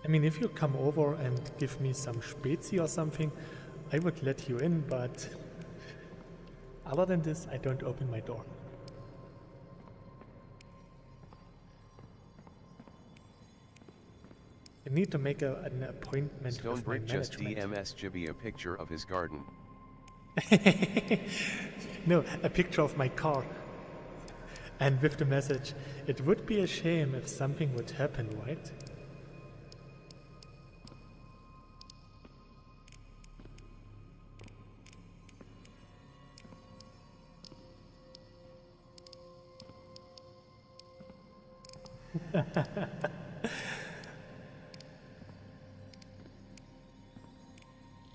I mean, if you come over and give me some Spezi or something, I would let you in, but other than this, I don't open my door. I need to make an appointment Stone with my Brick just management. DMS Jibby a picture of his garden. No, a picture of my car. And with the message, it would be a shame if something would happen, right?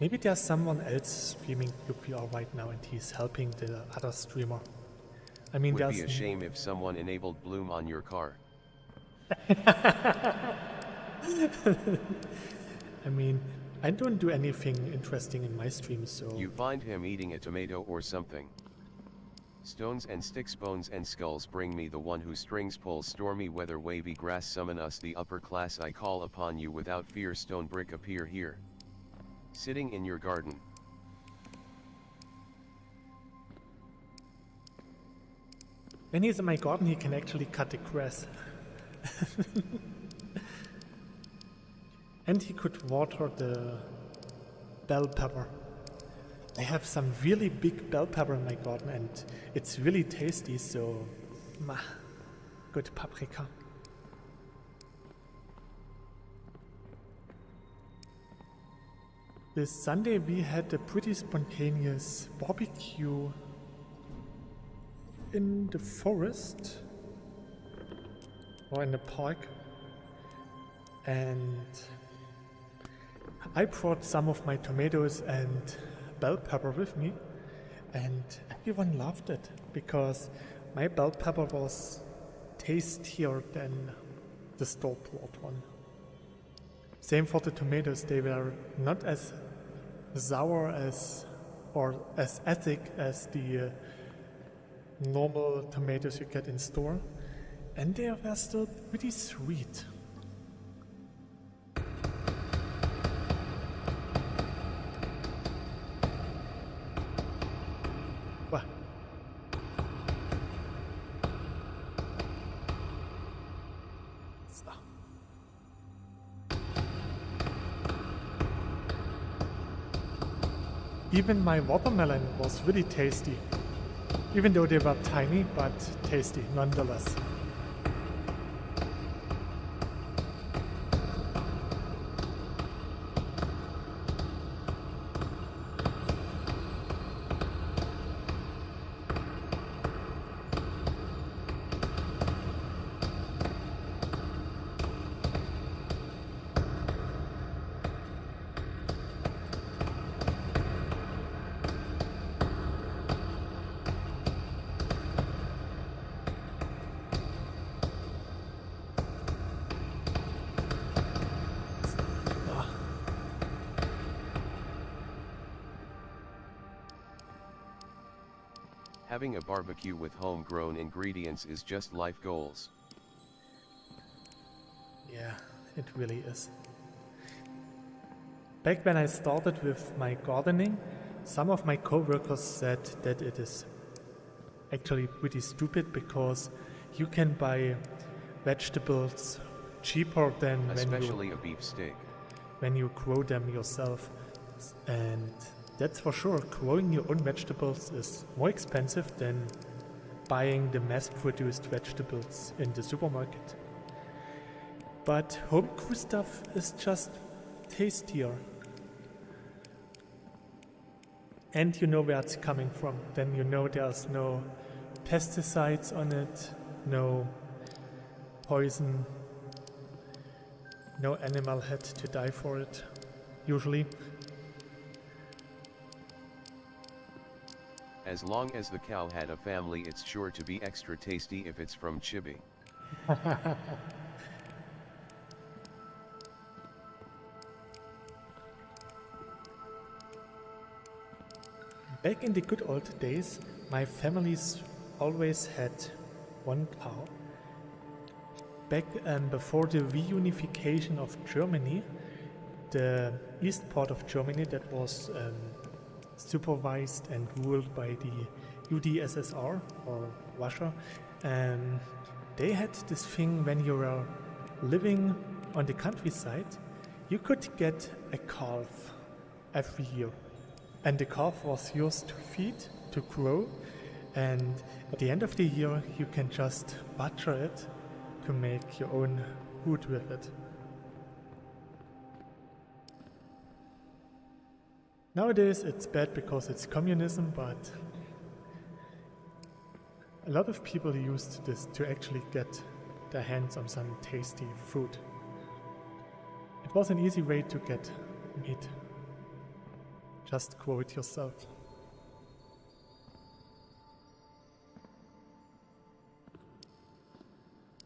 Maybe there's someone else streaming cyubeVR right now and he's helping the other streamer. I mean, Would be a shame if someone enabled Bloom on your car. I mean, I don't do anything interesting in my stream, so... You find him eating a tomato or something. Stones and sticks, bones and skulls bring me the one who strings pulls stormy weather, wavy grass summon us the upper class. I call upon you without fear, stone brick appear here. Sitting in your garden. When he's in my garden, he can actually cut the grass. And he could water the bell pepper. I have some really big bell pepper in my garden and it's really tasty, so good paprika. This Sunday we had a pretty spontaneous barbecue in the forest or in the park, and I brought some of my tomatoes and bell pepper with me, and everyone loved it because my bell pepper was tastier than the store-bought one. Same for the tomatoes, they were not as sour as or as acidic as the normal tomatoes you get in store, and they were still pretty sweet. Wow. So. Even my watermelon was really tasty. Even though they were tiny, but tasty nonetheless. Having a barbecue with homegrown ingredients is just life goals. Yeah, it really is. Back when I started with my gardening, some of my co-workers said that it is actually pretty stupid because you can buy vegetables cheaper than especially a beef steak. When you grow them yourself. And that's for sure, growing your own vegetables is more expensive than buying the mass-produced vegetables in the supermarket. But home grew stuff is just tastier. And you know where it's coming from. Then you know there's no pesticides on it, no poison, no animal had to die for it, usually. As long as the cow had a family, it's sure to be extra tasty if it's from Chibi. Back in the good old days, my families always had one cow. Back before the reunification of Germany, the east part of Germany that was supervised and ruled by the UdSSR or Russia, they had this thing when you were living on the countryside, you could get a calf every year. And the calf was yours to feed, to grow, And at the end of the year, you can just butcher it to make your own wood with it. Nowadays it's bad because it's communism, but a lot of people used this to actually get their hands on some tasty food. It was an easy way to get meat. Just quote yourself.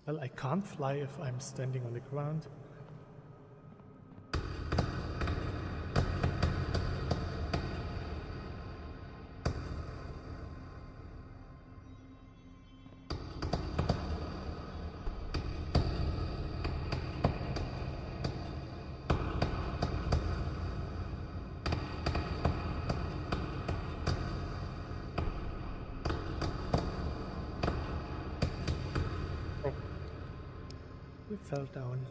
Well, I can't fly if I'm standing on the ground. It fell down.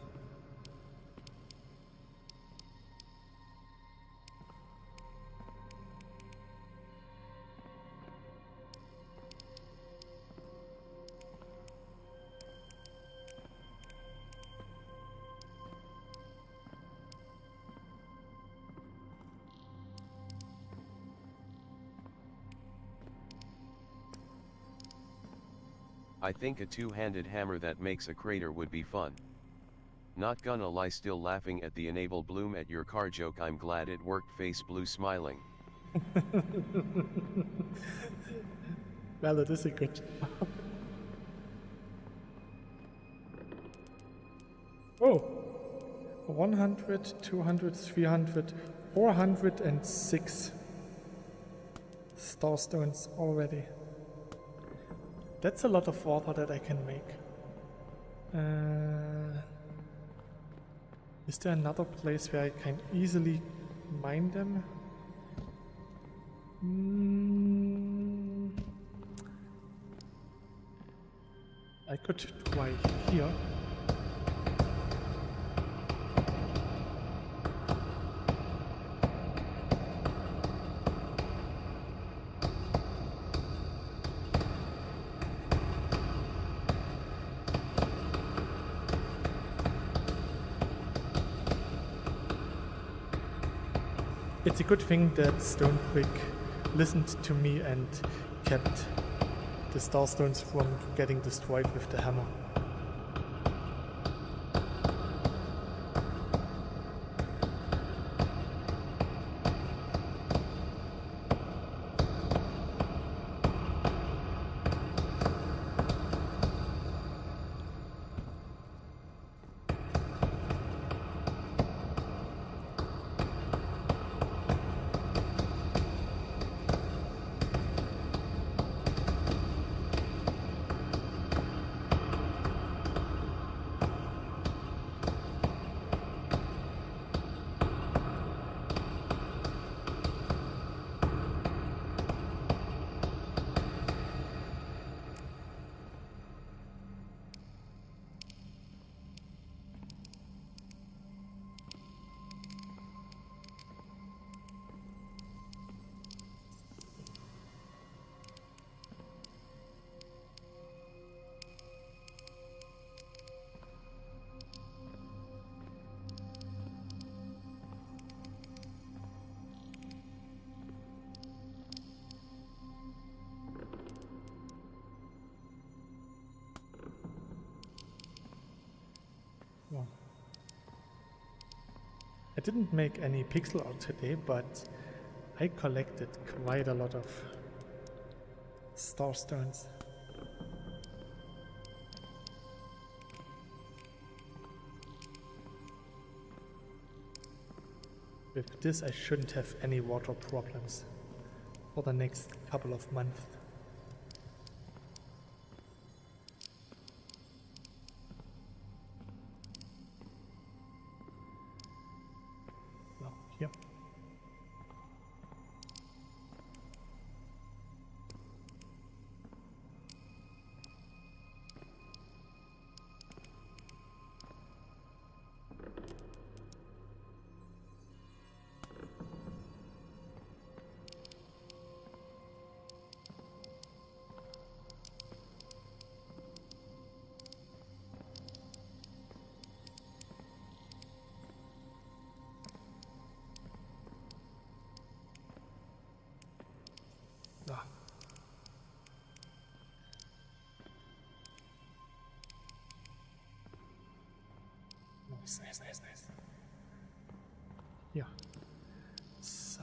I think a two-handed hammer that makes a crater would be fun. Not gonna lie, still laughing at the enable bloom at your car joke. I'm glad it worked, face blue smiling. Well, it is a good Oh! 100, 200, 300, 406 starstones already. That's a lot of water that I can make. Is there another place where I can easily mine them? I could try here. It's a good thing that Stonebrick listened to me and kept the starstones from getting destroyed with the hammer. I didn't make any pixel art today, but I collected quite a lot of starstones. With this I shouldn't have any water problems for the next couple of months. Here. Nice. Hier. So.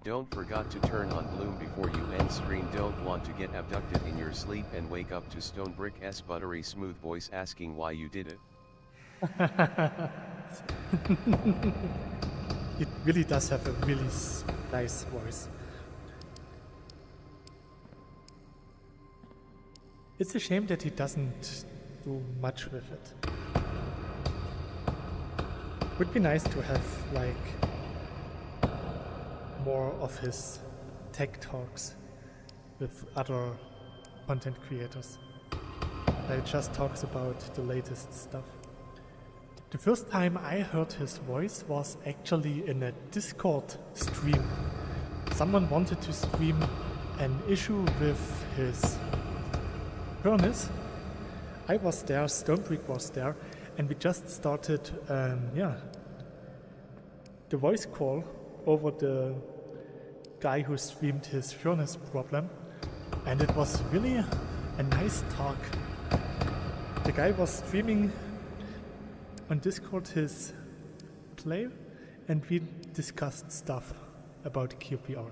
Don't forget to turn on Bloom before you end stream. Don't want to get abducted in your sleep and wake up to Stonebrick's buttery smooth voice asking why you did it. It really does have a really nice voice. It's a shame that he doesn't do much with it. Would be nice to have like more of his tech talks with other content creators. He just talks about the latest stuff. The first time I heard his voice was actually in a Discord stream. Someone wanted to stream an issue with his furnace. I was there, Stonebrick was there, and we just started the voice call over the guy who streamed his furnace problem, and it was really a nice talk. The guy was streaming on Discord his play, and we discussed stuff about cyubeVR.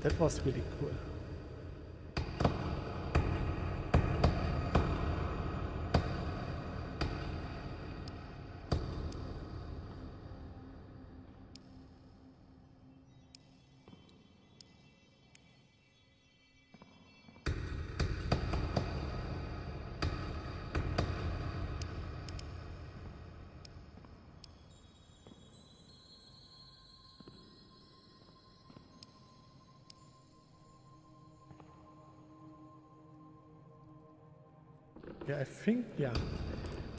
That was really cool. Yeah, I think,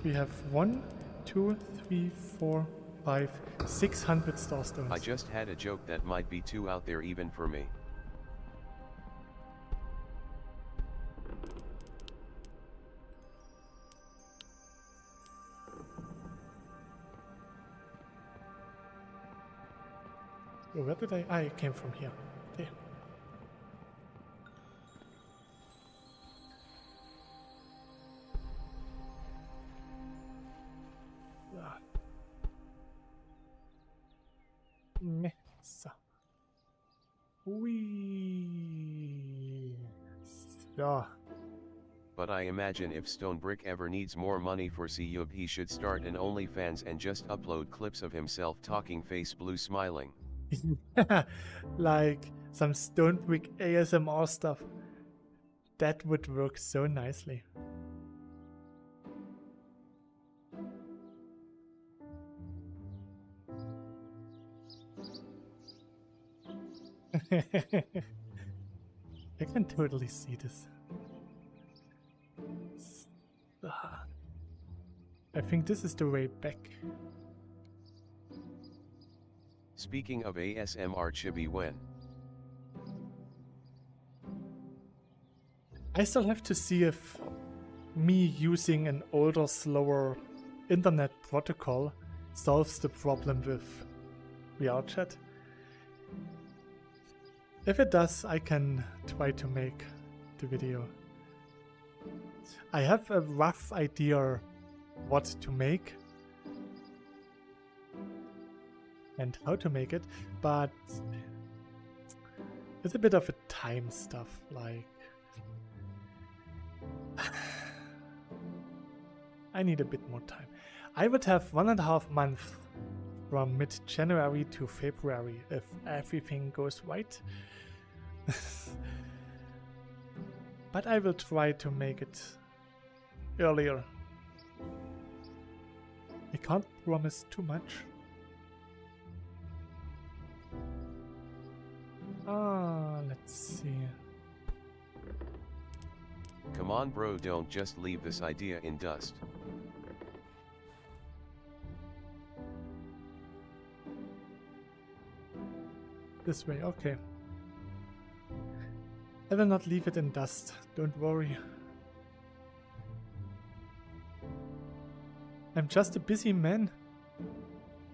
we have 1, 2, 3, 4, 5, 600 starstones. I just had a joke that might be too out there even for me. Oh, where did I came from here. There. So. Whee. So. But I imagine if Stonebrick ever needs more money for cyube, he should start an OnlyFans and just upload clips of himself talking face blue smiling. Like some Stonebrick ASMR stuff. That would work so nicely. I can totally see this. I think this is the way back. Speaking of ASMR, Chibi, when? I still have to see if me using an older, slower internet protocol solves the problem with VR chat. If it does, I can try to make the video. I have a rough idea what to make and how to make it, but it's a bit of a time stuff, like I need a bit more time. I would have 1.5 months from mid-January to February if everything goes right. But I will try to make it earlier. I can't promise too much. Let's see. Come on bro, don't just leave this idea in dust. This way, okay. I will not leave it in dust, don't worry. I'm just a busy man.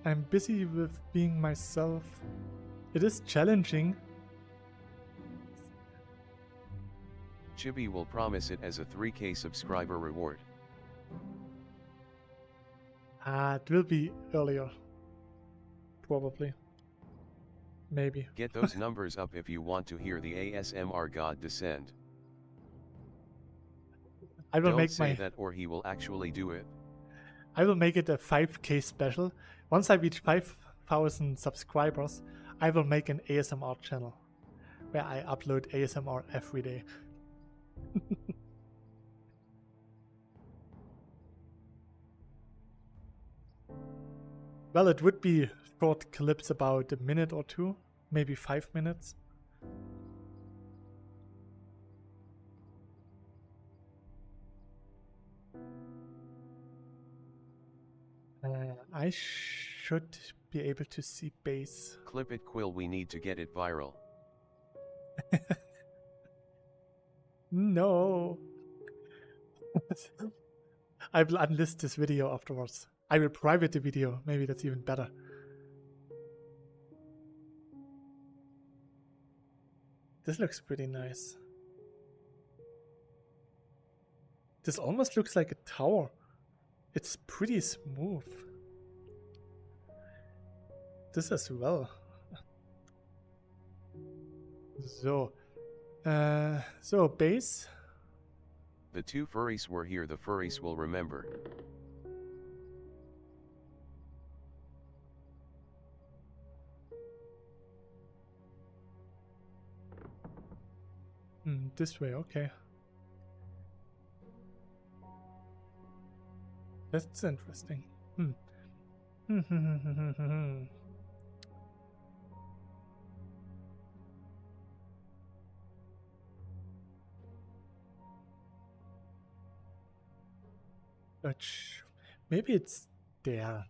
I'm busy with being myself. It is challenging. Chibi will promise it as a 3K subscriber reward. It will be earlier. Probably. Maybe. Get those numbers up if you want to hear the ASMR god descend. I will Don't make say that or he will actually do it. I will make it a 5K special. Once I reach 5,000 subscribers, I will make an ASMR channel where I upload ASMR every day. Well, it would be short clips about a minute or two, maybe 5 minutes. I should be able to see base. Clip it, Quill, we need to get it viral. No. I will unlist this video afterwards. I will private the video. Maybe that's even better. This looks pretty nice. This almost looks like a tower. It's pretty smooth. This as well. So base. The two furries were here, the furries will remember. This way, okay. That's interesting. But maybe it's there.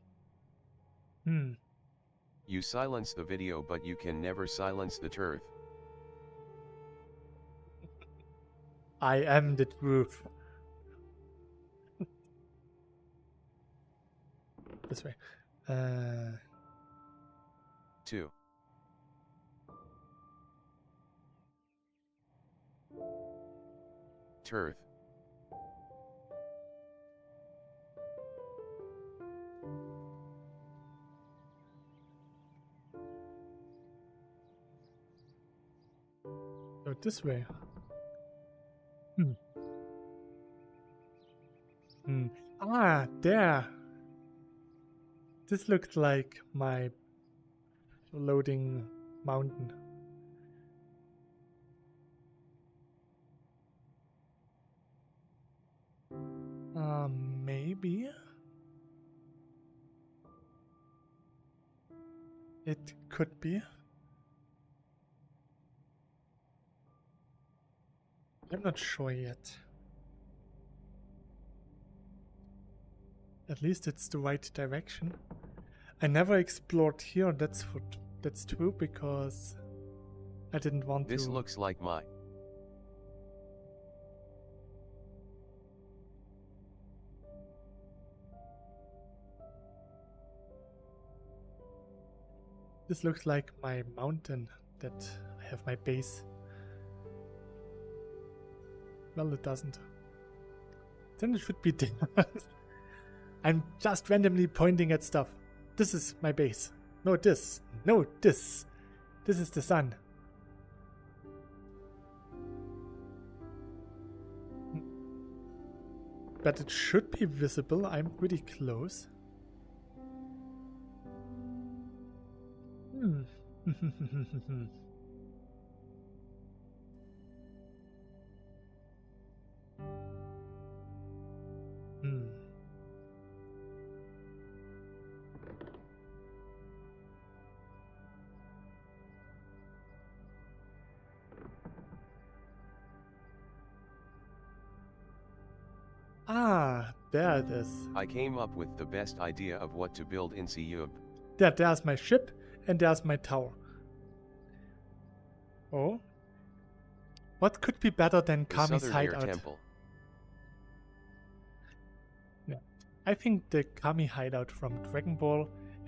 You silence the video, but you can never silence the truth. I am the truth. This way. 2. Turth. Go this way. There. This looks like my floating mountain. Maybe it could be. I'm not sure yet. At least it's the right direction. I never explored here, that's true, because I didn't want to. This looks like my. This looks like my mountain that I have my base. Well, it doesn't. Then it should be there. I'm just randomly pointing at stuff. This is my base. No, this. No, this. This is the sun. But it should be visible. I'm pretty close. There it is. I came up with the best idea of what to build in Cyube. There's my ship, and there's my tower. Oh? What could be better than Kami's hideout? Temple. Yeah. I think the Kami hideout from Dragon Ball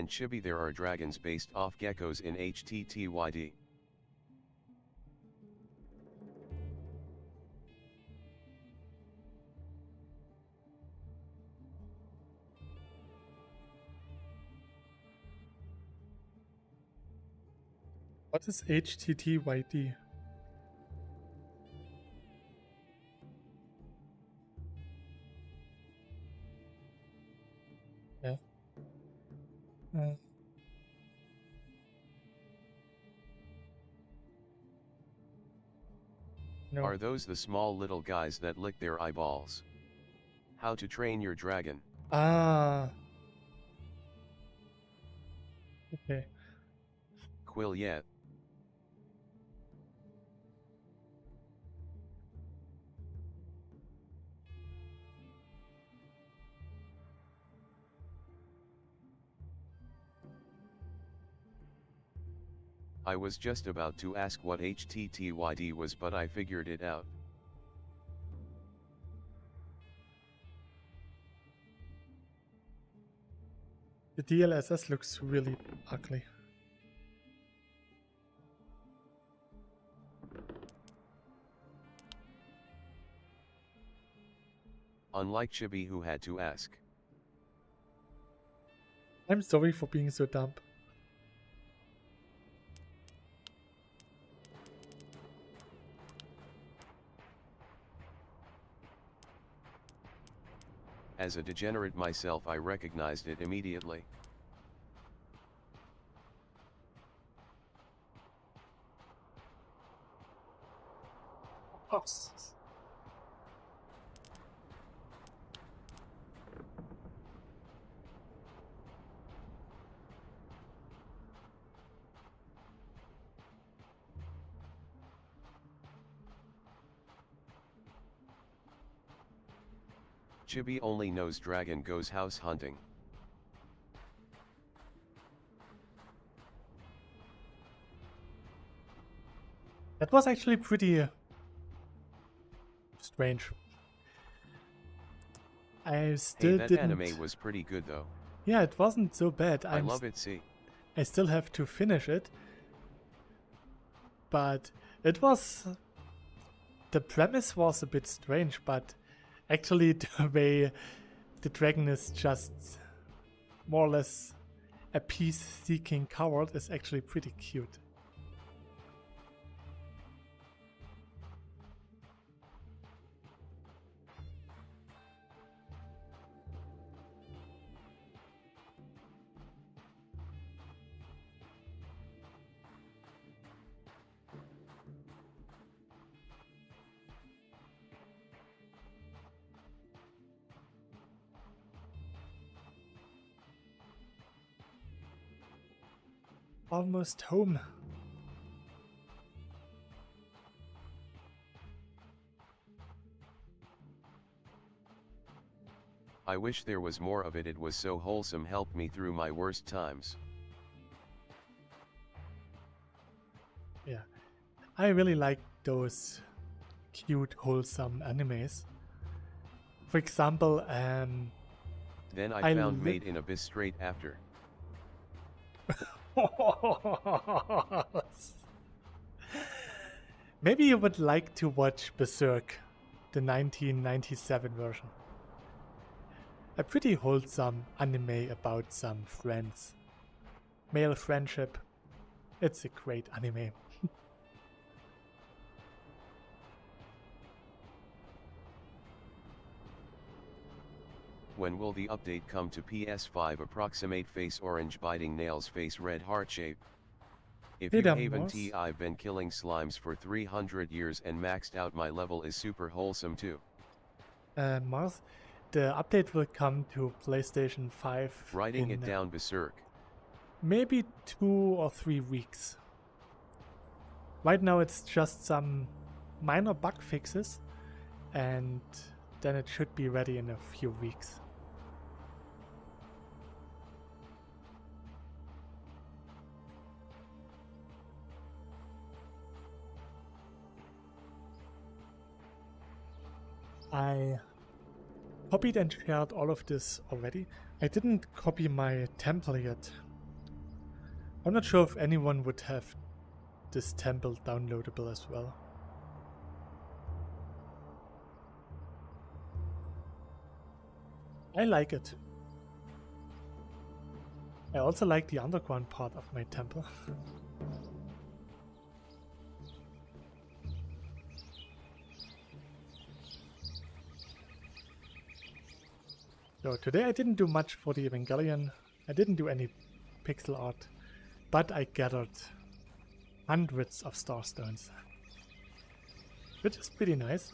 and Chibi there are dragons based off geckos in HTTYD. What is HTTYD? Yeah. No. Are those the small little guys that lick their eyeballs? How to train your dragon. Ah. Okay. Quill yet. I was just about to ask what HTTYD was, but I figured it out. The DLSS looks really ugly. Unlike Chibi who had to ask. I'm sorry for being so dumb. As a degenerate myself, I recognized it immediately. Oh. Chibi only knows dragon goes house hunting. That was actually pretty strange. I still that didn't. anime was pretty good though. Yeah, it wasn't so bad. I love it. See, I still have to finish it, but it was. The premise was a bit strange, but actually the way the dragon is just more or less a peace-seeking coward is actually pretty cute. Almost home. I wish there was more of it. It was so wholesome, helped me through my worst times. Yeah, I really like those cute, wholesome animes. For example, Then I found Made in Abyss straight after. Maybe you would like to watch Berserk, the 1997 version. A pretty wholesome anime about some friends. Male friendship. It's a great anime. When will the update come to PS5? Approximate face orange, biting nails, face red, heart shape. If you haven't, I've been killing slimes for 300 years and maxed out. My level is super wholesome too. Mars, the update will come to PlayStation 5. Writing it down, Berserk. Maybe 2 or 3 weeks. Right now it's just some minor bug fixes, and then it should be ready in a few weeks. I copied and shared all of this already. I didn't copy my temple yet. I'm not sure if anyone would have this temple downloadable as well. I like it. I also like the underground part of my temple. So today I didn't do much for the Evangelion. I didn't do any pixel art, but I gathered hundreds of star stones, which is pretty nice.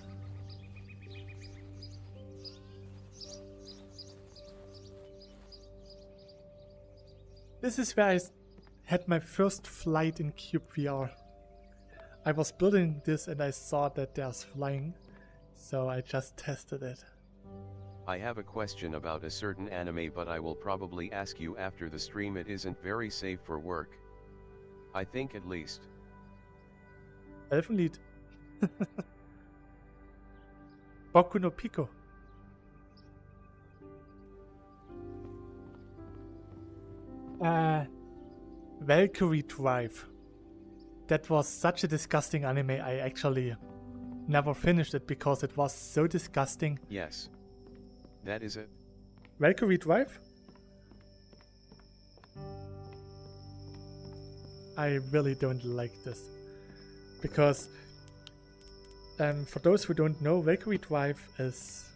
This is where I had my first flight in cyubeVR. I was building this and I saw that there's flying, so I just tested it. I have a question about a certain anime, but I will probably ask you after the stream. It isn't very safe for work. I think, at least. Elfenlied. Boku no Pico. Valkyrie Drive. That was such a disgusting anime. I actually never finished it because it was so disgusting. Yes. That is it. Valkyrie Drive? I really don't like this. Because, for those who don't know, Valkyrie Drive is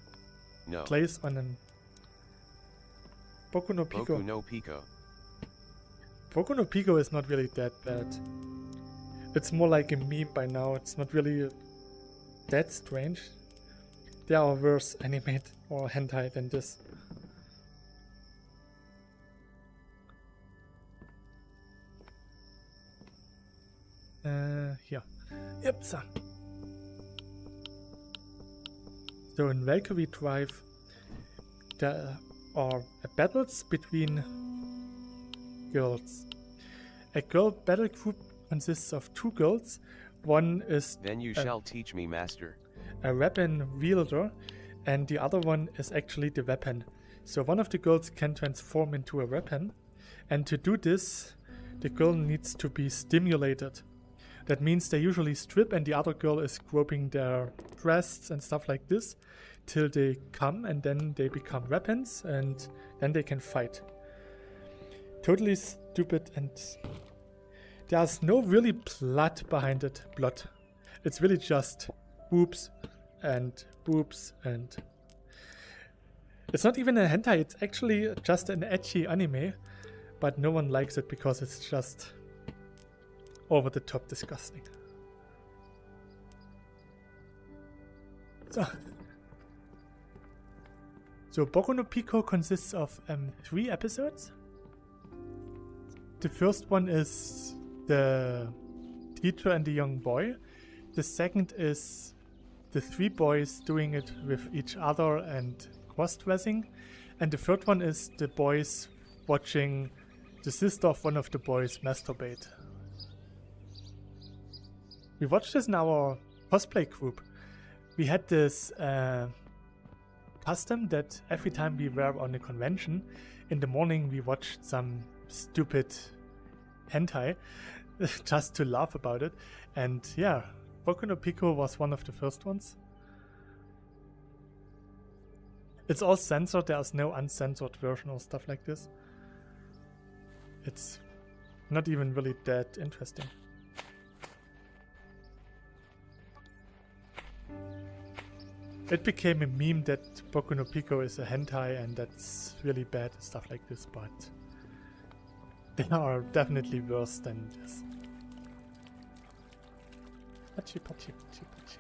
placed on an Boku no Pico. Boku no Pico. Boku no Pico is not really that bad. It's more like a meme by now. It's not really that strange. There are worse anime or hentai than this. Here. Yep, so. So in Valkyrie Drive, there are battles between girls. A girl battle group consists of two girls. One is Then you shall teach me, master. A weapon wielder, and the other one is actually the weapon. So one of the girls can transform into a weapon, and to do this, the girl needs to be stimulated. That means they usually strip and the other girl is groping their breasts and stuff like this till they come, and then they become weapons and then they can fight. Totally stupid, and there's no really blood behind it. It's really just boobs and boobs, and it's not even a hentai, it's actually just an ecchi anime, but no one likes it because it's just over the top disgusting. So Boku no Pico consists of 3 episodes. The first one is the teacher and the young boy. The second is the 3 boys doing it with each other and cross-dressing. And the third one is the boys watching the sister of one of the boys masturbate. We watched this in our cosplay group. We had this custom that every time we were on a convention, in the morning we watched some stupid hentai just to laugh about it. And yeah, Boku no Pico was one of the first ones. It's all censored, there's no uncensored version or stuff like this. It's not even really that interesting. It became a meme that Boku no Pico is a hentai and that's really bad and stuff like this, but they are definitely worse than this. Pachi, pachi, pachi, pachi.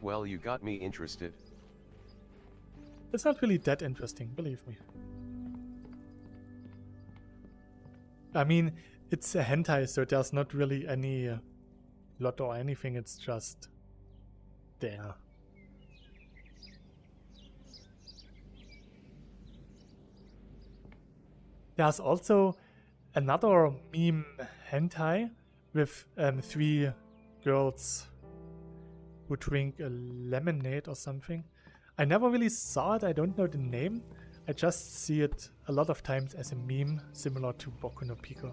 Well, you got me interested. It's not really that interesting, believe me. I mean, it's a hentai, so there's not really any lot or anything, it's just there. There's also another meme hentai with 3 girls who drink a lemonade or something. I never really saw it, I don't know the name. I just see it a lot of times as a meme, similar to Boku no Pico.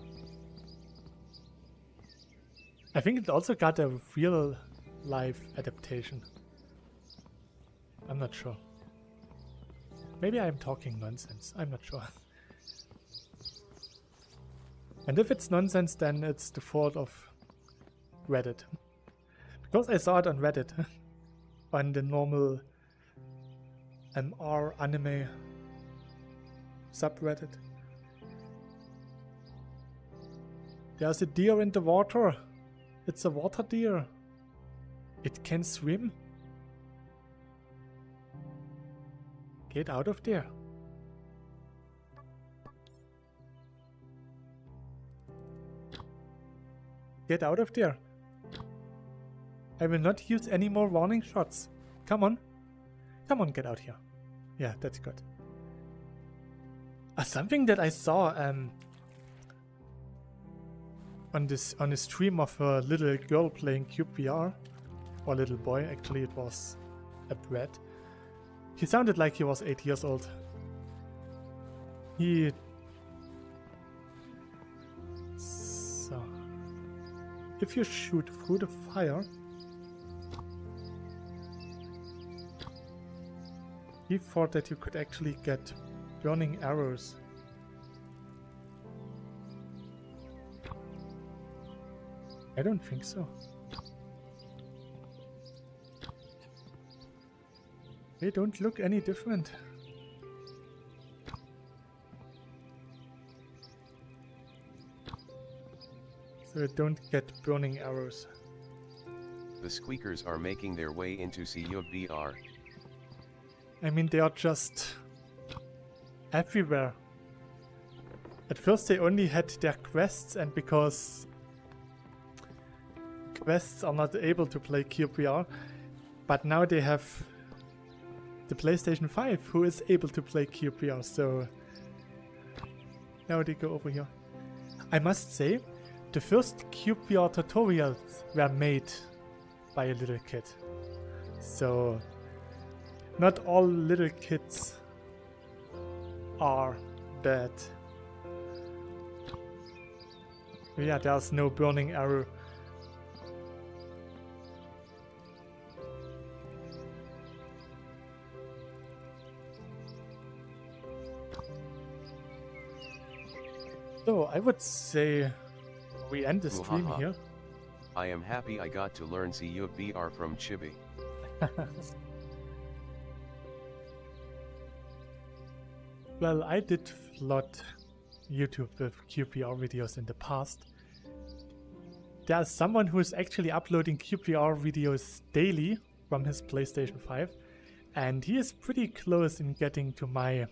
I think it also got a real life adaptation. I'm not sure. Maybe I'm talking nonsense, I'm not sure. And if it's nonsense, then it's the fault of Reddit. Because I saw it on Reddit. On the normal MR anime subreddit. There's a deer in the water. It's a water deer. It can swim. Get out of there. Get out of there. I will not use any more warning shots. Come on. Come on, get out here. Yeah, that's good. Something that I saw on a stream of a little girl playing cyubeVR, or little boy, actually it was a brat. He sounded like he was 8 years old. So, if you shoot through the fire, he thought that you could actually get burning arrows. I don't think so. They don't look any different. So I don't get burning arrows. The squeakers are making their way into cyubeVR. I mean, they are just everywhere. At first they only had their quests, and because quests are not able to play cyubeVR, but now they have the PlayStation 5 who is able to play cyubeVR, so now they go over here. I must say, the first cyubeVR tutorials were made by a little kid. So not all little kids are bad. Yeah, there's no burning arrow. So I would say we end the stream here. I am happy I got to learn cyubeVR from Chibi. Well, I did flood YouTube with cyubeVR videos in the past. There's someone who is actually uploading cyubeVR videos daily from his PlayStation 5, and he is pretty close in getting to my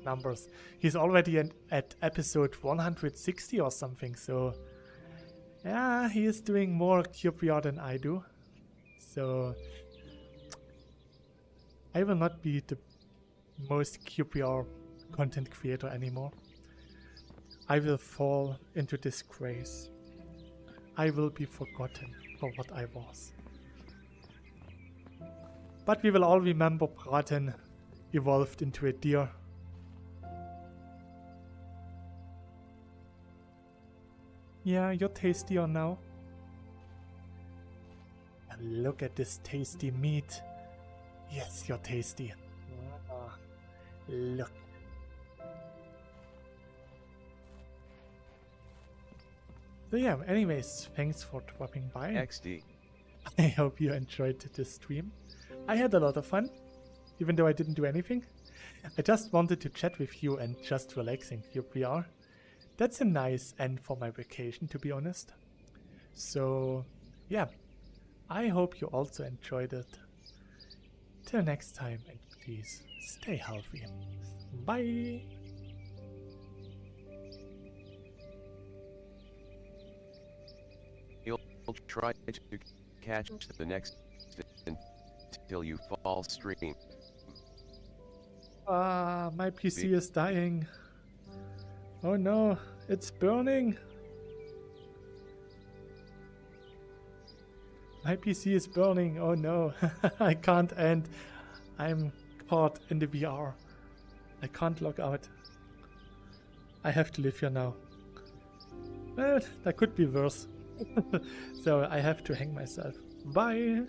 numbers. He's already at episode 160 or something, so yeah, he is doing more cyubeVR than I do. So I will not be the most cyubeVR content creator anymore. I will fall into disgrace. I will be forgotten for what I was. But we will all remember Braten evolved into a deer. Yeah, you're tastier now. And look at this tasty meat. Yes, you're tasty. Look. So yeah, anyways, thanks for dropping by. XD. I hope you enjoyed this stream. I had a lot of fun, even though I didn't do anything. I just wanted to chat with you and just relaxing cyubeVR. That's a nice end for my vacation, to be honest. So yeah, I hope you also enjoyed it. Till next time, and please stay healthy. Bye! He'll try to catch the next until you fall stream. My PC is dying. Oh no, it's burning. My PC is burning. Oh no, I can't end. I'm caught in the VR. I can't log out. I have to live here now. Well, that could be worse. So I have to hang myself. Bye!